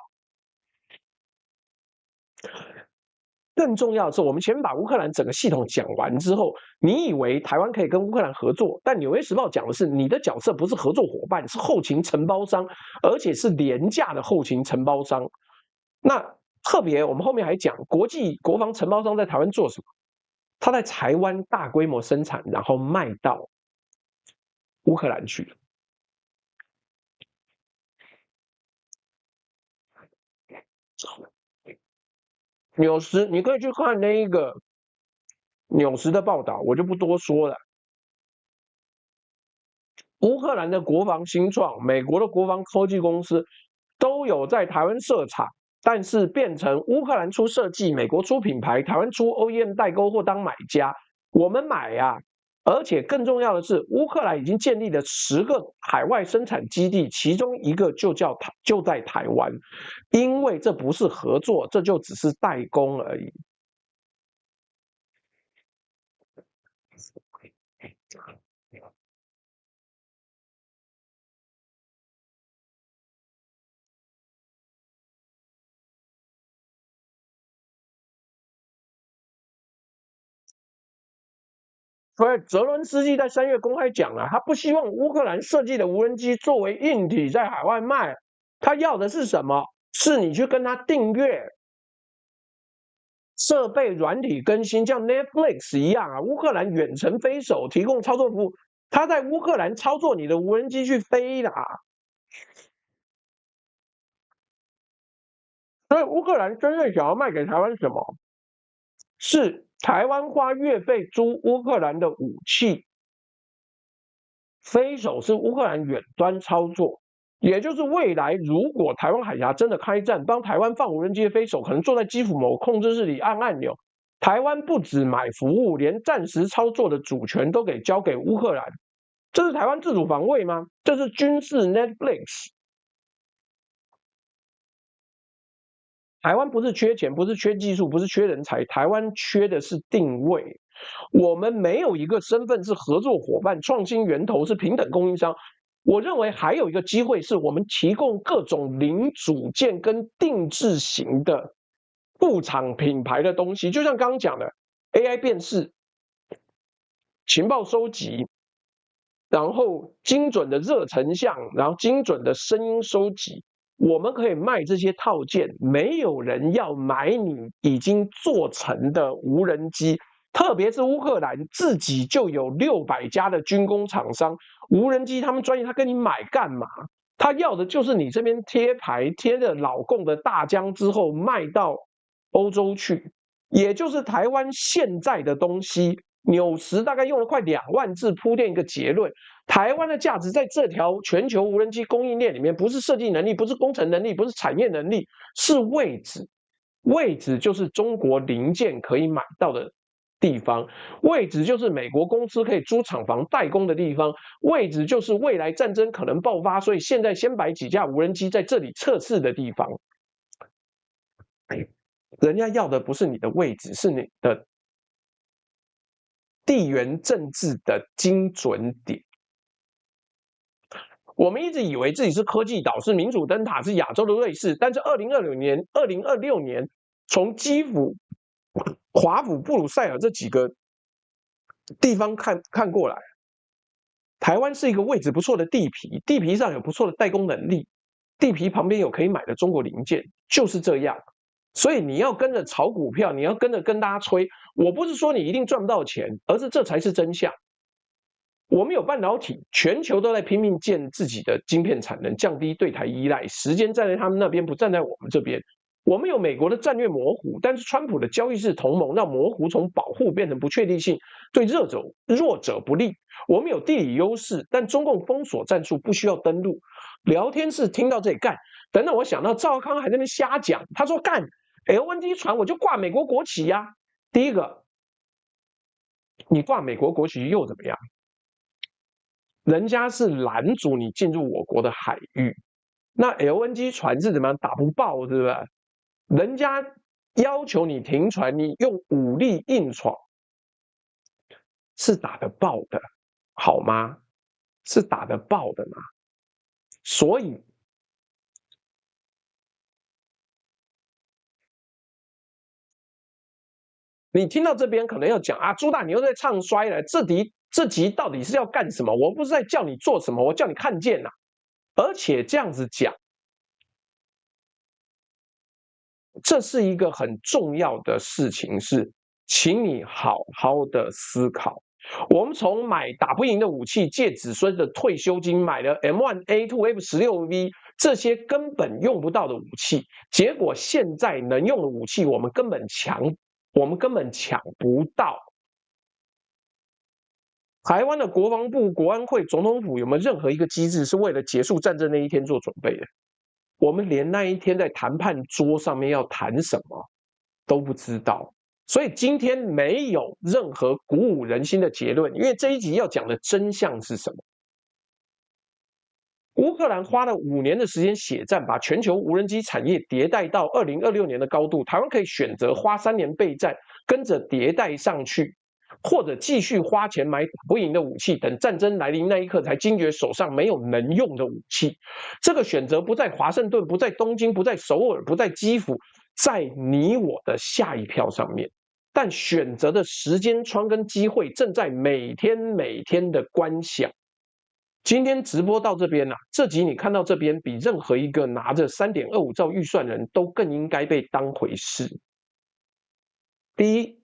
Speaker 1: 更重要的是，我们前面把乌克兰整个系统讲完之后，你以为台湾可以跟乌克兰合作，但《纽约时报》讲的是你的角色不是合作伙伴，是后勤承包商，而且是廉价的后勤承包商。那特别我们后面还讲，国际国防承包商在台湾做什么？他在台湾大规模生产，然后卖到乌克兰去。纽时，你可以去看那一个纽时的报道，我就不多说了。乌克兰的国防新创，美国的国防科技公司都有在台湾设厂，但是变成乌克兰出设计，美国出品牌，台湾出 OEM 代工或当买家，我们买呀。而且更重要的是，乌克兰已经建立了10个海外生产基地，其中一个就在台湾，因为这不是合作，这就只是代工而已。所以泽伦斯基在3月公开讲了，他不希望乌克兰设计的无人机作为硬体在海外卖，他要的是什么？是你去跟他订阅设备软体更新，像 Netflix 一样啊。乌克兰远程飞手提供操作服务，他在乌克兰操作你的无人机去飞啦。所以乌克兰真正想要卖给台湾什么？是台湾花月费租乌克兰的武器，飞手是乌克兰远端操作，也就是未来如果台湾海峡真的开战，帮台湾放无人机的飞手可能坐在基辅某控制室里按按钮，台湾不止买服务，连暂时操作的主权都给交给乌克兰，这是台湾自主防卫吗？这是军事 Netflix。台湾不是缺钱，不是缺技术，不是缺人才，台湾缺的是定位。我们没有一个身份是合作伙伴、创新源头，是平等供应商。我认为还有一个机会是我们提供各种零组件跟定制型的副厂品牌的东西，就像刚刚讲的 AI 辨识、情报收集，然后精准的热成像，然后精准的声音收集。我们可以卖这些套件，没有人要买你已经做成的无人机，特别是乌克兰自己就有600家的军工厂商，无人机他们专业，他跟你买干嘛？他要的就是你这边贴牌贴的老共的大疆之后卖到欧洲去，也就是台湾现在的东西。纽时大概用了快2万字铺垫一个结论：台湾的价值在这条全球无人机供应链里面，不是设计能力，不是工程能力，不是产业能力，是位置。位置就是中国零件可以买到的地方，位置就是美国公司可以租厂房代工的地方，位置就是未来战争可能爆发，所以现在先摆几架无人机在这里测试的地方。人家要的不是你的位置，是你的地缘政治的精准点。我们一直以为自己是科技岛，是民主灯塔，是亚洲的瑞士，但是2026年，从基辅、华府、布鲁塞尔这几个地方看过来，台湾是一个位置不错的地皮，地皮上有不错的代工能力，地皮旁边有可以买的中国零件，就是这样。所以你要跟着炒股票，你要跟大家吹，我不是说你一定赚不到钱，而是这才是真相。我们有半导体，全球都在拼命建自己的晶片产能，降低对台依赖，时间站在他们那边，不站在我们这边。我们有美国的战略模糊，但是川普的交易式同盟让模糊从保护变成不确定性，对弱者不利。我们有地理优势，但中共封锁战术不需要登陆。聊天室听到这里干，等等，我想到赵康还在那边瞎讲，他说干 LNG 船我就挂美国国旗呀。第一个，你挂美国国旗又怎么样？人家是拦阻你进入我国的海域，那 LNG 船是怎么样打不爆，是不是？人家要求你停船，你用武力硬闯，是打得爆的，好吗？是打得爆的嘛？所以，你听到这边可能要讲啊，朱大你又在唱衰了，这集到底是要干什么？我不是在叫你做什么，我叫你看见呐、而且这样子讲。这是一个很重要的事情是，请你好好的思考。我们从买打不赢的武器，借子孙的退休金买了 M1A2 F16V 这些根本用不到的武器，结果现在能用的武器我们根本抢不到。台湾的国防部、国安会、总统府有没有任何一个机制是为了结束战争那一天做准备的？我们连那一天在谈判桌上面要谈什么都不知道，所以今天没有任何鼓舞人心的结论。因为这一集要讲的真相是什么？乌克兰花了5年的时间血战，把全球无人机产业迭代到2026年的高度。台湾可以选择花3年备战，跟着迭代上去，或者继续花钱买打不赢的武器，等战争来临那一刻才惊觉手上没有能用的武器。这个选择不在华盛顿，不在东京，不在首尔，不在基辅，在你我的下一票上面。但选择的时间窗跟机会正在每天的观想。今天直播到这边这集你看到这边，比任何一个拿着3.25兆预算人都更应该被当回事。第一，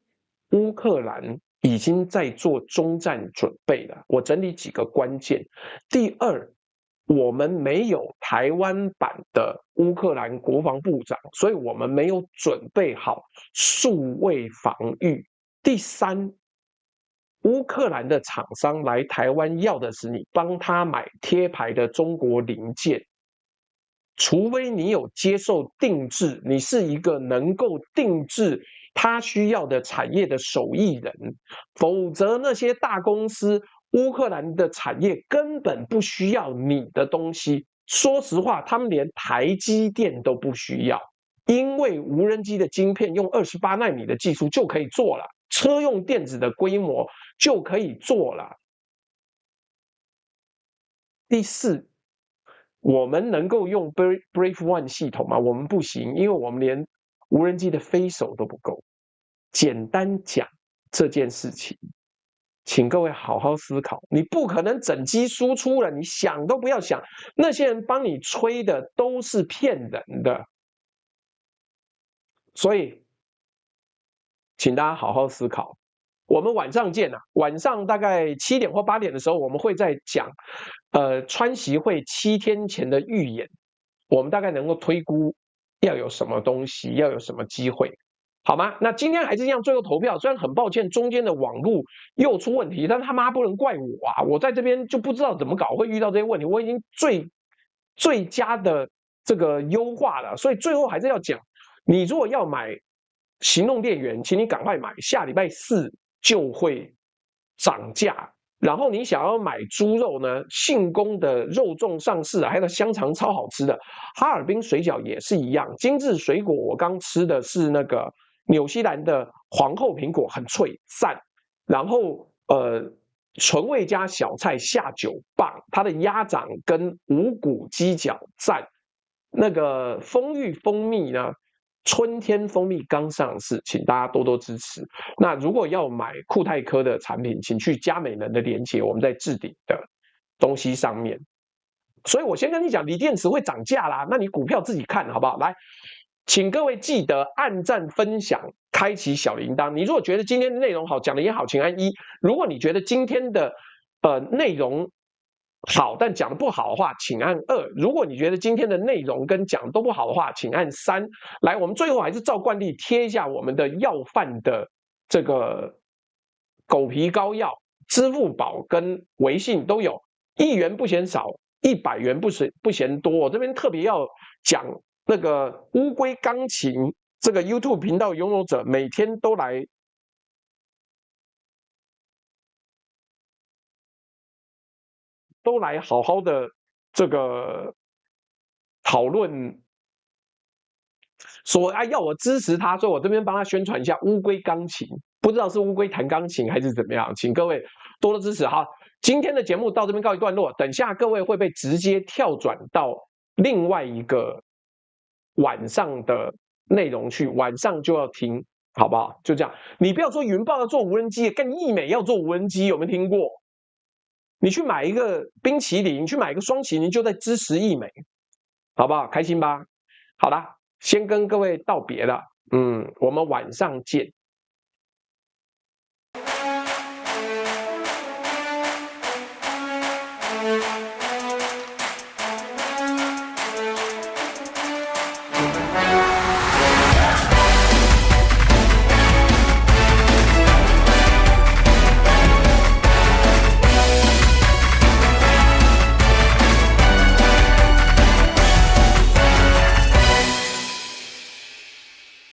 Speaker 1: 乌克兰已经在做终战准备了，我整理几个关键。第二，我们没有台湾版的乌克兰国防部长，所以我们没有准备好数位防御。第三，乌克兰的厂商来台湾要的是你帮他买贴牌的中国零件，除非你有接受定制，你是一个能够定制他需要的产业的手艺人，否则那些大公司，乌克兰的产业根本不需要你的东西。说实话，他们连台积电都不需要，因为无人机的晶片用28奈米的技术就可以做了，车用电子的规模就可以做了。第四，我们能够用 Brave One 系统吗？我们不行，因为我们连无人机的飞手都不够。简单讲这件事情，请各位好好思考。你不可能整机输出了，你想都不要想，那些人帮你吹的都是骗人的。所以，请大家好好思考。我们晚上见晚上大概7点或8点的时候，我们会再讲，川习会7天前的预演，我们大概能够推估要有什么东西，要有什么机会，好吗？那今天还是一样，最后投票，虽然很抱歉中间的网路又出问题，但他妈不能怪我啊！我在这边就不知道怎么搞，会遇到这些问题，我已经最佳的这个优化了，所以最后还是要讲，你如果要买行动电源，请你赶快买，下礼拜4就会涨价。然后你想要买猪肉呢，信丰的肉粽上市还有香肠超好吃的，哈尔滨水饺也是一样，精致水果我刚吃的是那个纽西兰的皇后苹果，很脆赞。然后纯味家小菜下9磅，它的鸭掌跟五谷鸡脚赞。那个丰裕蜂蜜呢，春天蜂蜜刚上市，请大家多多支持。那如果要买酷泰科的产品，请去嘉美人的连结，我们在置顶的东西上面。所以我先跟你讲，锂电池会涨价啦，那你股票自己看好不好？来，请各位记得按赞、分享、开启小铃铛。你如果觉得今天的内容好，讲的也好，请按1；如果你觉得今天的内容好，但讲的不好的话，请按2；如果你觉得今天的内容跟讲都不好的话，请按3。来，我们最后还是照惯例贴一下我们的要饭的这个狗皮膏药，支付宝跟微信都有，1元不嫌少，100元不嫌多。我这边特别要讲那个乌龟钢琴这个 YouTube 频道拥有者，每天都来好好的这个讨论，说要我支持他，所以我这边帮他宣传一下乌龟钢琴，不知道是乌龟弹钢琴还是怎么样，请各位多多支持哈。今天的节目到这边告一段落，等下各位会被直接跳转到另外一个晚上的内容去，晚上就要听，好不好？就这样，你不要说云豹要做无人机，跟易美要做无人机，有没有听过？你去买一个冰淇淋，去买一个双淇淋，就在支持易美，好不好？开心吧？好啦，先跟各位道别了，我们晚上见。